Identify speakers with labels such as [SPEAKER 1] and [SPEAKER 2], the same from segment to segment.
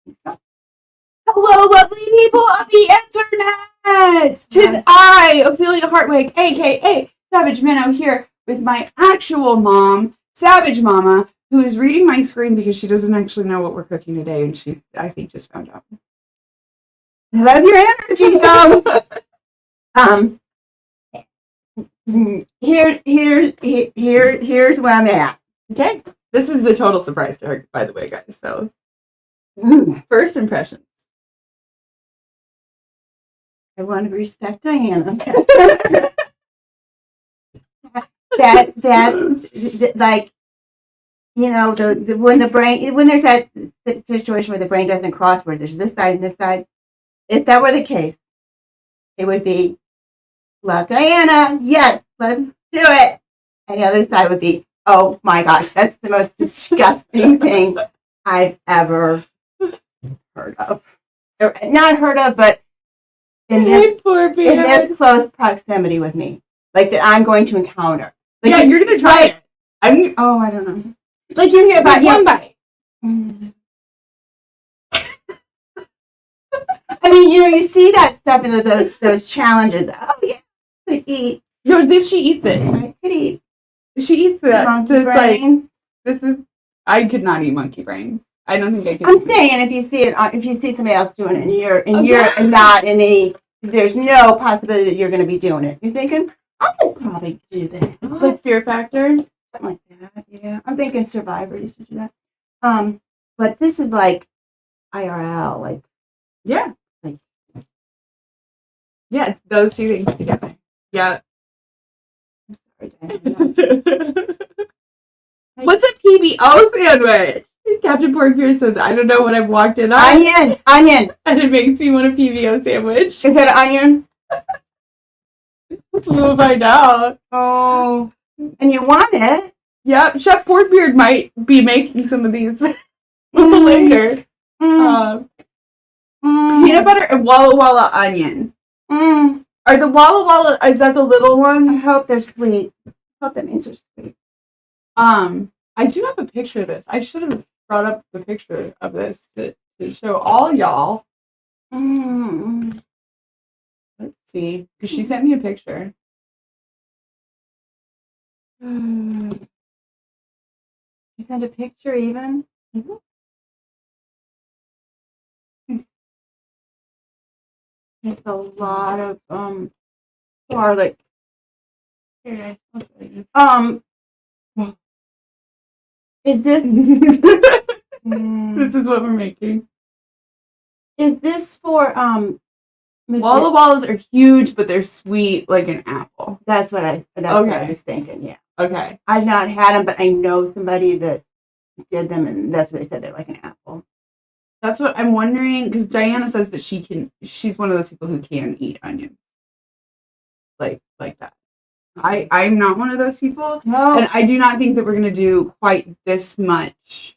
[SPEAKER 1] So. Hello, lovely people of the internet! 'Tis I, Ophelia Hartwig, aka Savage Minnow, here with my actual mom, Savage Mama, who is reading my screen because she doesn't actually know what we're cooking today, and she, I think, just found out. Love your energy, though! Here's where I'm at. Okay? This is a total surprise to her, by the way, guys, so. First impressions. I want to respect Diana. That's like, you know, when there's that situation where the brain doesn't cross, where there's this side and this side. If that were the case, it would be love Diana. Yes, let's do it. And the other side would be, oh my gosh, that's the most disgusting thing I've ever heard of. Or, not heard of, but in this close proximity with me, like that I'm going to encounter. Like, yeah, you're gonna try it. I don't know. Like you hear about one bite. I mean, you know, you see that stuff in those challenges. Oh yeah, I could eat. No, she eats it. I could eat. She eats that. Monkey brain. I could not eat monkey brain. I don't think I could. I'm saying, if you see it, if you see somebody else doing it, and you're not in any, there's no possibility that you're going to be doing it. You're thinking, I could probably do that. Like Fear Factor, something like that. Yeah, I'm thinking Survivor used to do that. But this is like IRL, like yeah, like yeah, it's those two things together. Yeah. I'm sorry, Dan. What's a PBO sandwich? Captain Pork Pierce says, I don't know what I've walked in on. Onion. And it makes me want a PBO sandwich. Is that an onion? We'll find out. Oh. And you want it? Yep. Chef Porkbeard might be making some of these later. Peanut butter and Walla Walla onion. Are the Walla Walla, is that the little ones? I hope they're sweet. I hope that means they're sweet. I do have a picture of this. I should have brought up the picture of this to show all y'all. Let's see, because she sent me a picture. You sent a picture even? Mm-hmm. It's a lot of garlic. Here, guys. Is this this is what we're making. Is this for Walla Wallas are huge, but they're sweet like an apple. That's what I was thinking, yeah. Okay. I've not had them, but I know somebody that did them, and that's what they said, they're like an apple. That's what I'm wondering, because Diana says that she's one of those people who can eat onions. Like that. I'm not one of those people. No. And I do not think that we're going to do quite this much.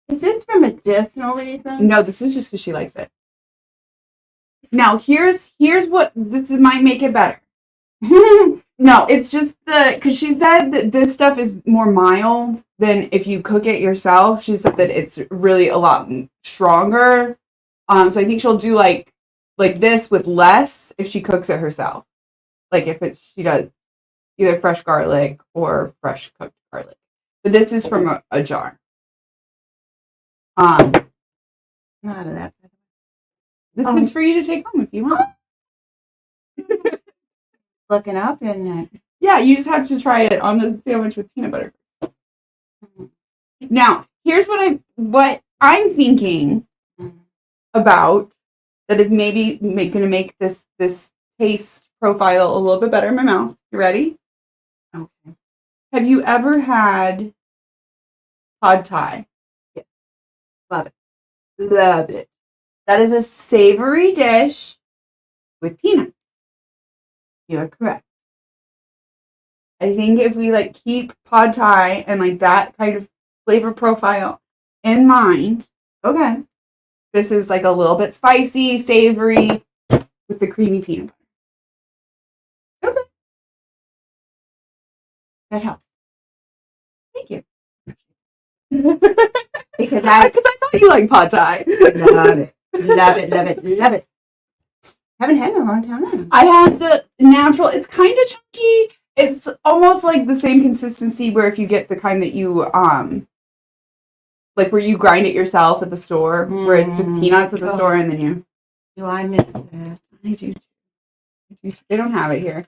[SPEAKER 1] Is this for medicinal reasons? No, this is just because she likes it. Now, here's what this might make it better. No, it's just because she said that this stuff is more mild than if you cook it yourself. She said that it's really a lot stronger. So I think she'll do like this with less if she cooks it herself. Like if she does either fresh garlic or fresh cooked garlic. But this is from a jar. Not of that. This is for you to take home if you want. Looking up, and yeah, you just have to try it on the sandwich with peanut butter. Now, here's what I'm thinking about that is maybe going to make this taste profile a little bit better in my mouth. You ready? Okay. Have you ever had pad thai? Yeah. Love it. Love it. That is a savory dish with peanuts. You're correct. I think if we keep pad thai and that kind of flavor profile in mind, okay, this is a little bit spicy, savory, with the creamy peanut butter. Okay. That helps. Thank you. Because I
[SPEAKER 2] thought you liked pad thai.
[SPEAKER 1] Love it. Love it, love it, love it. Haven't had it in a long time.
[SPEAKER 2] I had the natural. It's kind of chunky. It's almost like the same consistency where if you get the kind that you like where you grind it yourself at the store, where it's just peanuts at the store and then you.
[SPEAKER 1] Do I miss that?
[SPEAKER 2] I do too. They don't have it here.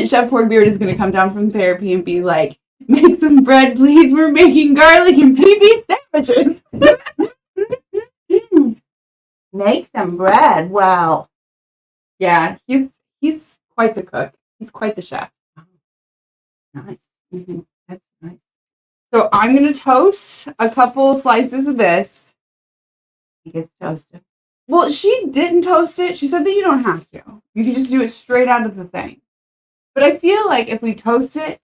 [SPEAKER 2] Chef Porkbeard is going to come down from therapy and be like, make some bread, please. We're making garlic and PB sandwiches.
[SPEAKER 1] Make some bread. Wow.
[SPEAKER 2] Yeah, he's quite the cook. He's quite the chef.
[SPEAKER 1] Nice. That's nice.
[SPEAKER 2] So I'm going to toast a couple slices of this.
[SPEAKER 1] It gets toasted.
[SPEAKER 2] Well, she didn't toast it. She said that you don't have to. You can just do it straight out of the thing. But I feel like if we toast it,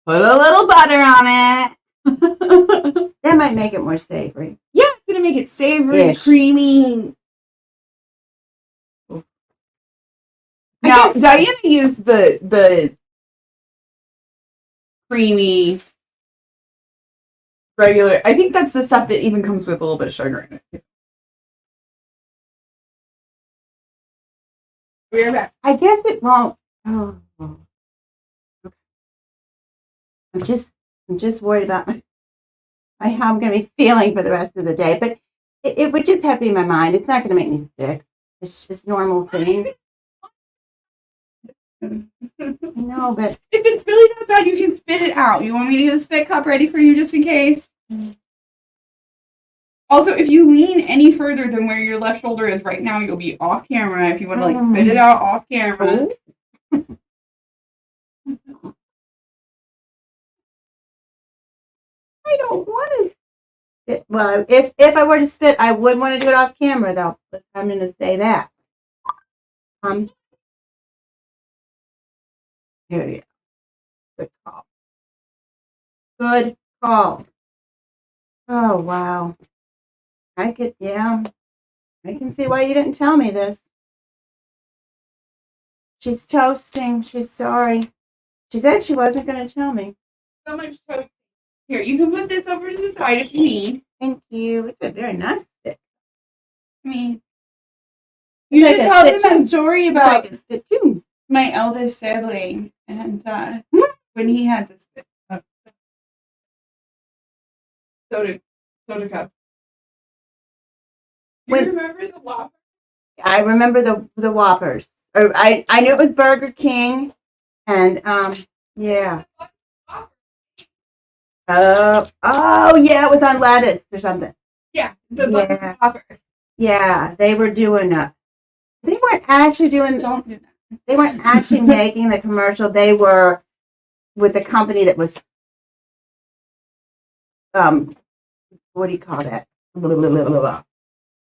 [SPEAKER 2] put a little butter on it.
[SPEAKER 1] That might make it more savory.
[SPEAKER 2] Yeah, it's going to make it savory, creamy. Now, Diana used the creamy, regular. I think that's the stuff that even comes with a little bit of sugar in it. We're back.
[SPEAKER 1] I guess it won't. Oh. Okay. I'm just worried about how I'm going to be feeling for the rest of the day. But it would just have to be in my mind. It's not going to make me sick. It's just normal things. No, but
[SPEAKER 2] if it's really that bad, you can spit it out. You want me to get a spit cup ready for you just in case? Also, if you lean any further than where your left shoulder is right now, you'll be off camera. If you want to spit it out off camera.
[SPEAKER 1] I don't want to spit. Well, if I were to spit, I would want to do it off camera, though. But I'm going to say that. Here you go. Good call. Good call. Oh, wow. I can see why you didn't tell me this. She's toasting. She's sorry. She said she wasn't going to tell me.
[SPEAKER 2] So much toast. Here, you can put this over to the side if you need.
[SPEAKER 1] Thank you. It's a very nice stick.
[SPEAKER 2] I mean, you should tell them that story about my eldest sibling and when he had this soda cup. Do you remember the Whopper?
[SPEAKER 1] I remember the Whoppers. Or I knew it was Burger King, and yeah. Oh yeah, it was on lettuce or something.
[SPEAKER 2] Yeah, the Whopper.
[SPEAKER 1] Yeah, they were doing that. They weren't actually doing.
[SPEAKER 2] Don't do that.
[SPEAKER 1] They weren't actually making the commercial. They were with a company that was what do you call that? Blah, blah, blah, blah,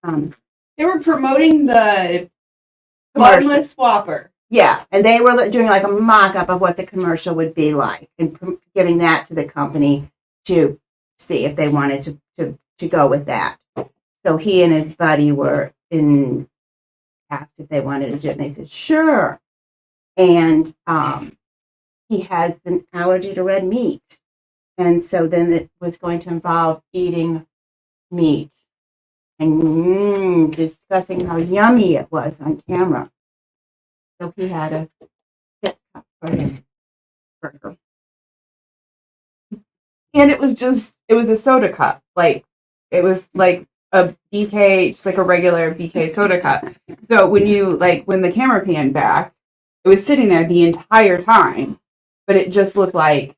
[SPEAKER 1] blah.
[SPEAKER 2] They were promoting the Bunless Whopper.
[SPEAKER 1] Yeah, and they were doing like a mock-up of what the commercial would be like and giving that to the company to see if they wanted to go with that. So he and his buddy were asked if they wanted to do it, and they said, sure. And he has an allergy to red meat. And so then it was going to involve eating meat and discussing how yummy it was on camera. So he had a spit cup for his burger.
[SPEAKER 2] And it was a soda cup. Like, it was like a BK, just like a regular BK soda cup. So when the camera panned back, it was sitting there the entire time, but it just looked like,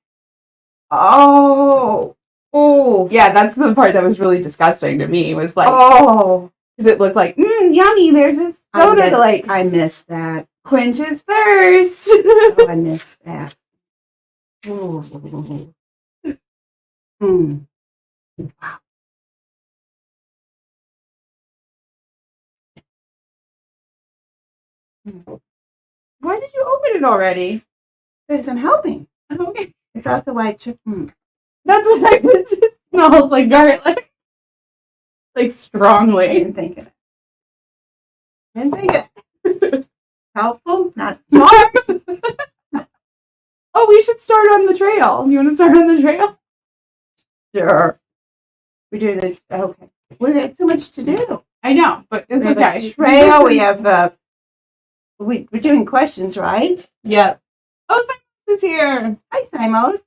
[SPEAKER 2] oh, yeah, that's the part that was really disgusting to me. Was like, because it looked like, yummy. There's this soda
[SPEAKER 1] I miss that.
[SPEAKER 2] Quenches thirst.
[SPEAKER 1] Oh, I miss that. Wow.
[SPEAKER 2] Why did you open it already?
[SPEAKER 1] Because I'm helping.
[SPEAKER 2] Okay.
[SPEAKER 1] It's also why
[SPEAKER 2] That's what I was. It smells like garlic. Like strongly.
[SPEAKER 1] I didn't think it. Helpful, not smart.
[SPEAKER 2] Oh, we should start on the trail. You want to start on the trail?
[SPEAKER 1] Sure. We do the okay. We got so much to do.
[SPEAKER 2] I know, but it's okay.
[SPEAKER 1] A trail. We have we're doing questions, right?
[SPEAKER 2] Yep. Oh, Simos is here.
[SPEAKER 1] Hi, Simos.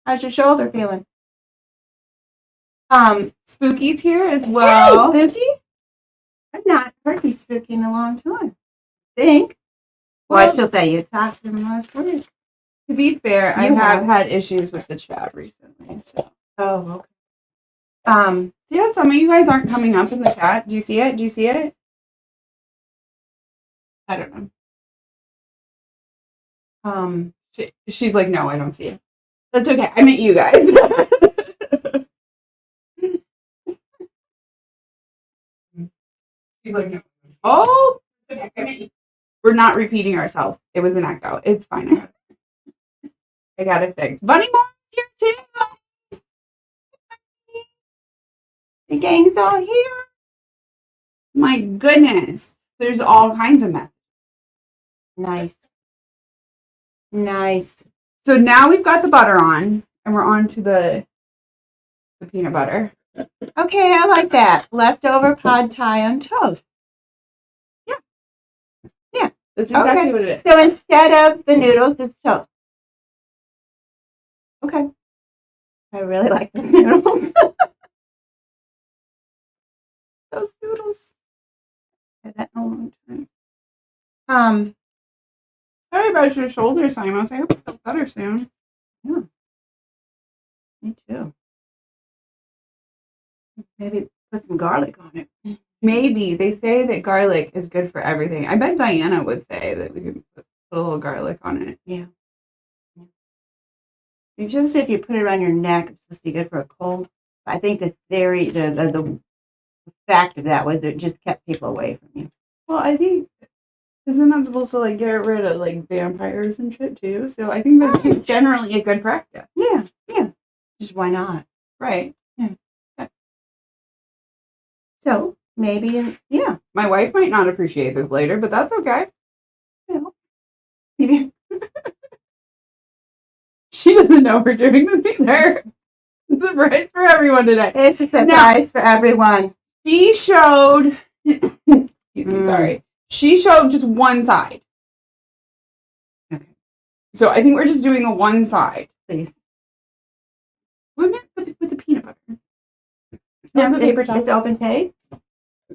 [SPEAKER 1] How's your shoulder feeling?
[SPEAKER 2] Spooky's here as well.
[SPEAKER 1] Hey, Spooky. I've not heard you Spooky in a long time. I think. Well, she'll say you talked to him last week.
[SPEAKER 2] To be fair, I have had issues with the chat recently. So.
[SPEAKER 1] Oh, okay.
[SPEAKER 2] See how some of you guys aren't coming up in the chat? Do you see it? Do you see it? I don't know. She's like, no, I don't see it. That's okay. I meant you guys. She's like, no. Oh, we're not repeating ourselves. It was an echo. It's fine. I got it fixed. Bunny Mom's here too.
[SPEAKER 1] The gang's all here.
[SPEAKER 2] My goodness. There's all kinds of mess.
[SPEAKER 1] Nice. Nice.
[SPEAKER 2] So now we've got the butter on, and we're on to the peanut butter.
[SPEAKER 1] Okay, I like that. Leftover pad thai on toast.
[SPEAKER 2] Yeah.
[SPEAKER 1] Yeah.
[SPEAKER 2] That's exactly what it is.
[SPEAKER 1] So instead of the noodles, it's toast. Okay. I really like the noodles. Those noodles. I've had that in a long time.
[SPEAKER 2] Sorry about your shoulder, Simos. I hope it feels better soon.
[SPEAKER 1] Yeah. Me too. Maybe put some garlic on it.
[SPEAKER 2] Maybe. They say that garlic is good for everything. I bet Diana would say that we could put a little garlic on it.
[SPEAKER 1] Yeah. You just if you put it around your neck, it's supposed to be good for a cold. I think the theory, the fact of that was that it just kept people away from you.
[SPEAKER 2] Well, I think isn't that supposed to like get rid of like vampires and shit too? So I think that's generally a good practice.
[SPEAKER 1] Yeah, yeah. Just why not?
[SPEAKER 2] Right.
[SPEAKER 1] Yeah. So maybe, yeah.
[SPEAKER 2] My wife might not appreciate this later, but that's okay.
[SPEAKER 1] Yeah.
[SPEAKER 2] She doesn't know we're doing this either. It's a surprise for everyone today.
[SPEAKER 1] It's a surprise for everyone.
[SPEAKER 2] She showed, excuse me, sorry. She showed just one side.
[SPEAKER 1] Okay.
[SPEAKER 2] So I think we're just doing the one side.
[SPEAKER 1] Please.
[SPEAKER 2] What meant with the peanut butter?
[SPEAKER 1] No, it's open taste?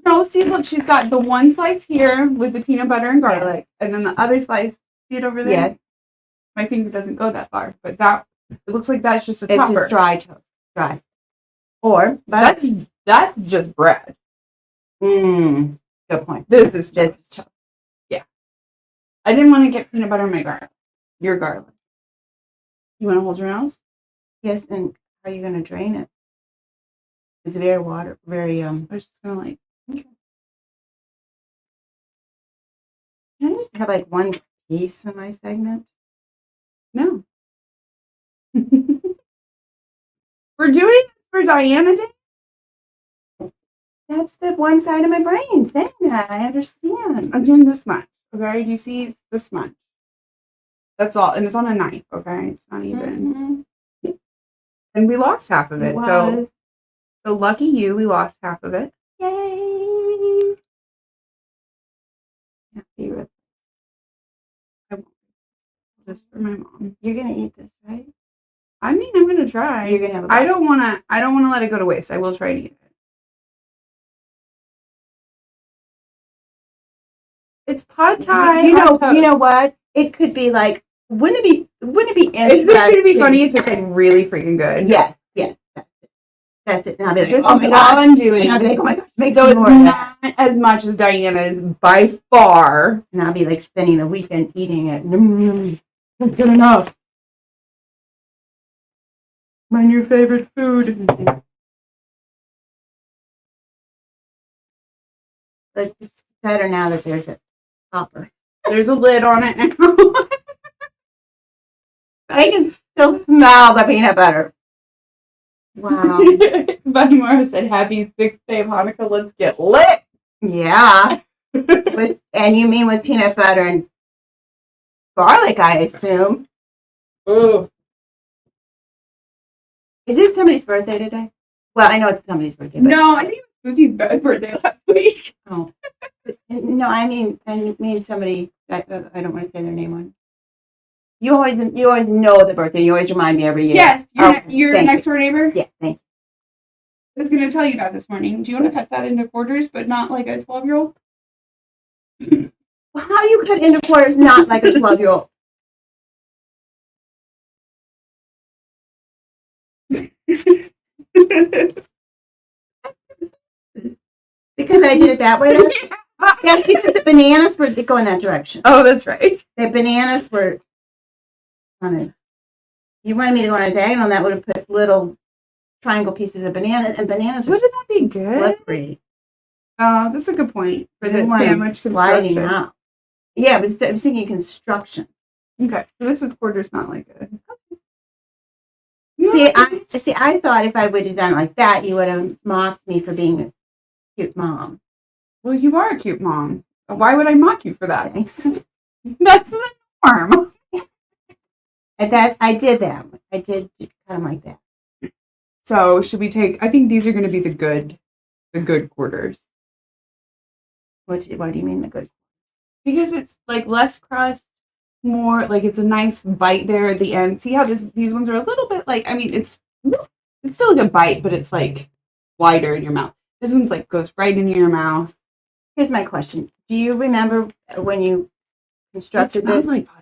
[SPEAKER 2] No, see, look, she's got the one slice here with the peanut butter and garlic, and then the other slice, see it over there?
[SPEAKER 1] Yes.
[SPEAKER 2] My finger doesn't go that far, but it looks like that's just a
[SPEAKER 1] topper. It's just dry toast. Dry. Or,
[SPEAKER 2] but that's just bread.
[SPEAKER 1] Good point.
[SPEAKER 2] This is toast. Yeah. I didn't want to get peanut butter in my garlic. Your garlic. You want to hold your nose?
[SPEAKER 1] Yes, and how are you going to drain it? It's very very,
[SPEAKER 2] I was just going to like, okay.
[SPEAKER 1] Can I just have like one piece in my segment?
[SPEAKER 2] No. We're doing this for Diana Day?
[SPEAKER 1] That's the one side of my brain saying that. I understand.
[SPEAKER 2] I'm doing this much. Okay? Do you see this much? That's all. And it's on a knife. Okay? It's not even. Mm-hmm. And we lost half of it. So lucky you, we lost half of it.
[SPEAKER 1] Yay! Happy rib.
[SPEAKER 2] I won't. Just for my mom.
[SPEAKER 1] You're gonna eat this, right?
[SPEAKER 2] I mean, I'm gonna try.
[SPEAKER 1] You're gonna have a bite.
[SPEAKER 2] I don't wanna let it go to waste. I will try to eat it. It's pad thai.
[SPEAKER 1] You know what? It could be like, wouldn't it be interesting?
[SPEAKER 2] It's going to be funny if it's like really freaking good.
[SPEAKER 1] Yes. That's it. And I'll be like,
[SPEAKER 2] oh my God. All I'm doing.
[SPEAKER 1] And I'll be like, oh my gosh,
[SPEAKER 2] so it's not as much as Diana's by far.
[SPEAKER 1] And I'll be like spending the weekend eating it. That's good enough.
[SPEAKER 2] My new favorite food.
[SPEAKER 1] But it's better now that there's a topper.
[SPEAKER 2] There's a lid on it now.
[SPEAKER 1] I can still smell the peanut butter. Wow.
[SPEAKER 2] Bunny Mara said, happy 6th day of Hanukkah. Let's get lit.
[SPEAKER 1] Yeah. And you mean with peanut butter and garlic, I assume.
[SPEAKER 2] Ooh.
[SPEAKER 1] Is it somebody's birthday today? Well, I know it's somebody's birthday.
[SPEAKER 2] No, I think it was Spookie's birthday last week.
[SPEAKER 1] Oh. No, I mean somebody. I don't want to say their name on. You always know the birthday. You always remind me every year.
[SPEAKER 2] Yes, your next door neighbor.
[SPEAKER 1] Yeah, thank you.
[SPEAKER 2] I was going to tell you that this morning. Do you want to cut that into quarters, but not like a 12-year-old?
[SPEAKER 1] Well, how do you cut into quarters not like a 12-year-old? Because I did it that way. That's because the bananas were go in that direction.
[SPEAKER 2] Oh, that's right.
[SPEAKER 1] The bananas were on it. You wanted me to go on a diagonal, and that would have put little triangle pieces of bananas, and bananas
[SPEAKER 2] wouldn't that be good?
[SPEAKER 1] Slippery.
[SPEAKER 2] Oh, that's a good point for the sandwich
[SPEAKER 1] sliding out. Yeah, I was thinking construction.
[SPEAKER 2] Okay, so this is quarters, not like a.
[SPEAKER 1] I thought if I would have done it like that, you would have mocked me for being a cute mom.
[SPEAKER 2] Well, you are a cute mom. Why would I mock you for that?
[SPEAKER 1] Thanks.
[SPEAKER 2] That's the norm.
[SPEAKER 1] And that I did that. I did cut them like that.
[SPEAKER 2] So should we take? I think these are going to be the good quarters.
[SPEAKER 1] What do you mean the good?
[SPEAKER 2] Because it's like less crust, more like it's a nice bite there at the end. See how these ones are a little bit like, I mean, it's still a good bite, but it's like wider in your mouth. This one's like goes right into your mouth.
[SPEAKER 1] Here's my question: do you remember when you constructed this?
[SPEAKER 2] Like,
[SPEAKER 1] do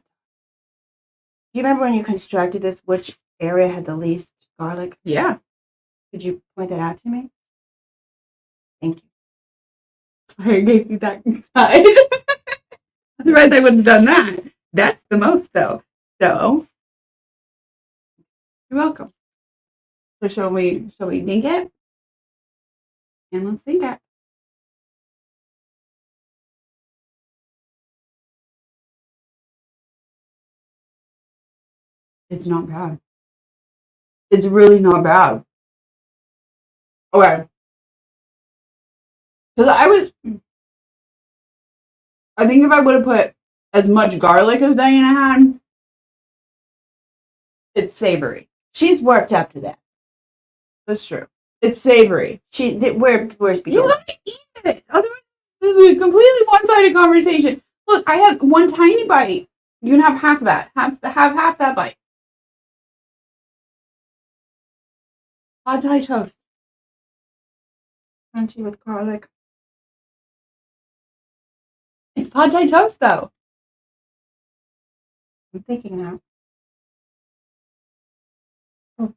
[SPEAKER 1] you remember when you constructed this? Which area had the least garlic?
[SPEAKER 2] Yeah.
[SPEAKER 1] Could you point that out to me? Thank you.
[SPEAKER 2] That's why I gave you that side. Otherwise, I wouldn't have done that. That's the most, though. So, you're welcome. So, shall we dink it? And let's see that. It's not bad. It's really not bad. Okay. Because I think if I would have put as much garlic as Diana had, it's savory.
[SPEAKER 1] She's worked up to that.
[SPEAKER 2] That's true. It's savory.
[SPEAKER 1] Where's
[SPEAKER 2] you gotta eat it. Otherwise, this is a completely one-sided conversation. Look, I had one tiny bite. You can have half of that. Have half that bite. Pad Thai toast.
[SPEAKER 1] Crunchy with garlic.
[SPEAKER 2] It's Pad Thai toast, though.
[SPEAKER 1] I'm thinking that.
[SPEAKER 2] Oh.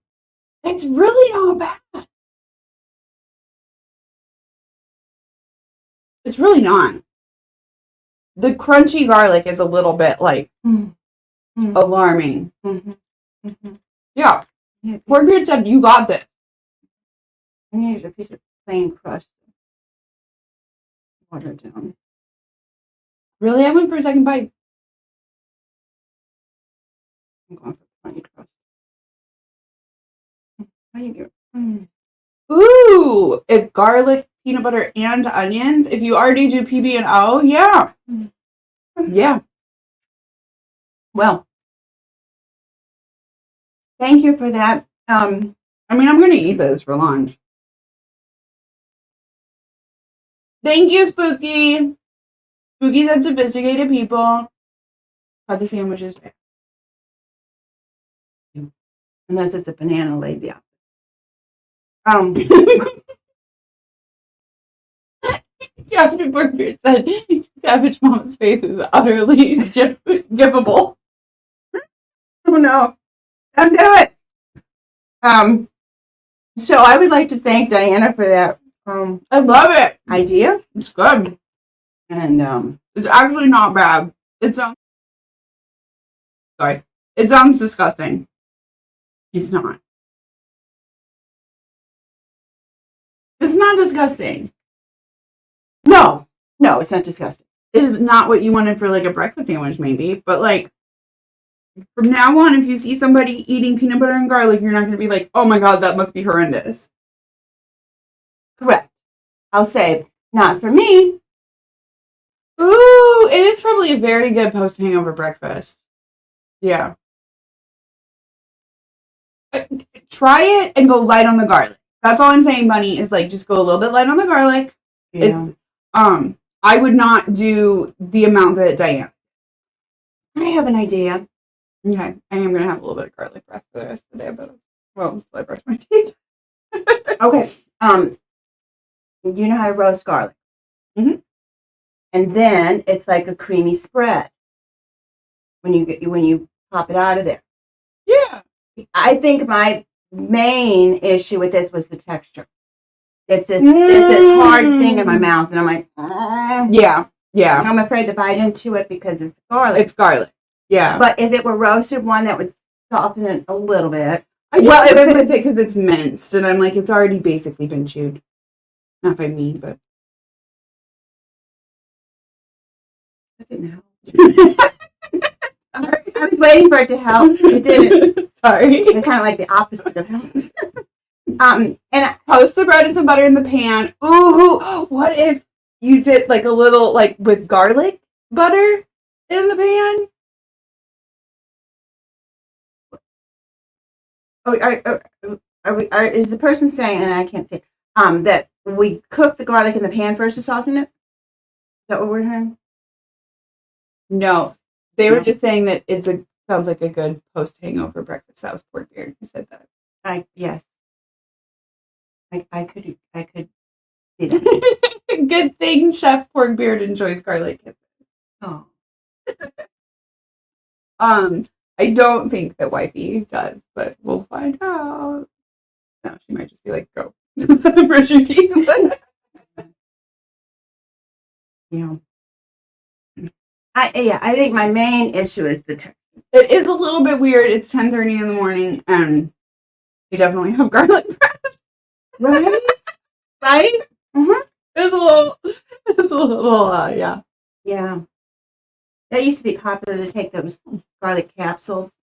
[SPEAKER 2] It's really not bad. It's really not. The crunchy garlic is a little bit like alarming.
[SPEAKER 1] Mm-hmm. Mm-hmm.
[SPEAKER 2] Yeah. Cornbread said, "You got this."
[SPEAKER 1] I needed a piece of plain crust. Water down.
[SPEAKER 2] Really? I went for a second bite.
[SPEAKER 1] I'm going for plain crust. How do you get?
[SPEAKER 2] Ooh, if garlic, peanut butter, and onions. If you already do PB&O, yeah. Yeah.
[SPEAKER 1] Well, thank you for that.
[SPEAKER 2] I mean, I'm going to eat those for lunch. Thank you, Spooky. Spooky said sophisticated people. Cut the sandwiches.
[SPEAKER 1] Unless it's a banana laid down.
[SPEAKER 2] Captain Burger said Savage Mom's face is utterly gifable.
[SPEAKER 1] Oh no. Don't do it. So I would like to thank Diana for that
[SPEAKER 2] I love it.
[SPEAKER 1] idea.
[SPEAKER 2] It's good.
[SPEAKER 1] And
[SPEAKER 2] it's actually not bad. It sounds disgusting. It's not. It's not disgusting.
[SPEAKER 1] No, it's not disgusting.
[SPEAKER 2] It is not what you wanted for like a breakfast sandwich, maybe. But like from now on, if you see somebody eating peanut butter and garlic, you're not going to be like, "Oh my god, that must be horrendous."
[SPEAKER 1] Correct. I'll say, not for me.
[SPEAKER 2] Ooh, it is probably a very good post-hangover breakfast. Yeah. try it and go light on the garlic. That's all I'm saying, Bunny, is like just go a little bit light on the garlic. Yeah. It's I would not do the amount that Diane.
[SPEAKER 1] I have an idea.
[SPEAKER 2] Okay, I am gonna have a little bit of garlic breath for the rest of the day, but well, I brush my teeth.
[SPEAKER 1] Okay. You know how to roast garlic.
[SPEAKER 2] Mm-hmm.
[SPEAKER 1] And then it's like a creamy spread when you pop it out of there.
[SPEAKER 2] Yeah.
[SPEAKER 1] I think my main issue with this was the texture. It's this hard thing in my mouth, and I'm like,
[SPEAKER 2] yeah.
[SPEAKER 1] I'm afraid to bite into it because it's garlic.
[SPEAKER 2] It's garlic. Yeah.
[SPEAKER 1] But if it were roasted one, that would soften it a little bit.
[SPEAKER 2] I just went with it because it's minced, and I'm like, it's already basically been chewed. Not by me, but
[SPEAKER 1] that didn't help. I was waiting for it to help. It didn't.
[SPEAKER 2] Sorry.
[SPEAKER 1] It's kind of like the opposite of help. And
[SPEAKER 2] toast the bread and some butter in the pan. Ooh, what if you did like a little like with garlic butter in the pan?
[SPEAKER 1] Is the person saying, and I can't see, that we cook the garlic in the pan first to soften it? Is that what we're hearing?
[SPEAKER 2] No, they were just saying that sounds like a good post hangover breakfast. That was pork beard who said that.
[SPEAKER 1] Yes. I could see that.
[SPEAKER 2] Good thing Chef Porkbeard enjoys garlic.
[SPEAKER 1] Oh.
[SPEAKER 2] I don't think that wifey does, but we'll find out. No, she might just be like, go. Brush your teeth.
[SPEAKER 1] Yeah. I think my main issue is the texture.
[SPEAKER 2] It is a little bit weird. It's 10:30 in the morning, and we definitely have garlic bread.
[SPEAKER 1] Right? Right?
[SPEAKER 2] Mm-hmm. It's a little, yeah.
[SPEAKER 1] Yeah. That used to be popular to take those garlic capsules.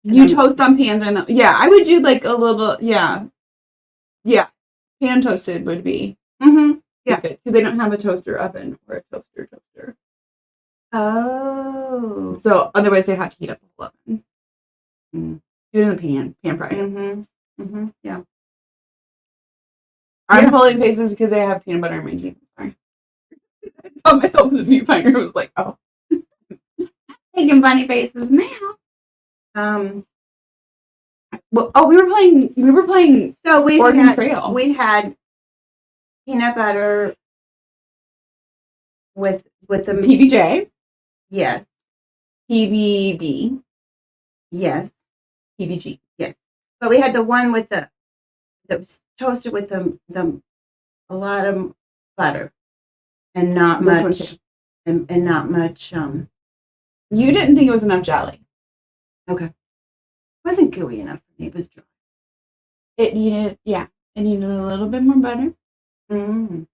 [SPEAKER 2] You toast on pans and I would do like a little, yeah. Pan toasted would be
[SPEAKER 1] good
[SPEAKER 2] because they don't have a toaster oven or a toaster.
[SPEAKER 1] Oh.
[SPEAKER 2] So otherwise they have to heat up the whole oven. Do it in the pan fry.
[SPEAKER 1] Yeah.
[SPEAKER 2] I'm pulling faces because I have peanut butter in my teeth. Sorry. I saw myself in the viewfinder. I was like, oh. Taking funny faces now. Well, we were playing.
[SPEAKER 1] So
[SPEAKER 2] Oregon Trail.
[SPEAKER 1] We had peanut butter with the
[SPEAKER 2] PBJ.
[SPEAKER 1] Yes.
[SPEAKER 2] PBB.
[SPEAKER 1] Yes.
[SPEAKER 2] PBG.
[SPEAKER 1] Yes. But we had the one with that was toasted with a lot of butter and not much and not much
[SPEAKER 2] You didn't think it was enough jelly.
[SPEAKER 1] Okay. It wasn't gooey enough for me. It was dry.
[SPEAKER 2] It needed a little bit more butter.
[SPEAKER 1] And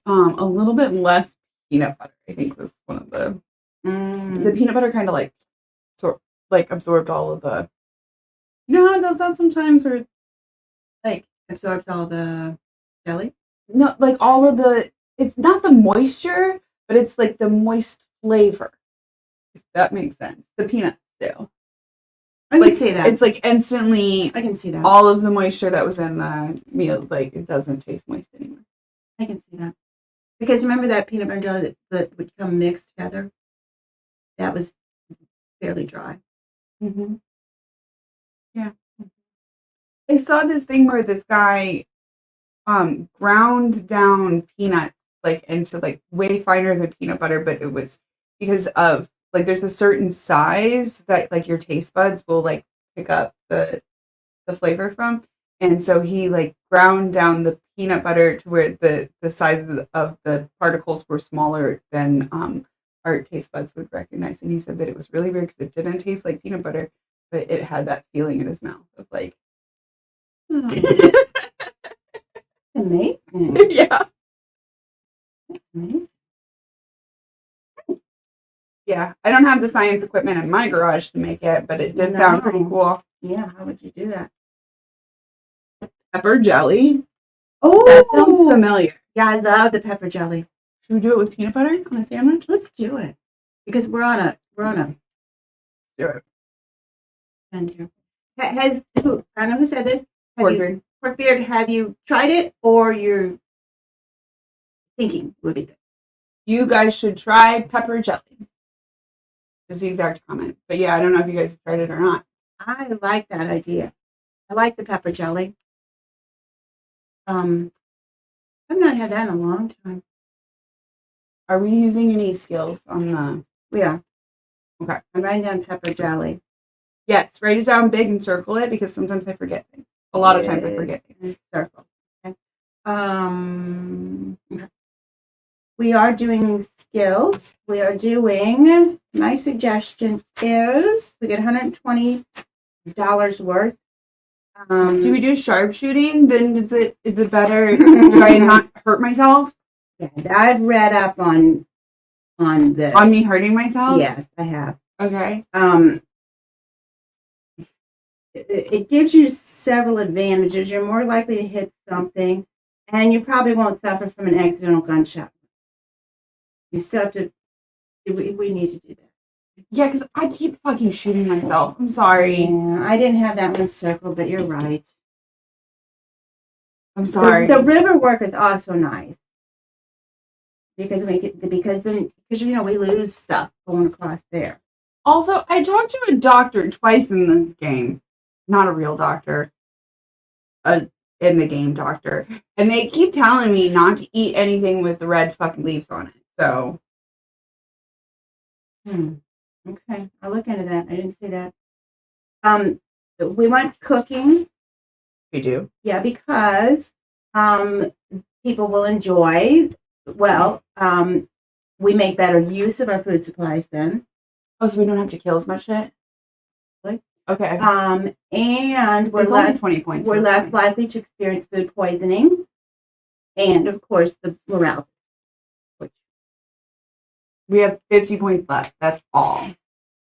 [SPEAKER 2] a little bit less peanut butter, I think, was one of the the peanut butter kind of like absorbed all of the, you know how it does that sometimes, where like
[SPEAKER 1] absorbs all the jelly?
[SPEAKER 2] No, like all of the, it's not the moisture, but it's like the moist flavor, if that makes sense. The peanuts do.
[SPEAKER 1] I can see that.
[SPEAKER 2] It's like instantly,
[SPEAKER 1] I can see that.
[SPEAKER 2] all of the moisture that was in the meal, like it doesn't taste moist anymore.
[SPEAKER 1] I can see that. Because remember that peanut butter jelly that would come mixed together? That was fairly dry.
[SPEAKER 2] Yeah. I saw this thing where this guy ground down peanuts like into like way finer than peanut butter, but it was because of like there's a certain size that like your taste buds will like pick up the flavor from, and so he like ground down the peanut butter to where the size of the particles were smaller than our taste buds would recognize, and he said that it was really weird because it didn't taste like peanut butter, but it had that feeling in his mouth of like
[SPEAKER 1] amazing.
[SPEAKER 2] Yeah.
[SPEAKER 1] That's amazing.
[SPEAKER 2] Yeah, I don't have the science equipment in my garage to make it, but it did sound pretty cool.
[SPEAKER 1] Yeah, how would you do that?
[SPEAKER 2] Pepper jelly.
[SPEAKER 1] Oh,
[SPEAKER 2] that sounds familiar.
[SPEAKER 1] Yeah, I love the pepper jelly.
[SPEAKER 2] Should we do it with peanut butter on a sandwich?
[SPEAKER 1] Let's do it because we're on a
[SPEAKER 2] do it.
[SPEAKER 1] And here. I don't know who said this.
[SPEAKER 2] Pork
[SPEAKER 1] beard. Have you tried it, or you're thinking would be good?
[SPEAKER 2] You guys should try pepper jelly. Is the exact comment. But yeah, I don't know if you guys have tried it or not.
[SPEAKER 1] I like that idea. I like the pepper jelly. I've not had that in a long time.
[SPEAKER 2] Are we using any skills on the?
[SPEAKER 1] We are.
[SPEAKER 2] Okay.
[SPEAKER 1] I'm writing down pepper jelly.
[SPEAKER 2] Yes, write it down big and circle it because sometimes I forget things. A lot of times I forget things.
[SPEAKER 1] Circle. Okay. We are doing skills. We are doing. My suggestion is we get $120 worth.
[SPEAKER 2] Do we do sharpshooting? Then is it better? Do I not hurt myself?
[SPEAKER 1] Yeah, I've read up on
[SPEAKER 2] me hurting myself.
[SPEAKER 1] Yes, I have.
[SPEAKER 2] Okay.
[SPEAKER 1] It gives you several advantages. You're more likely to hit something, and you probably won't suffer from an accidental gunshot. You still have to. We need to do that.
[SPEAKER 2] Yeah, because I keep fucking shooting myself. I'm sorry.
[SPEAKER 1] Yeah, I didn't have that one circled, but you're right.
[SPEAKER 2] I'm sorry.
[SPEAKER 1] The river work is also nice because we lose stuff going across there.
[SPEAKER 2] Also, I talked to a doctor twice in this game. Not a real doctor. In the game doctor. And they keep telling me not to eat anything with the red fucking leaves on it. So.
[SPEAKER 1] Okay. I'll look into that. I didn't see that. We want cooking.
[SPEAKER 2] We do?
[SPEAKER 1] Yeah, because people will enjoy. Well, we make better use of our food supplies then.
[SPEAKER 2] Oh, so we don't have to kill as much shit? Okay.
[SPEAKER 1] And we're less 20 points. We're less likely to experience food poisoning, and of course the morale. Which
[SPEAKER 2] we have 50 points left. That's all.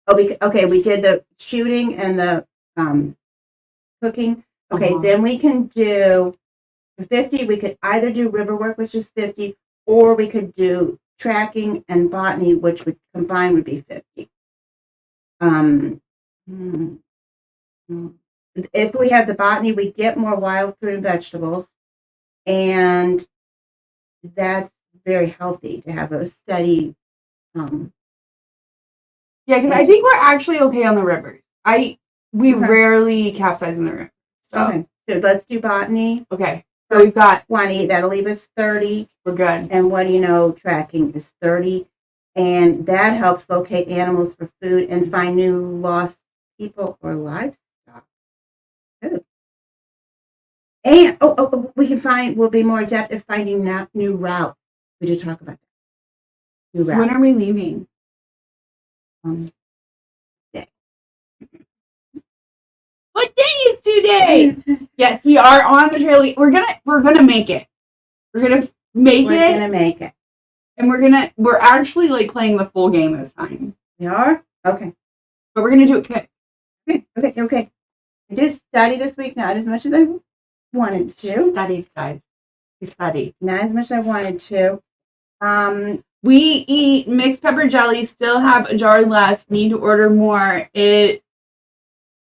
[SPEAKER 1] Oh, okay. We did the shooting and the cooking. Okay, then we can do 50. We could either do river work, which is 50, or we could do tracking and botany, which would combine would be 50. If we have the botany, we get more wild fruit and vegetables, and that's very healthy to have a steady.
[SPEAKER 2] Yeah, because I think we're actually okay on the rivers. We rarely capsize in the river. So.
[SPEAKER 1] Okay, so let's do botany.
[SPEAKER 2] Okay, so we've got
[SPEAKER 1] 20. That'll leave us 30.
[SPEAKER 2] We're good.
[SPEAKER 1] And what do you know? Tracking is 30, and that helps locate animals for food and find new lost people or livestock. And we'll be more adept at finding new routes. We did talk about that. New routes.
[SPEAKER 2] When are we leaving?
[SPEAKER 1] Day.
[SPEAKER 2] What day is today? Yes, we are on the trail. We're gonna make it. We're gonna make it. And we're actually like playing the full game this time.
[SPEAKER 1] We are? Okay.
[SPEAKER 2] But we're gonna do it quick.
[SPEAKER 1] Okay. I did study this week, not as much as I wanted to.
[SPEAKER 2] Studied, guys. We studied.
[SPEAKER 1] Not as much as I wanted to.
[SPEAKER 2] We eat mixed pepper jelly, still have a jar left, need to order more. It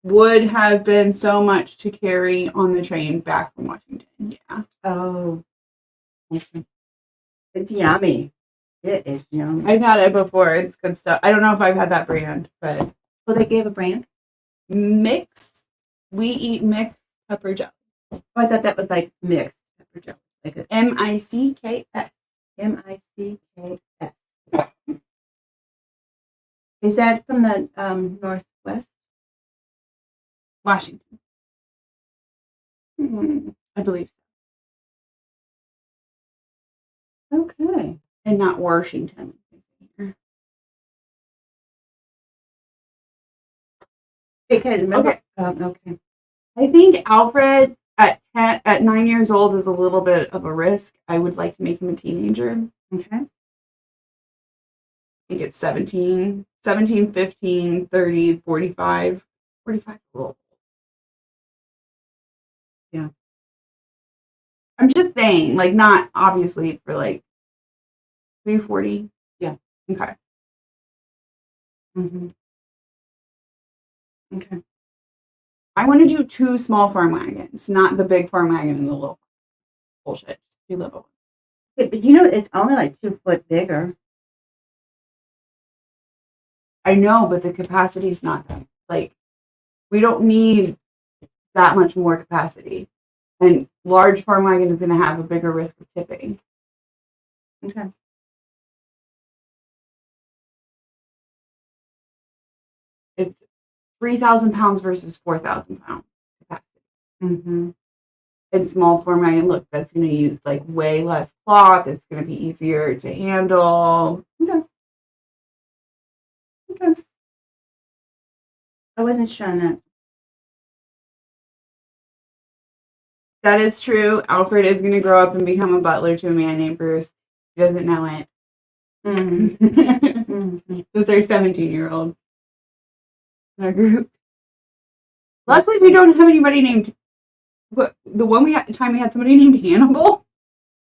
[SPEAKER 2] would have been so much to carry on the train back from Washington. Yeah.
[SPEAKER 1] Oh. Okay. It's yummy. It is yummy.
[SPEAKER 2] I've had it before. It's good stuff. I don't know if I've had that brand, but.
[SPEAKER 1] Oh, they gave a brand?
[SPEAKER 2] We eat mixed pepper jelly.
[SPEAKER 1] Oh, I thought that was like mixed pepper jelly. Like a
[SPEAKER 2] MICKS.
[SPEAKER 1] MICKS. Is that from the Northwest?
[SPEAKER 2] Washington. I believe
[SPEAKER 1] so. Okay.
[SPEAKER 2] And not Washington.
[SPEAKER 1] Because remember,
[SPEAKER 2] okay. I think Alfred at 9 years old is a little bit of a risk. I would like to make him a teenager.
[SPEAKER 1] Okay.
[SPEAKER 2] I think it's 17, 15, 30, 45. 45 old.
[SPEAKER 1] Yeah.
[SPEAKER 2] I'm just saying, like, not obviously for like 340.
[SPEAKER 1] Yeah.
[SPEAKER 2] Okay.
[SPEAKER 1] Mm-hmm. Okay.
[SPEAKER 2] I want to do 2 small farm wagons, not the big farm wagon and the little bullshit. 2 little ones.
[SPEAKER 1] But it's only like 2 foot bigger.
[SPEAKER 2] I know, but the capacity is not that. Like, we don't need that much more capacity. And large farm wagon is going to have a bigger risk of tipping.
[SPEAKER 1] Okay.
[SPEAKER 2] It's 3,000 pounds versus 4,000 pounds capacity.
[SPEAKER 1] Mm-hmm.
[SPEAKER 2] And small farm wagon, look, that's going to use like way less cloth. It's going to be easier to handle.
[SPEAKER 1] Okay. I wasn't sure on that.
[SPEAKER 2] That is true. Alfred is going to grow up and become a butler to a man named Bruce. He doesn't know it.
[SPEAKER 1] Mm-hmm. Mm-hmm.
[SPEAKER 2] That's our 17-year-old in our group. Luckily, we don't have anybody named. But the one we had somebody named Hannibal.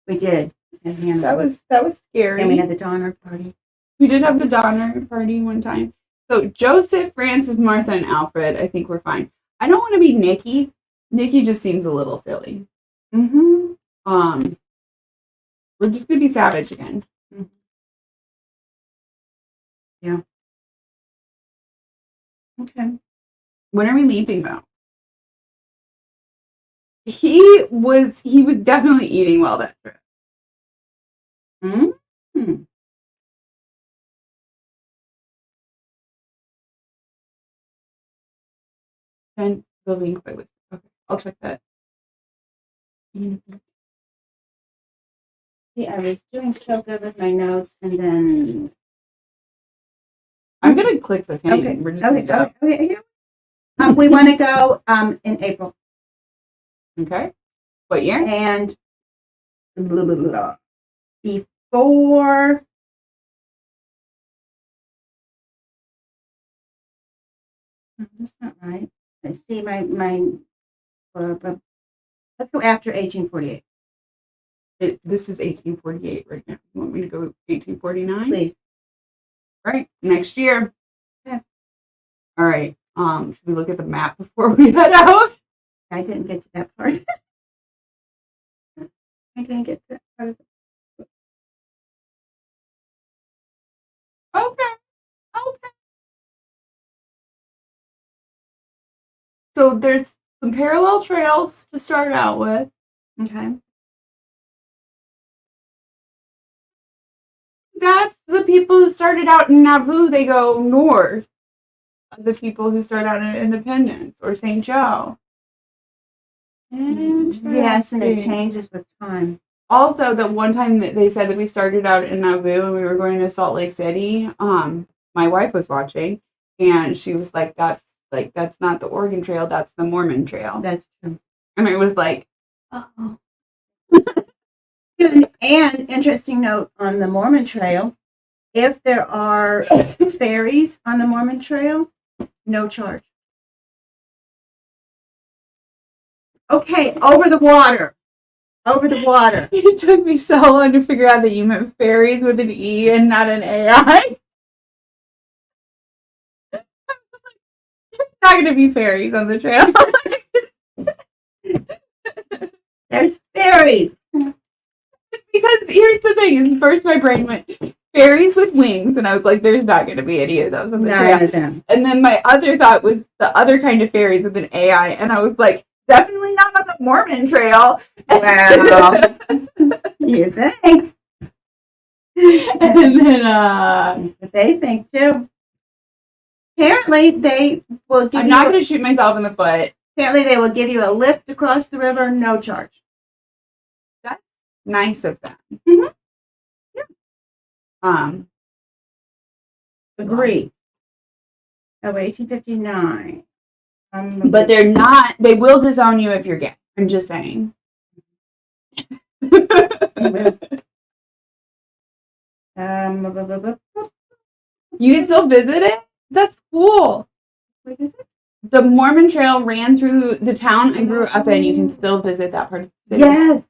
[SPEAKER 1] We did. And
[SPEAKER 2] that was scary.
[SPEAKER 1] And we had the Donner Party.
[SPEAKER 2] We did have the Donner Party one time. So Joseph, Francis, Martha, and Alfred, I think we're fine. I don't want to be Nikki. Nikki just seems a little silly.
[SPEAKER 1] Mm-hmm.
[SPEAKER 2] We're just gonna be savage again.
[SPEAKER 1] Mm-hmm. Yeah. Okay.
[SPEAKER 2] When are we leaving though? He was definitely eating well that trip.
[SPEAKER 1] Mm-hmm.
[SPEAKER 2] Send the link by Whisper. Okay, I'll check that.
[SPEAKER 1] Mm-hmm. See, I was doing so good with my notes, and then
[SPEAKER 2] I'm gonna click the thing.
[SPEAKER 1] Okay.
[SPEAKER 2] We're just
[SPEAKER 1] Okay. We want to go in April.
[SPEAKER 2] Okay. What year?
[SPEAKER 1] And before. That's not right. I see my. Let's go after 1848.
[SPEAKER 2] This is 1848 right now. You want me to go 1849?
[SPEAKER 1] Please.
[SPEAKER 2] Right. Next year.
[SPEAKER 1] Yeah.
[SPEAKER 2] All right. Should we look at the map before we head out?
[SPEAKER 1] I didn't get to that part. I didn't get to that part of it.
[SPEAKER 2] Okay. So there's some parallel trails to start out with.
[SPEAKER 1] Okay.
[SPEAKER 2] That's the people who started out in Nauvoo. They go north. The people who start out in Independence or St. Joe.
[SPEAKER 1] Yes, and it changes with time.
[SPEAKER 2] Also, the one time that they said that we started out in Nauvoo and we were going to Salt Lake City, my wife was watching, and she was like, "That's not the Oregon Trail. That's the Mormon Trail."
[SPEAKER 1] That's true.
[SPEAKER 2] And I was like, "Oh."
[SPEAKER 1] And interesting note on the Mormon Trail, if there are ferries on the Mormon Trail, no charge. Okay, over the water.
[SPEAKER 2] It took me so long to figure out that you meant fairies with an E and not an AI. There's not going to be fairies on the trail.
[SPEAKER 1] There's fairies.
[SPEAKER 2] Because here's the thing: first my brain went fairies with wings, and I was like, "There's not going to be any of those on the trail."
[SPEAKER 1] None of them.
[SPEAKER 2] And then my other thought was the other kind of fairies with an AI, and I was like, "Definitely not on the Mormon Trail."
[SPEAKER 1] Well, you think?
[SPEAKER 2] And then
[SPEAKER 1] They think too. Apparently, they will give.
[SPEAKER 2] I'm not going to shoot myself in the foot.
[SPEAKER 1] Apparently, they will give you a lift across the river, no charge.
[SPEAKER 2] Nice of them.
[SPEAKER 1] Mm-hmm. Yeah. Agree. Oh, 1859.
[SPEAKER 2] But they're not. They will disown you if you're gay. I'm just saying.
[SPEAKER 1] You
[SPEAKER 2] can still visit it. That's cool.
[SPEAKER 1] What is it?
[SPEAKER 2] The Mormon Trail ran through the town I grew up in. You can still visit that part of the city.
[SPEAKER 1] Yes.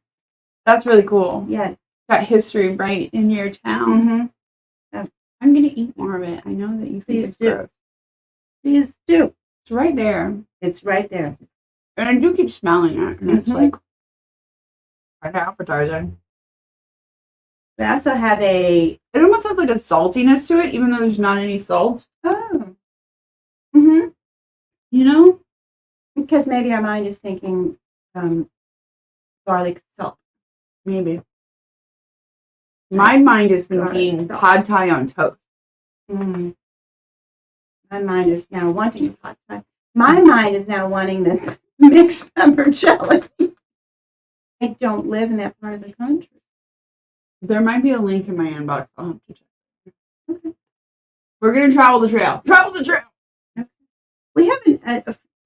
[SPEAKER 2] That's really cool.
[SPEAKER 1] Yes.
[SPEAKER 2] Got history right in your town.
[SPEAKER 1] Mm-hmm.
[SPEAKER 2] I'm going to eat more of it. I know that you think it's gross.
[SPEAKER 1] Please do.
[SPEAKER 2] It's right there.
[SPEAKER 1] It's right there.
[SPEAKER 2] And I do keep smelling it, and it's like kind of appetizing.
[SPEAKER 1] We also have it
[SPEAKER 2] almost has like a saltiness to it, even though there's not any salt.
[SPEAKER 1] Oh.
[SPEAKER 2] You know?
[SPEAKER 1] Because maybe our mind is thinking garlic salt.
[SPEAKER 2] Maybe. My mind is thinking pad thai on toast.
[SPEAKER 1] My mind is now wanting pad thai. My mind is now wanting this mixed pepper jelly. I don't live in that part of the country.
[SPEAKER 2] There might be a link in my inbox. I'll have to check. Okay. We're going to travel the trail. Travel the trail!
[SPEAKER 1] Okay. We have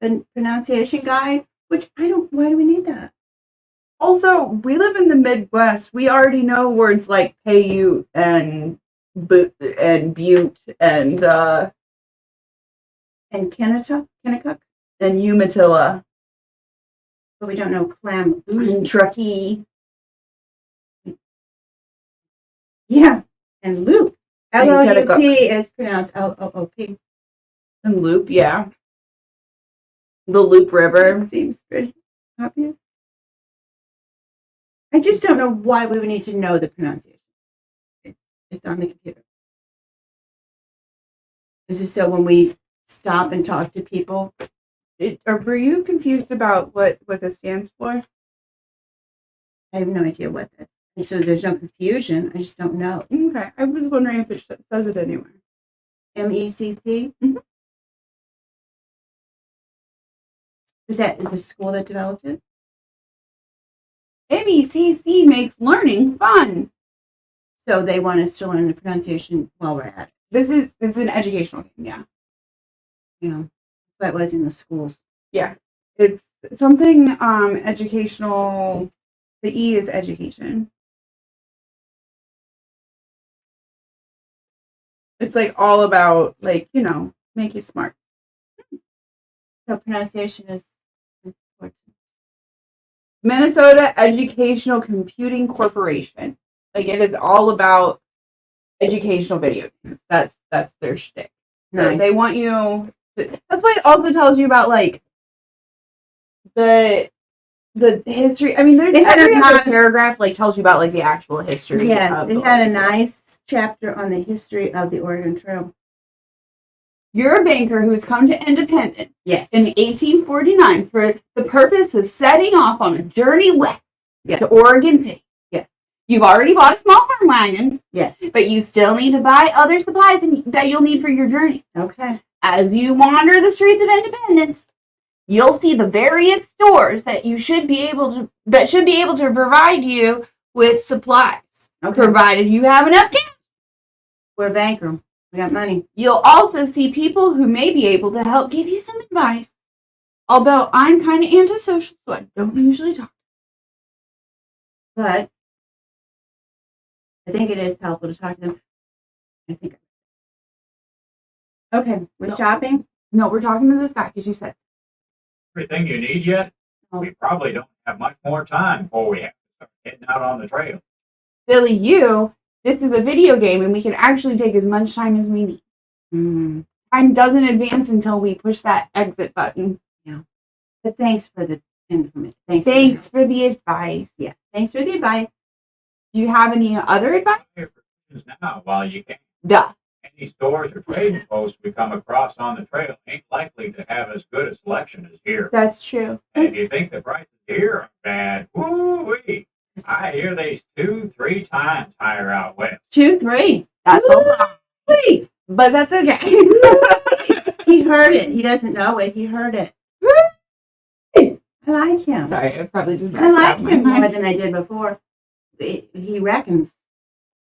[SPEAKER 1] a pronunciation guide, which why do we need that?
[SPEAKER 2] Also, we live in the Midwest. We already know words like Paiute and Butte and
[SPEAKER 1] Kennecott
[SPEAKER 2] and Umatilla.
[SPEAKER 1] But we don't know clam
[SPEAKER 2] and Truckee.
[SPEAKER 1] Yeah, and loop. L-O-U-P is pronounced L-O-O-P.
[SPEAKER 2] And loop, yeah. The Loop River.
[SPEAKER 1] That seems pretty obvious. I just don't know why we would need to know the pronunciation. It's on the computer. This is so when we stop and talk to people.
[SPEAKER 2] Were you confused about what this stands for?
[SPEAKER 1] I have no idea what that is. And so there's no confusion. I just don't know.
[SPEAKER 2] Okay. I was wondering if it says it anywhere.
[SPEAKER 1] MECC?
[SPEAKER 2] Mm-hmm.
[SPEAKER 1] Is that the school that developed it?
[SPEAKER 2] MECC makes learning fun.
[SPEAKER 1] So they want us to learn the pronunciation while we're at it.
[SPEAKER 2] It's an educational game, yeah.
[SPEAKER 1] Yeah. But it was in the schools.
[SPEAKER 2] Yeah. It's something educational. The E is education. It's like all about make you smart.
[SPEAKER 1] So pronunciation is important.
[SPEAKER 2] Minnesota Educational Computing Corporation. Like it is all about educational video games. That's their shtick. So nice. They want you to, that's why it also tells you about like the history. I mean, there's every other paragraph like tells you about like the actual history.
[SPEAKER 1] Yes, they had a nice chapter on the history of the Oregon Trail.
[SPEAKER 2] You're a banker who has come to independence
[SPEAKER 1] in
[SPEAKER 2] 1849 for the purpose of setting off on a journey west to Oregon City.
[SPEAKER 1] Yes.
[SPEAKER 2] You've already bought a small farm wagon.
[SPEAKER 1] Yes.
[SPEAKER 2] But you still need to buy other supplies that you'll need for your journey.
[SPEAKER 1] Okay.
[SPEAKER 2] As you wander the streets of Independence, you'll see the various stores that should be able to provide you with supplies.
[SPEAKER 1] Okay.
[SPEAKER 2] Provided you have enough cash.
[SPEAKER 1] We're a banker. We got money.
[SPEAKER 2] You'll also see people who may be able to help give you some advice. Although I'm kind of antisocial, so I don't usually talk.
[SPEAKER 1] But I think it is helpful to talk to them. Okay, we're shopping?
[SPEAKER 2] No, we're talking to this guy because you said
[SPEAKER 3] everything you need yet? Oh. We probably don't have much more time before we have to start heading out on the trail.
[SPEAKER 2] Billy, this is a video game and we can actually take as much time as we need. Time doesn't advance until we push that exit button.
[SPEAKER 1] Yeah. But thanks for the information.
[SPEAKER 2] Thanks for the advice.
[SPEAKER 1] Yeah. Thanks for the advice.
[SPEAKER 2] Do you have any other advice?
[SPEAKER 3] Now, while you can.
[SPEAKER 2] Duh.
[SPEAKER 3] Any stores or trading posts we come across on the trail ain't likely to have as good a selection as here.
[SPEAKER 2] That's true.
[SPEAKER 3] And if you think the prices here are bad, woo-wee. I hear they's 2-3 times higher out west.
[SPEAKER 1] 2-3.
[SPEAKER 2] That's a lot. But that's okay.
[SPEAKER 1] He heard it. He doesn't know it. He heard it. I like him.
[SPEAKER 2] Sorry, I probably just
[SPEAKER 1] I like him more than I did before. He reckons.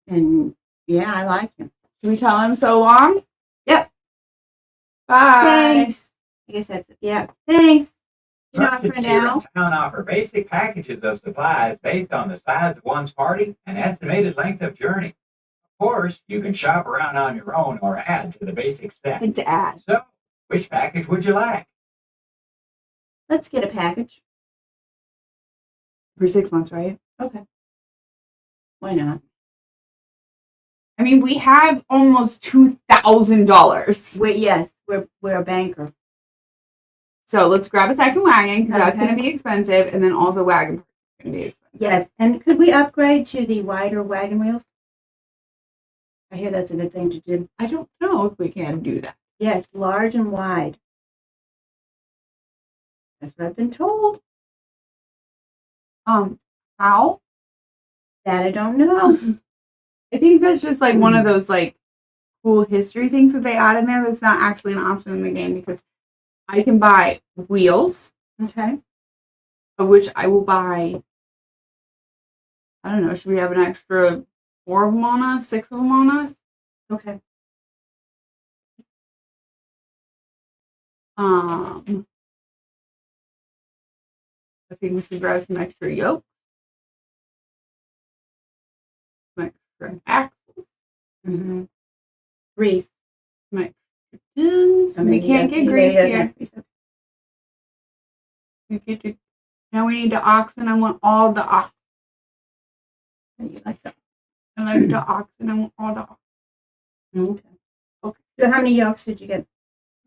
[SPEAKER 1] And yeah, I like him.
[SPEAKER 2] Should we tell him so long?
[SPEAKER 1] Yep.
[SPEAKER 2] Bye.
[SPEAKER 1] Thanks. I guess that's it. Yeah. Thanks.
[SPEAKER 3] Merchants here in town offer basic packages of supplies based on the size of one's party and estimated length of journey. Of course, you can shop around on your own or add to the basic set.
[SPEAKER 2] To add.
[SPEAKER 3] So, which package would you like?
[SPEAKER 1] Let's get a package.
[SPEAKER 2] For 6 months, right?
[SPEAKER 1] Okay. Why not?
[SPEAKER 2] I mean, we have almost $2,000.
[SPEAKER 1] Yes, we're a banker.
[SPEAKER 2] So let's grab a second wagon because that's
[SPEAKER 1] Okay.
[SPEAKER 2] going to be expensive, and then also wagon parts is going to be expensive.
[SPEAKER 1] Yes, and could we upgrade to the wider wagon wheels? I hear that's a good thing to do.
[SPEAKER 2] I don't know if we can do that.
[SPEAKER 1] Yes, large and wide. That's what I've been told.
[SPEAKER 2] How?
[SPEAKER 1] That I don't know.
[SPEAKER 2] I think that's just like one of those like cool history things that they add in there that's not actually an option in the game because I can buy wheels,
[SPEAKER 1] Okay.
[SPEAKER 2] of which I will buy. I don't know. Should we have an extra 4 of them on us? 6 of them on us?
[SPEAKER 1] Okay.
[SPEAKER 2] I think we should grab some extra yoke, some extra axles,
[SPEAKER 1] Mm-hmm. Grease.
[SPEAKER 2] some extra pins.
[SPEAKER 1] So
[SPEAKER 2] We
[SPEAKER 1] maybe
[SPEAKER 2] can't
[SPEAKER 1] that's-
[SPEAKER 2] get grease
[SPEAKER 1] maybe
[SPEAKER 2] here.
[SPEAKER 1] that's-
[SPEAKER 2] We get to, now we need the oxen. I want all the oxen.
[SPEAKER 1] You like that?
[SPEAKER 2] I like the oxen. I want all the oxen.
[SPEAKER 1] Okay. Okay. So how many yolks did you get?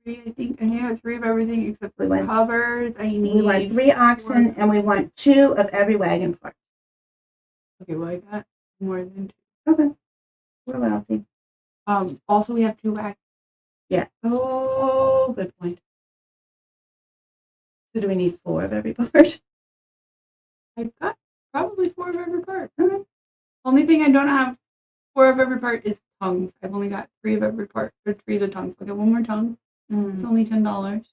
[SPEAKER 2] 3, I think. I have 3 of everything except for
[SPEAKER 1] We went-
[SPEAKER 2] covers. I need.
[SPEAKER 1] We want 3 oxen and we want 2 of every wagon part.
[SPEAKER 2] Okay, well I got more than 2.
[SPEAKER 1] Okay. We're wealthy.
[SPEAKER 2] Also we have 2 wagons.
[SPEAKER 1] Yeah. Oh, good point. So do we need 4 of every part?
[SPEAKER 2] I've got probably 4 of every part.
[SPEAKER 1] Okay.
[SPEAKER 2] Only thing I don't have 4 of every part is tongues. I've only got 3 of every part, or 3 of the tongues. I'll get 1 more tongue. It's only $10.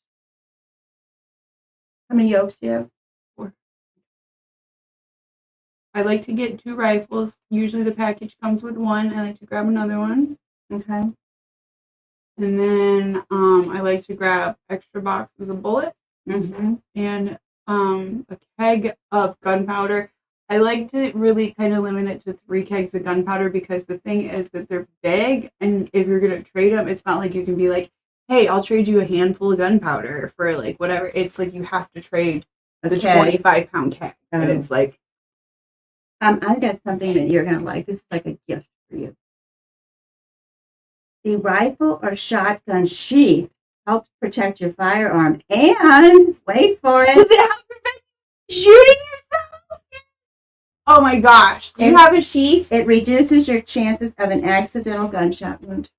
[SPEAKER 1] How many yolks do you have?
[SPEAKER 2] 4. I like to get 2 rifles. Usually the package comes with 1. I like to grab another one.
[SPEAKER 1] Okay.
[SPEAKER 2] And then I like to grab extra boxes of bullets
[SPEAKER 1] Mm-hmm.
[SPEAKER 2] and a keg of gunpowder. I like to really kind of limit it to 3 kegs of gunpowder because the thing is that they're big, and if you're going to trade them, it's not like you can be like, hey, I'll trade you a handful of gunpowder for like whatever. It's like you have to trade the 25-pound keg. And it's like,
[SPEAKER 1] I've got something that you're gonna like. This is like a gift for you. The rifle or shotgun sheath helps protect your firearm and wait for
[SPEAKER 2] does
[SPEAKER 1] it.
[SPEAKER 2] it help prevent shooting yourself? Oh my gosh. Do you have a sheath?
[SPEAKER 1] It reduces your chances of an accidental gunshot wound.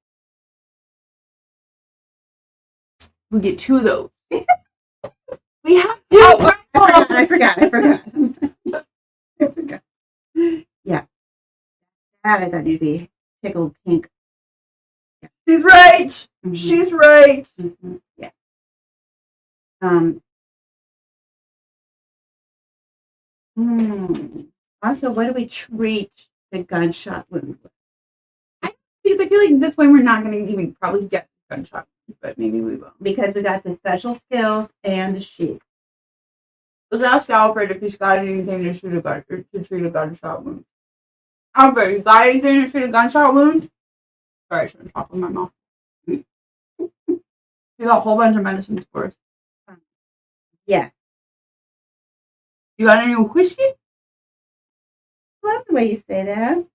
[SPEAKER 2] We get 2 of those. We have
[SPEAKER 1] I forgot. Yeah. That I thought you'd be tickled pink.
[SPEAKER 2] She's right.
[SPEAKER 1] Mhm.
[SPEAKER 2] She's right.
[SPEAKER 1] Mhm. Yeah. Also, what do we treat the gunshot wound with?
[SPEAKER 2] Because I feel like this way we're not going to even probably get gunshot, but maybe we will.
[SPEAKER 1] Because we got the special skills and the sheath.
[SPEAKER 2] Let's ask Alfred if he's got anything to shoot a gun or to treat a gunshot wound. Alfred, you got anything to treat a gunshot wound? Sorry, I shouldn't talk with my mouth. You got a whole bunch of medicines for us.
[SPEAKER 1] Yeah.
[SPEAKER 2] You got any whiskey?
[SPEAKER 1] Love the way you say that.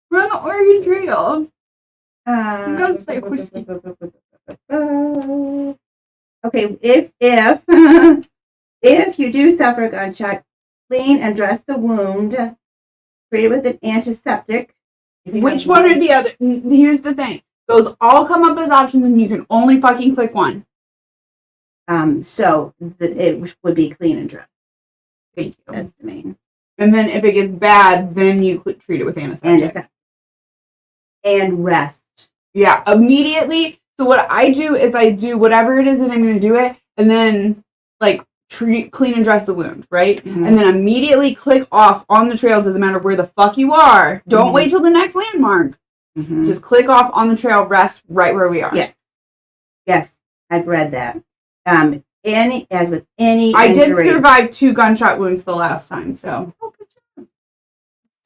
[SPEAKER 2] We're on the Oregon Trail. You gotta say whiskey.
[SPEAKER 1] Okay, if if you do suffer a gunshot, clean and dress the wound. Treat it with an antiseptic.
[SPEAKER 2] Which one or the other? Here's the thing. Those all come up as options and you can only fucking click one.
[SPEAKER 1] So it would be clean and dress.
[SPEAKER 2] Thank you.
[SPEAKER 1] That's the main.
[SPEAKER 2] And then if it gets bad, then you treat it with anesthetic.
[SPEAKER 1] And rest.
[SPEAKER 2] Yeah, immediately. So what I do is I do whatever it is that I'm going to do it, and then like clean and dress the wound, right?
[SPEAKER 1] Mm-hmm.
[SPEAKER 2] And then immediately click off on the trail. Doesn't matter where the fuck you are. Don't wait till the next landmark.
[SPEAKER 1] Mm-hmm.
[SPEAKER 2] Just click off on the trail. Rest right where we are.
[SPEAKER 1] Yes, I've read that. As with any
[SPEAKER 2] I
[SPEAKER 1] injury.
[SPEAKER 2] did survive 2 gunshot wounds the last time, so.
[SPEAKER 1] Oh, good job.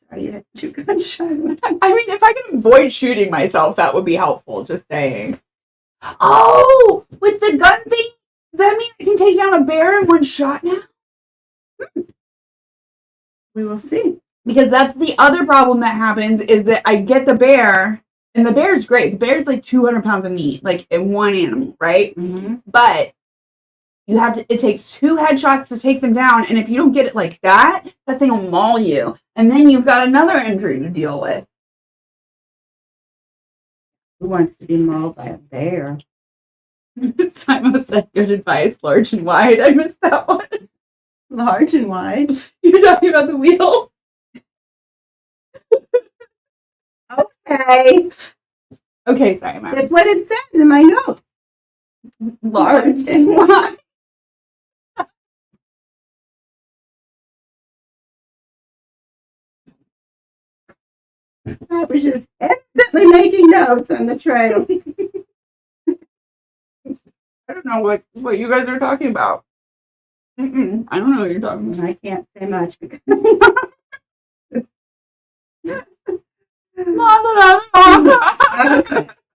[SPEAKER 1] Sorry, you had 2 gunshot wounds.
[SPEAKER 2] I mean, if I can avoid shooting myself, that would be helpful. Just saying. Oh, with the gun thing, does that mean I can take down a bear in one shot now?
[SPEAKER 1] We will see.
[SPEAKER 2] Because that's the other problem that happens is that I get the bear, and the bear's great. The bear's like 200 pounds of meat, like in one animal, right?
[SPEAKER 1] Mm-hmm.
[SPEAKER 2] But it takes 2 headshots to take them down, and if you don't get it like that thing will maul you, and then you've got another injury to deal with.
[SPEAKER 1] Who wants to be mauled by a bear?
[SPEAKER 2] Simon said good advice, large and wide. I missed that one.
[SPEAKER 1] Large and wide?
[SPEAKER 2] You're talking about the wheels?
[SPEAKER 1] Okay.
[SPEAKER 2] Okay, Simon.
[SPEAKER 1] That's what it says in my notes.
[SPEAKER 2] Large and wide.
[SPEAKER 1] I was just instantly making notes on the trail.
[SPEAKER 2] I don't know what you guys are talking about. I don't know what you're talking about.
[SPEAKER 1] I can't say much because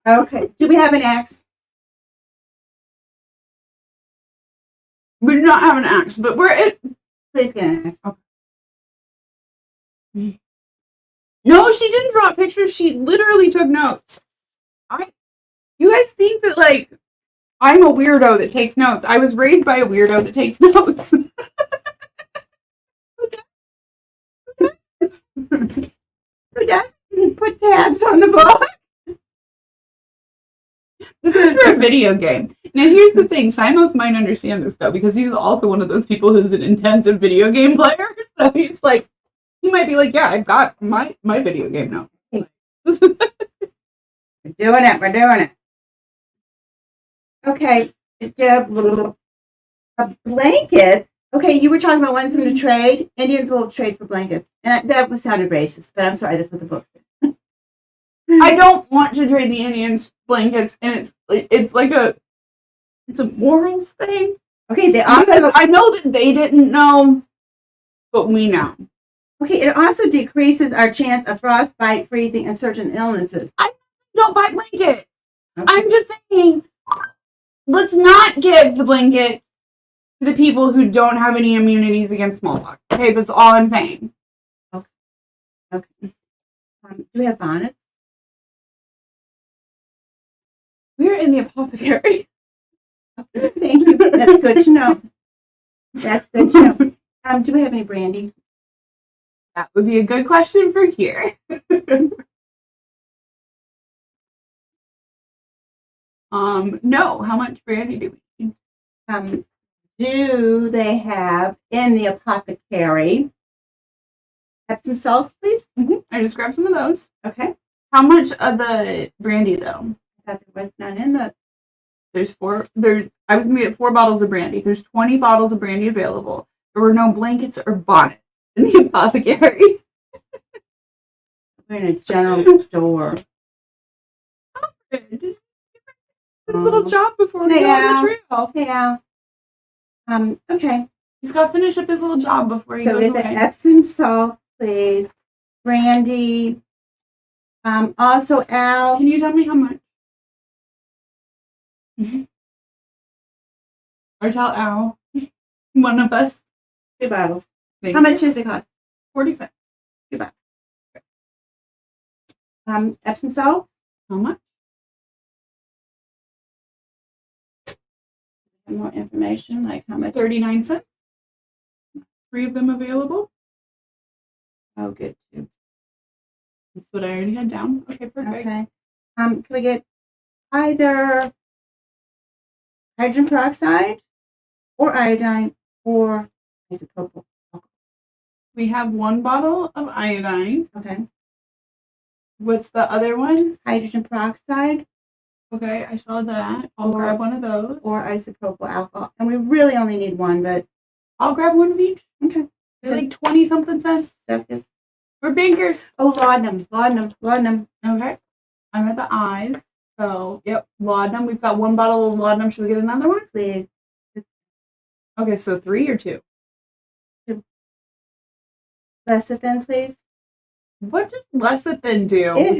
[SPEAKER 1] okay. Do we have an axe?
[SPEAKER 2] We do not have an axe, but
[SPEAKER 1] Please get an axe.
[SPEAKER 2] Okay. No, she didn't draw pictures. She literally took notes. You guys think that, like, I'm a weirdo that takes notes. I was raised by a weirdo that takes notes.
[SPEAKER 1] Who doesn't put tabs on the book?
[SPEAKER 2] This is for a video game. Now, here's the thing. Simos might understand this, though, because he's also one of those people who's an intensive video game player. So he's like, he might be like, yeah, I've got my video game now.
[SPEAKER 1] We're doing it. Okay. Blankets. Okay, you were talking about wanting some to trade. Indians will trade for blankets. And that sounded racist, but I'm sorry, that's what the book said.
[SPEAKER 2] I don't want to trade the Indians blankets, and it's like it's a morals thing.
[SPEAKER 1] Okay,
[SPEAKER 2] I know that they didn't know, but we know.
[SPEAKER 1] Okay, it also decreases our chance of frostbite, freezing, and certain illnesses.
[SPEAKER 2] I don't buy blankets. Okay. I'm just saying, let's not give the blanket to the people who don't have any immunities against smallpox. Okay, that's all I'm saying.
[SPEAKER 1] Okay. Do we have bonnets?
[SPEAKER 2] We're in the apothecary.
[SPEAKER 1] Thank you. That's good to know. Do we have any brandy?
[SPEAKER 2] That would be a good question for here. No. How much brandy do we need?
[SPEAKER 1] Do they have in the apothecary? Have some salts, please?
[SPEAKER 2] Mm-hmm. I just grabbed some of those.
[SPEAKER 1] Okay.
[SPEAKER 2] How much of the brandy, though?
[SPEAKER 1] I thought there was none in the...
[SPEAKER 2] I was going to get 4 bottles of brandy. There's 20 bottles of brandy available. There were no blankets or bonnets in the apothecary.
[SPEAKER 1] We're in a general store.
[SPEAKER 2] Did a little job before we go on the trail.
[SPEAKER 1] Hey, Al. Okay.
[SPEAKER 2] He's got to finish up his little job before he goes away.
[SPEAKER 1] So get the Epsom salt, please. Brandy. Also, Al.
[SPEAKER 2] Can you tell me how much? Or tell Al. One of us.
[SPEAKER 1] 2 bottles.
[SPEAKER 2] Thank
[SPEAKER 1] how much does it cost?
[SPEAKER 2] 40 cents.
[SPEAKER 1] 2 bottles. Epsom salt.
[SPEAKER 2] How much?
[SPEAKER 1] More information, like how much?
[SPEAKER 2] 39 cents. 3 of them available.
[SPEAKER 1] Oh, good too.
[SPEAKER 2] That's what I already had down. Okay, perfect.
[SPEAKER 1] Okay. Can we get either hydrogen peroxide or iodine or isopropyl alcohol?
[SPEAKER 2] We have 1 bottle of iodine.
[SPEAKER 1] Okay.
[SPEAKER 2] What's the other one?
[SPEAKER 1] Hydrogen peroxide.
[SPEAKER 2] Okay, I saw that. I'll grab one of those.
[SPEAKER 1] Or isopropyl alcohol. And we really only need 1, but...
[SPEAKER 2] I'll grab 1 of each.
[SPEAKER 1] Okay.
[SPEAKER 2] They're like 20-something cents. We're bankers.
[SPEAKER 1] Oh, laudanum.
[SPEAKER 2] Okay. I'm at the eyes. So, yep, laudanum. We've got 1 bottle of laudanum. Should we get another one?
[SPEAKER 1] Please.
[SPEAKER 2] Okay, so 3 or 2?
[SPEAKER 1] 2. Lecithin, please.
[SPEAKER 2] What does lecithin do?
[SPEAKER 1] It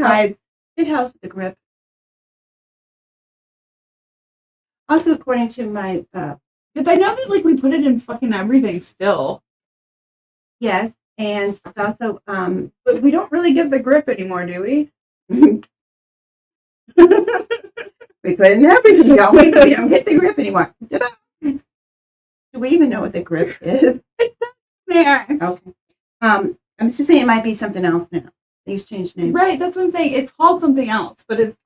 [SPEAKER 1] helps with the grip. Also, according to my...
[SPEAKER 2] Because I know that, like, we put it in fucking everything still.
[SPEAKER 1] Yes, and it's also...
[SPEAKER 2] But we don't really get the grip anymore, do we?
[SPEAKER 1] We put it in everything, don't we? We don't get the grip anymore. Do we even know what the grip is?
[SPEAKER 2] It's not there.
[SPEAKER 1] Okay. I'm just saying it might be something else now. These changed names.
[SPEAKER 2] Right, that's what I'm saying. It's called something else, but it's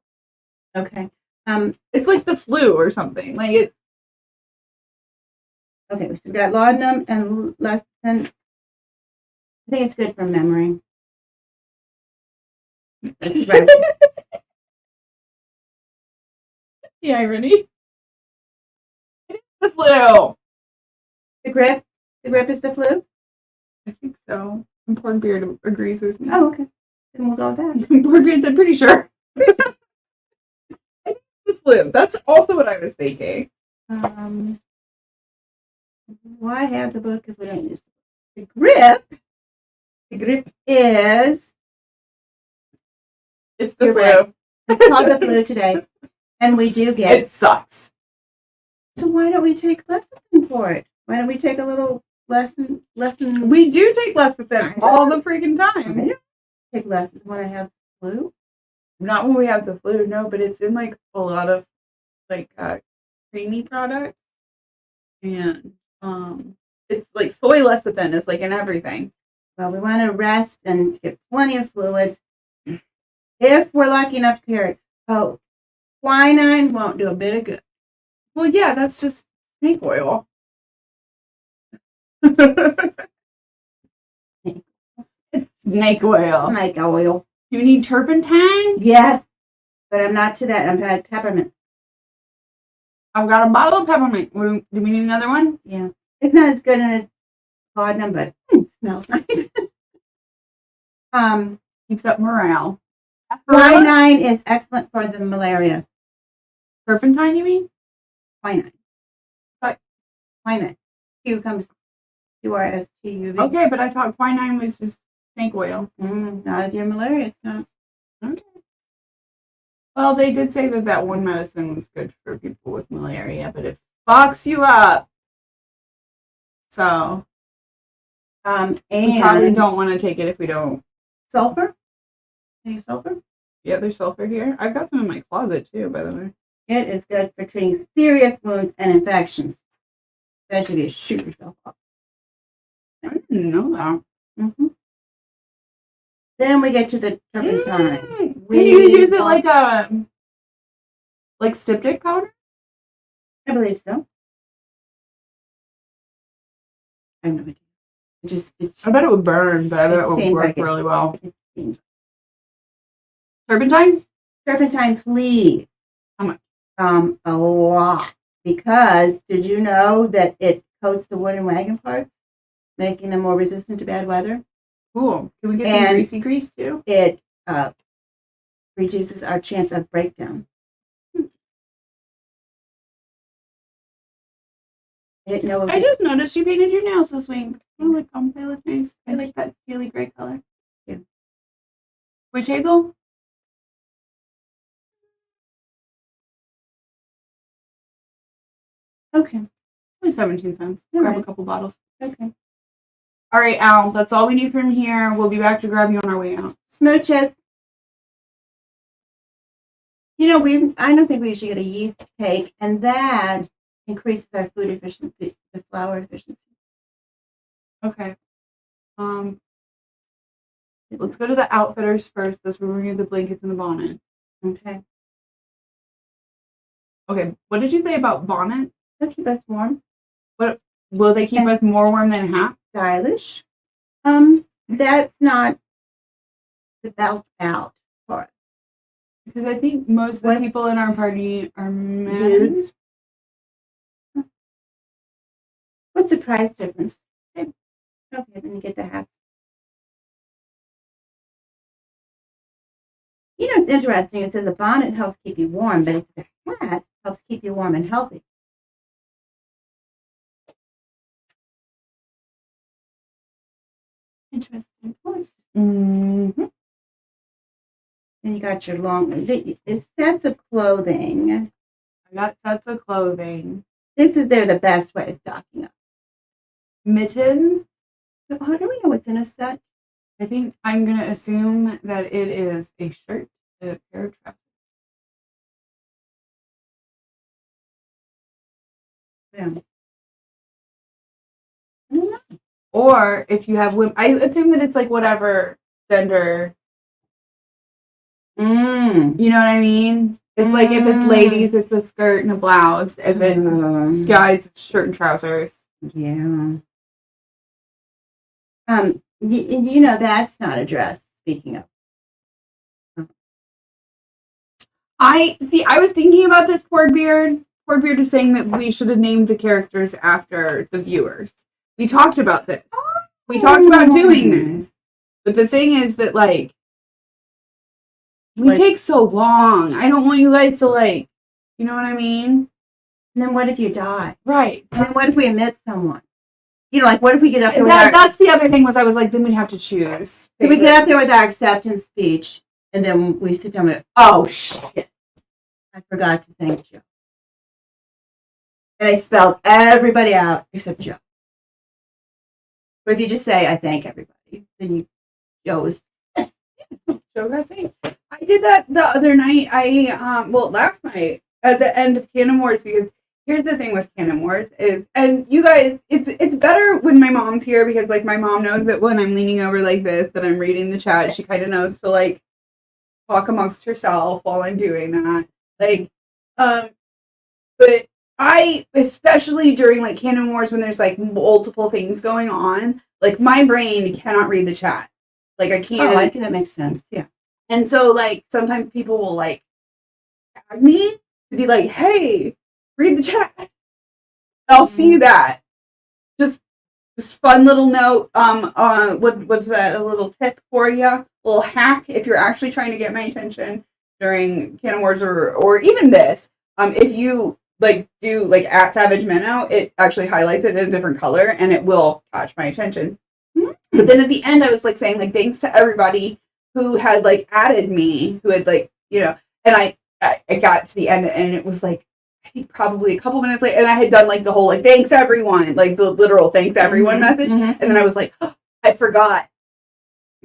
[SPEAKER 1] okay.
[SPEAKER 2] It's like the flu or something. Like it.
[SPEAKER 1] Okay, so we've got laudanum and lecithin. I think it's good for memory. Right.
[SPEAKER 2] The irony. It is the flu.
[SPEAKER 1] The grip is the flu?
[SPEAKER 2] I think so. And Porkbeard agrees with me.
[SPEAKER 1] Oh, okay. Then we'll go with that.
[SPEAKER 2] Porkbeard said pretty sure. I think it's the flu. That's also what I was thinking.
[SPEAKER 1] Why have the book if we don't use the grip? The grip is.
[SPEAKER 2] It's the flu.
[SPEAKER 1] Right. It's called the flu today. And we do get.
[SPEAKER 2] It sucks.
[SPEAKER 1] So why don't we take lecithin for it? Why don't we take a little lesson?
[SPEAKER 2] We do take lecithin all the freaking time.
[SPEAKER 1] I don't take lecithin when I have the flu.
[SPEAKER 2] Not when we have the flu, no, but it's in like a lot of like creamy products. And it's like soy lecithin is like in everything.
[SPEAKER 1] Well, we want to rest and get plenty of fluids. If we're lucky enough to hear it. Oh, quinine won't do a bit of good.
[SPEAKER 2] Well, yeah, that's just snake oil. It's snake oil.
[SPEAKER 1] Snake oil.
[SPEAKER 2] You need turpentine?
[SPEAKER 1] Yes, but I'm not to that. I've had peppermint.
[SPEAKER 2] I've got a bottle of peppermint. Do we need another one?
[SPEAKER 1] Yeah. It's not as good as laudanum, but it smells nice.
[SPEAKER 2] Keeps up morale.
[SPEAKER 1] Quinine is excellent for the malaria.
[SPEAKER 2] Turpentine, you mean?
[SPEAKER 1] Quinine.
[SPEAKER 2] But
[SPEAKER 1] quinine. Q comes QRSTUV.
[SPEAKER 2] Okay, but I thought quinine was just snake oil.
[SPEAKER 1] Not if you have malaria, it's not.
[SPEAKER 2] Okay. Well, they did say that one medicine was good for people with malaria, but it fucks you up. So,
[SPEAKER 1] and
[SPEAKER 2] we probably don't want to take it if we don't.
[SPEAKER 1] Sulfur? Any sulfur?
[SPEAKER 2] Yeah, there's sulfur here. I've got some in my closet too, by the way.
[SPEAKER 1] It is good for treating serious wounds and infections. Especially if you shoot yourself up.
[SPEAKER 2] I didn't know that.
[SPEAKER 1] Mm-hmm. Then we get to the turpentine.
[SPEAKER 2] Can you use it like styptic powder?
[SPEAKER 1] I believe so. I have no idea.
[SPEAKER 2] I bet it would burn, but I bet it would work really well.
[SPEAKER 1] It seems.
[SPEAKER 2] Turpentine?
[SPEAKER 1] Turpentine, please.
[SPEAKER 2] How much?
[SPEAKER 1] A lot. Because did you know that it coats the wooden wagon parts, making them more resistant to bad weather?
[SPEAKER 2] Cool. Can we get some greasy grease too?
[SPEAKER 1] It reduces our chance of breakdown. I didn't know.
[SPEAKER 2] I just noticed you painted your nails this week. I like them. They look nice. I like that steely gray color.
[SPEAKER 1] Yeah.
[SPEAKER 2] Witch hazel?
[SPEAKER 1] Okay.
[SPEAKER 2] Only 17 cents.
[SPEAKER 1] All
[SPEAKER 2] Grab
[SPEAKER 1] right.
[SPEAKER 2] a couple bottles.
[SPEAKER 1] Okay.
[SPEAKER 2] All right, Al. That's all we need from here. We'll be back to grab you on our way out.
[SPEAKER 1] Smooches. You know, I don't think we should get a yeast cake, and that increases our food efficiency, the flour efficiency.
[SPEAKER 2] Okay. Let's go to the Outfitters first. That's where we're going to get the blankets and the bonnet.
[SPEAKER 1] Okay.
[SPEAKER 2] Okay. What did you say about bonnet?
[SPEAKER 1] They'll keep us warm.
[SPEAKER 2] What will they keep us more warm than hat?
[SPEAKER 1] Stylish. That's not the belt out for it.
[SPEAKER 2] Because I think most of the people in our party are men.
[SPEAKER 1] Dudes. What's the price difference? Okay, then you get the hats. You know, it's interesting. It says the bonnet helps keep you warm, but the hat helps keep you warm and healthy. Interesting point.
[SPEAKER 2] Mm-hmm.
[SPEAKER 1] Then you got your it's sets of clothing.
[SPEAKER 2] I got sets of clothing.
[SPEAKER 1] They're the best way of stocking up.
[SPEAKER 2] Mittens.
[SPEAKER 1] How do we know what's in a set?
[SPEAKER 2] I think I'm going to assume that it is a shirt and a pair of trousers.
[SPEAKER 1] Yeah.
[SPEAKER 2] Or if you have women, I assume that it's like whatever gender. You know what I mean? It's like if it's ladies, it's a skirt and a blouse. If it's guys, it's shirt and trousers.
[SPEAKER 1] Yeah. You know, that's not a dress. Speaking of.
[SPEAKER 2] I was thinking about this. Poor Beard is saying that we should have named the characters after the viewers. We talked about this. We talked about doing this. But the thing is that, like, we take so long. I don't want you guys to, like, you know what I mean?
[SPEAKER 1] And then what if you die?
[SPEAKER 2] Right.
[SPEAKER 1] And then what if we omit someone? You know, like, what if we get up there
[SPEAKER 2] that's the other thing was I was like, then we'd have to choose.
[SPEAKER 1] We get up there with our acceptance speech, and then we sit down and oh, shit. I forgot to thank Joe. And I spelled everybody out except Joe. But if you just say, I thank everybody, then Joe's.
[SPEAKER 2] Joe got thanked. I did that the other night. Last night at the end of Canon Wars, because here's the thing with Canon Wars is, and you guys, it's better when my mom's here because, like, my mom knows that when I'm leaning over like this, that I'm reading the chat. She kind of knows to, like, talk amongst herself while I'm doing that. Like, but I, especially during, like, Canon Wars when there's, like, multiple things going on, like, my brain cannot read the chat. Like, I can't.
[SPEAKER 1] Oh, I think that makes sense, yeah.
[SPEAKER 2] And so, like, sometimes people will, like, tag me to be like, hey, read the chat. And I'll see that. Just fun little note. What's that? A little tip for you? A little hack if you're actually trying to get my attention during Canon Wars or even this. If you, like, do, like, at Savage Minnow, it actually highlights it in a different color and it will catch my attention. Mm-hmm. But then at the end, I was, like, saying, like, thanks to everybody who had, like, added me, who had, like, you know, and I got to the end and it was, like, I think probably a couple minutes later, and I had done, like, the whole, like, thanks everyone, like, the literal thanks everyone message, and then I was like, oh, I forgot.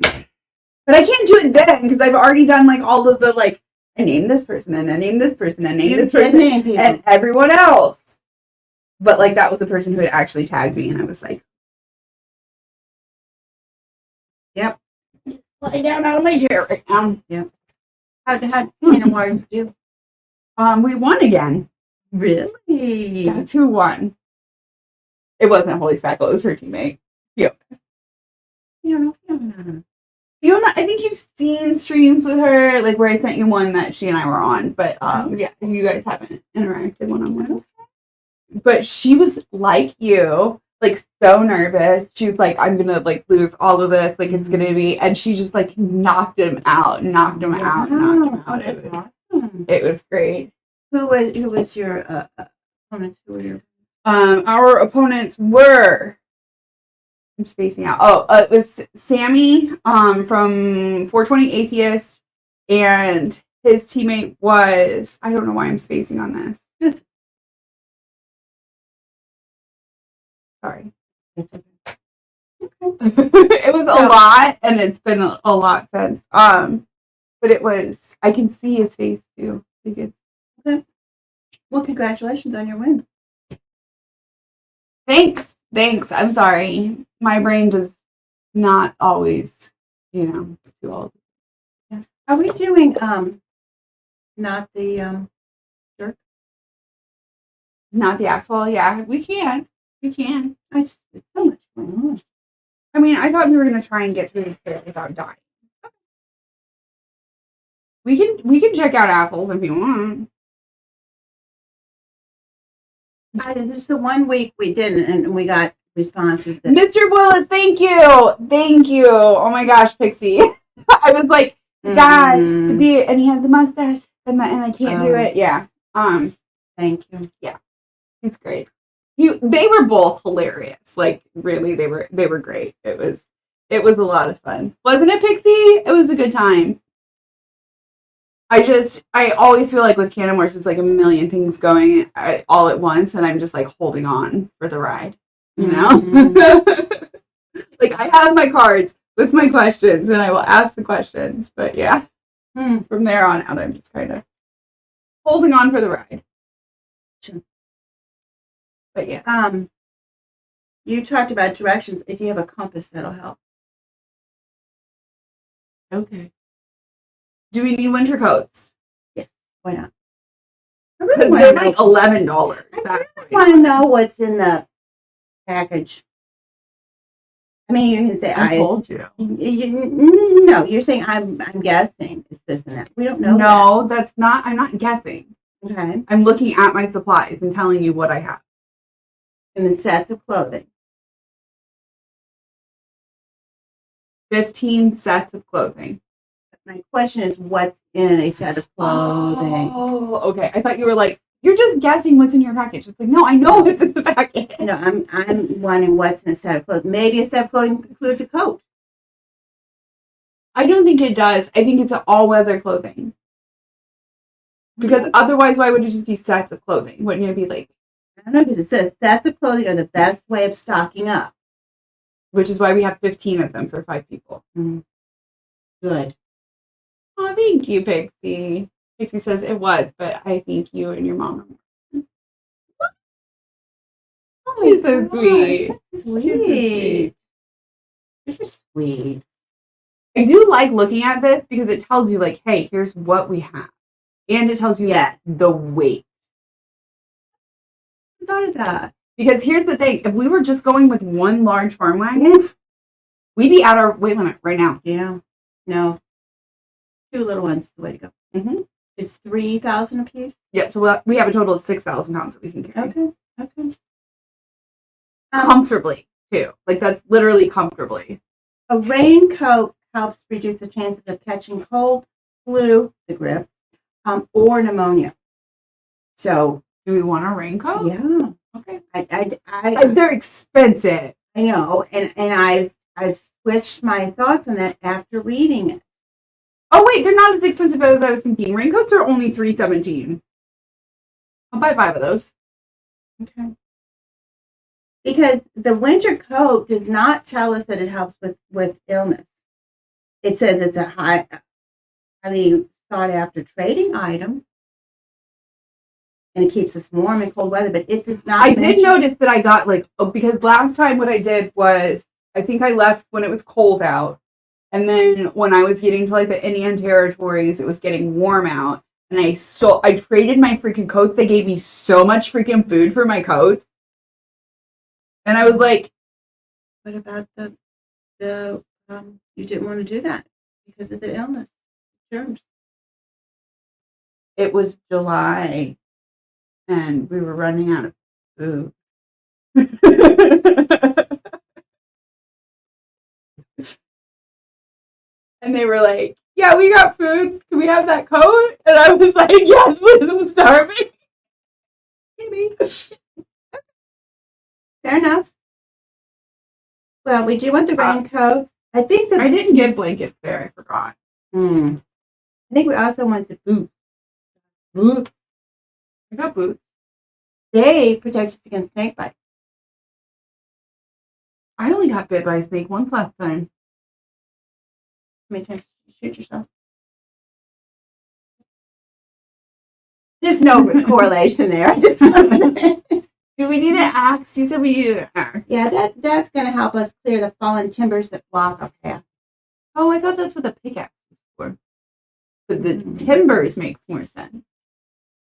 [SPEAKER 2] But I can't do it then, because I've already done, like, all of the, like, I named this person, and I named this person, and I named this person, and everyone else. But, like, that was the person who had actually tagged me, and I was like,
[SPEAKER 1] yep.
[SPEAKER 2] Lie down out of my chair right now.
[SPEAKER 1] Yep. How'd Canon Wars do?
[SPEAKER 2] We won again.
[SPEAKER 1] Really?
[SPEAKER 2] That's who won. It wasn't Holy Spackle, it was her teammate. Yep.
[SPEAKER 1] Fiona.
[SPEAKER 2] Fiona, I think you've seen streams with her, like, where I sent you one that she and I were on, but yeah, you guys haven't interacted one-on-one. But she was like you, like, so nervous. She was like, I'm gonna, like, lose all of this, like, it's gonna be, and she just, like, knocked him out. It was great.
[SPEAKER 1] Who was your opponents? Who were your
[SPEAKER 2] our opponents were, I'm spacing out. It was Sammy from 420 Atheist, and his teammate was, I don't know why I'm spacing on this. Sorry.
[SPEAKER 1] It's okay.
[SPEAKER 2] It was a lot, and it's been a lot since. But it was, I can see his face too. Okay.
[SPEAKER 1] Well, congratulations on your win.
[SPEAKER 2] Thanks. I'm sorry. My brain does not always, do all.
[SPEAKER 1] Yeah. Are we doing not the jerk?
[SPEAKER 2] Not the asshole? Yeah, we can.
[SPEAKER 1] There's so much going on.
[SPEAKER 2] I mean, I thought we were gonna try and get through it without dying. We can check out assholes if you want.
[SPEAKER 1] This is the 1 week we didn't, and we got responses.
[SPEAKER 2] Mr. Willis, thank you. Oh my gosh, Pixie. I was like, God, and he had the mustache, and I can't do it. Yeah.
[SPEAKER 1] Thank you.
[SPEAKER 2] Yeah, he's great. They were both hilarious. Like, really, they were great. It was a lot of fun, wasn't it, Pixie? It was a good time. I always feel like with Canon Wars, it's like a million things going all at once, and I'm just like holding on for the ride, you know? Like, I have my cards with my questions, and I will ask the questions, but yeah, from there on out, I'm just kind of holding on for the ride. But yeah.
[SPEAKER 1] You talked about directions. If you have a compass, that'll help.
[SPEAKER 2] Okay. Do we need winter coats?
[SPEAKER 1] Yes. Why not?
[SPEAKER 2] Because they're like $11.
[SPEAKER 1] I want to know what's in the package. I mean, you can say
[SPEAKER 2] I told you.
[SPEAKER 1] No, you're saying I'm guessing it's this and that. We don't know.
[SPEAKER 2] No, that's not. I'm not guessing.
[SPEAKER 1] Okay.
[SPEAKER 2] I'm looking at my supplies and telling you what I have.
[SPEAKER 1] And the sets of clothing.
[SPEAKER 2] 15 sets of clothing.
[SPEAKER 1] My question is, what's in a set of clothing?
[SPEAKER 2] Oh, okay. I thought you were like, you're just guessing what's in your package. It's like, no, I know what's in the package.
[SPEAKER 1] No, I'm wondering what's in a set of clothing. Maybe a set of clothing includes a coat.
[SPEAKER 2] I don't think it does. I think it's all-weather clothing. Because otherwise, why would it just be sets of clothing? Wouldn't it be like...
[SPEAKER 1] I don't know, because it says sets of clothing are the best way of stocking up.
[SPEAKER 2] Which is why we have 15 of them for 5 people.
[SPEAKER 1] Mm. Good.
[SPEAKER 2] Oh, thank you, Pixie. Pixie says it was, but I think you and your mom are more. Oh, she's so sweet.
[SPEAKER 1] Sweet. You're sweet.
[SPEAKER 2] I do like looking at this because it tells you, like, hey, here's what we have. And it tells you the weight.
[SPEAKER 1] I thought of that.
[SPEAKER 2] Because here's the thing. If we were just going with one large farm wagon, we'd be at our weight limit right now.
[SPEAKER 1] Yeah. No. 2 little ones is the way to go.
[SPEAKER 2] Mm-hmm.
[SPEAKER 1] It's 3,000 a piece?
[SPEAKER 2] Yeah, so we have a total of 6,000 pounds that we can carry.
[SPEAKER 1] Okay.
[SPEAKER 2] Comfortably, too. Like, that's literally comfortably.
[SPEAKER 1] A raincoat helps reduce the chances of catching cold, flu, the grip, or pneumonia. So,
[SPEAKER 2] do we want a raincoat?
[SPEAKER 1] Yeah.
[SPEAKER 2] Okay.
[SPEAKER 1] They're
[SPEAKER 2] expensive.
[SPEAKER 1] I know, and I've switched my thoughts on that after reading it.
[SPEAKER 2] Oh wait, they're not as expensive as I was thinking. Raincoats are only $3.17. I'll buy 5 of those.
[SPEAKER 1] Okay. Because the winter coat does not tell us that it helps with illness. It says it's a highly sought after trading item. And it keeps us warm in cold weather, but it does not.
[SPEAKER 2] I did notice that I got because last time what I did was, I think I left when it was cold out. And then when I was getting to like the Indian territories, it was getting warm out. And I traded my freaking coats. They gave me so much freaking food for my coats. And I was like,
[SPEAKER 1] what about the you didn't want to do that because of the illness, germs.
[SPEAKER 2] It was July. And we were running out of food. And they were like, yeah, we got food. Can we have that coat? And I was like, yes, please, I'm starving.
[SPEAKER 1] Maybe. Fair enough. Well, we do want the raincoats. I think
[SPEAKER 2] I didn't get blankets there. I forgot.
[SPEAKER 1] I think we also want the boots.
[SPEAKER 2] Boots? I got boots.
[SPEAKER 1] They protect us against snake bites.
[SPEAKER 2] I only got bit by a snake once last time.
[SPEAKER 1] How many times did you shoot yourself? There's no correlation there.
[SPEAKER 2] Do we need an axe? You said we need an axe.
[SPEAKER 1] Yeah, that's going to help us clear the fallen timbers that block our path.
[SPEAKER 2] Oh, I thought that's what the pickaxe was for. But the timbers makes more sense.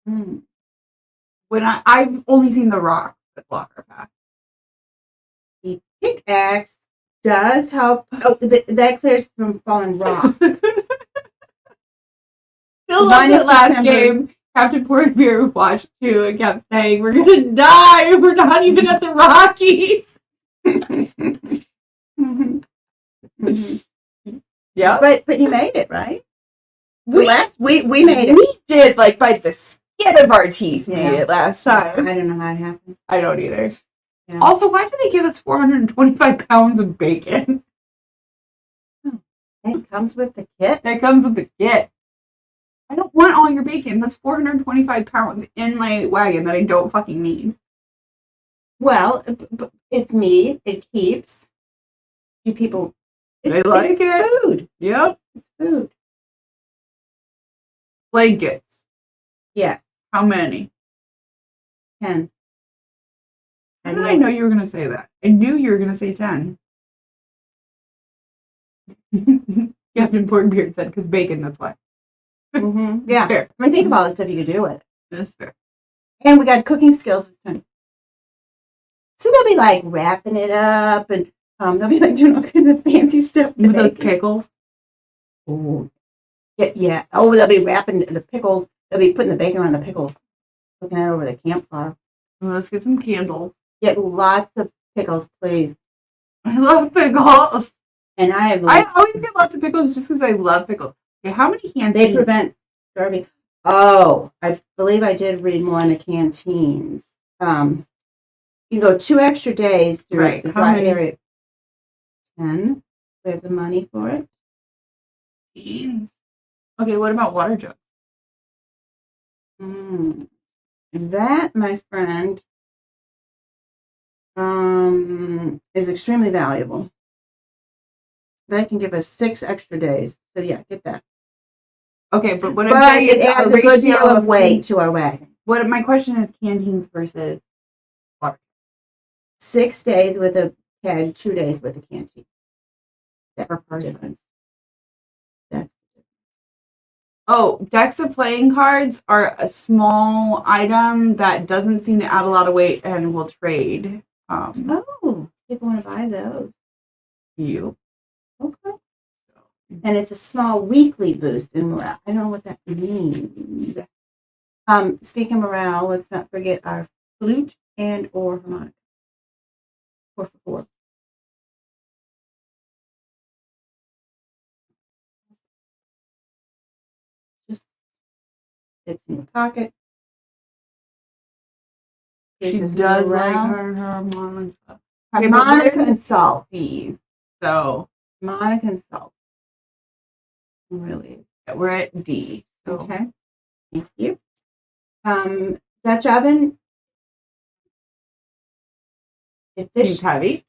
[SPEAKER 2] When I've only seen the rocks that block our path.
[SPEAKER 1] The pickaxe does help. Oh, that clears from fallen rock.
[SPEAKER 2] Still love that last game. Captain Poor Beer watched 2 and kept saying, we're going to die. We're not even at the Rockies. Yeah.
[SPEAKER 1] But you made it, right? We made it.
[SPEAKER 2] We did, like, by the skin of our teeth made it last time.
[SPEAKER 1] I don't know how it happened.
[SPEAKER 2] I don't either. Yeah. Also, why did they give us 425 pounds of bacon?
[SPEAKER 1] It comes with the kit.
[SPEAKER 2] That comes with the kit. I don't want all your bacon. That's 425 pounds in my wagon that I don't fucking need.
[SPEAKER 1] Well, it's meat. It keeps. You people.
[SPEAKER 2] They like it.
[SPEAKER 1] Food.
[SPEAKER 2] Yep.
[SPEAKER 1] It's food.
[SPEAKER 2] Blankets.
[SPEAKER 1] Yes.
[SPEAKER 2] How many?
[SPEAKER 1] 10.
[SPEAKER 2] How did I know you were going to say that? I knew you were going to say 10. Captain Porkbeard said, because bacon, that's why.
[SPEAKER 1] Mm-hmm. Yeah.
[SPEAKER 2] Fair.
[SPEAKER 1] I mean, think of all the stuff you could do with it.
[SPEAKER 2] That's fair.
[SPEAKER 1] And we got cooking skills this time. So they'll be like wrapping it up and they'll be like doing all kinds of fancy stuff.
[SPEAKER 2] With those pickles.
[SPEAKER 1] Oh. Yeah. Oh, they'll be wrapping the pickles. They'll be putting the bacon on the pickles. Looking at it over the campfire.
[SPEAKER 2] Well, let's get some candles.
[SPEAKER 1] Get lots of pickles, please.
[SPEAKER 2] I love pickles.
[SPEAKER 1] And I
[SPEAKER 2] always get lots of pickles just because I love pickles. Okay, how many canteens?
[SPEAKER 1] They prevent scurvy. Oh, I believe I did read more on the canteens. You go 2 extra days through the dry area. 10. We have the money for it.
[SPEAKER 2] Okay, what about water jugs?
[SPEAKER 1] That, my friend, is extremely valuable. That can give us 6 extra days. So yeah, get that.
[SPEAKER 2] Okay, but what I'm saying
[SPEAKER 1] it adds a good deal of weight to our wagon.
[SPEAKER 2] What my question is: canteens versus water.
[SPEAKER 1] 6 days with a keg, 2 days with a canteen. That's the difference.
[SPEAKER 2] Decks of playing cards are a small item that doesn't seem to add a lot of weight and will trade.
[SPEAKER 1] People want to buy those.
[SPEAKER 2] You.
[SPEAKER 1] Okay. And it's a small weekly boost in morale. I don't know what that means. Speaking of morale, let's not forget our flute and or harmonica. 4 for 4. Just it's in your pocket.
[SPEAKER 2] She does like her harmonica.
[SPEAKER 1] Harmonica and salt.
[SPEAKER 2] So
[SPEAKER 1] harmonica and salt. Really?
[SPEAKER 2] We're at D. So.
[SPEAKER 1] Okay. Thank you. Dutch oven.
[SPEAKER 2] It's heavy.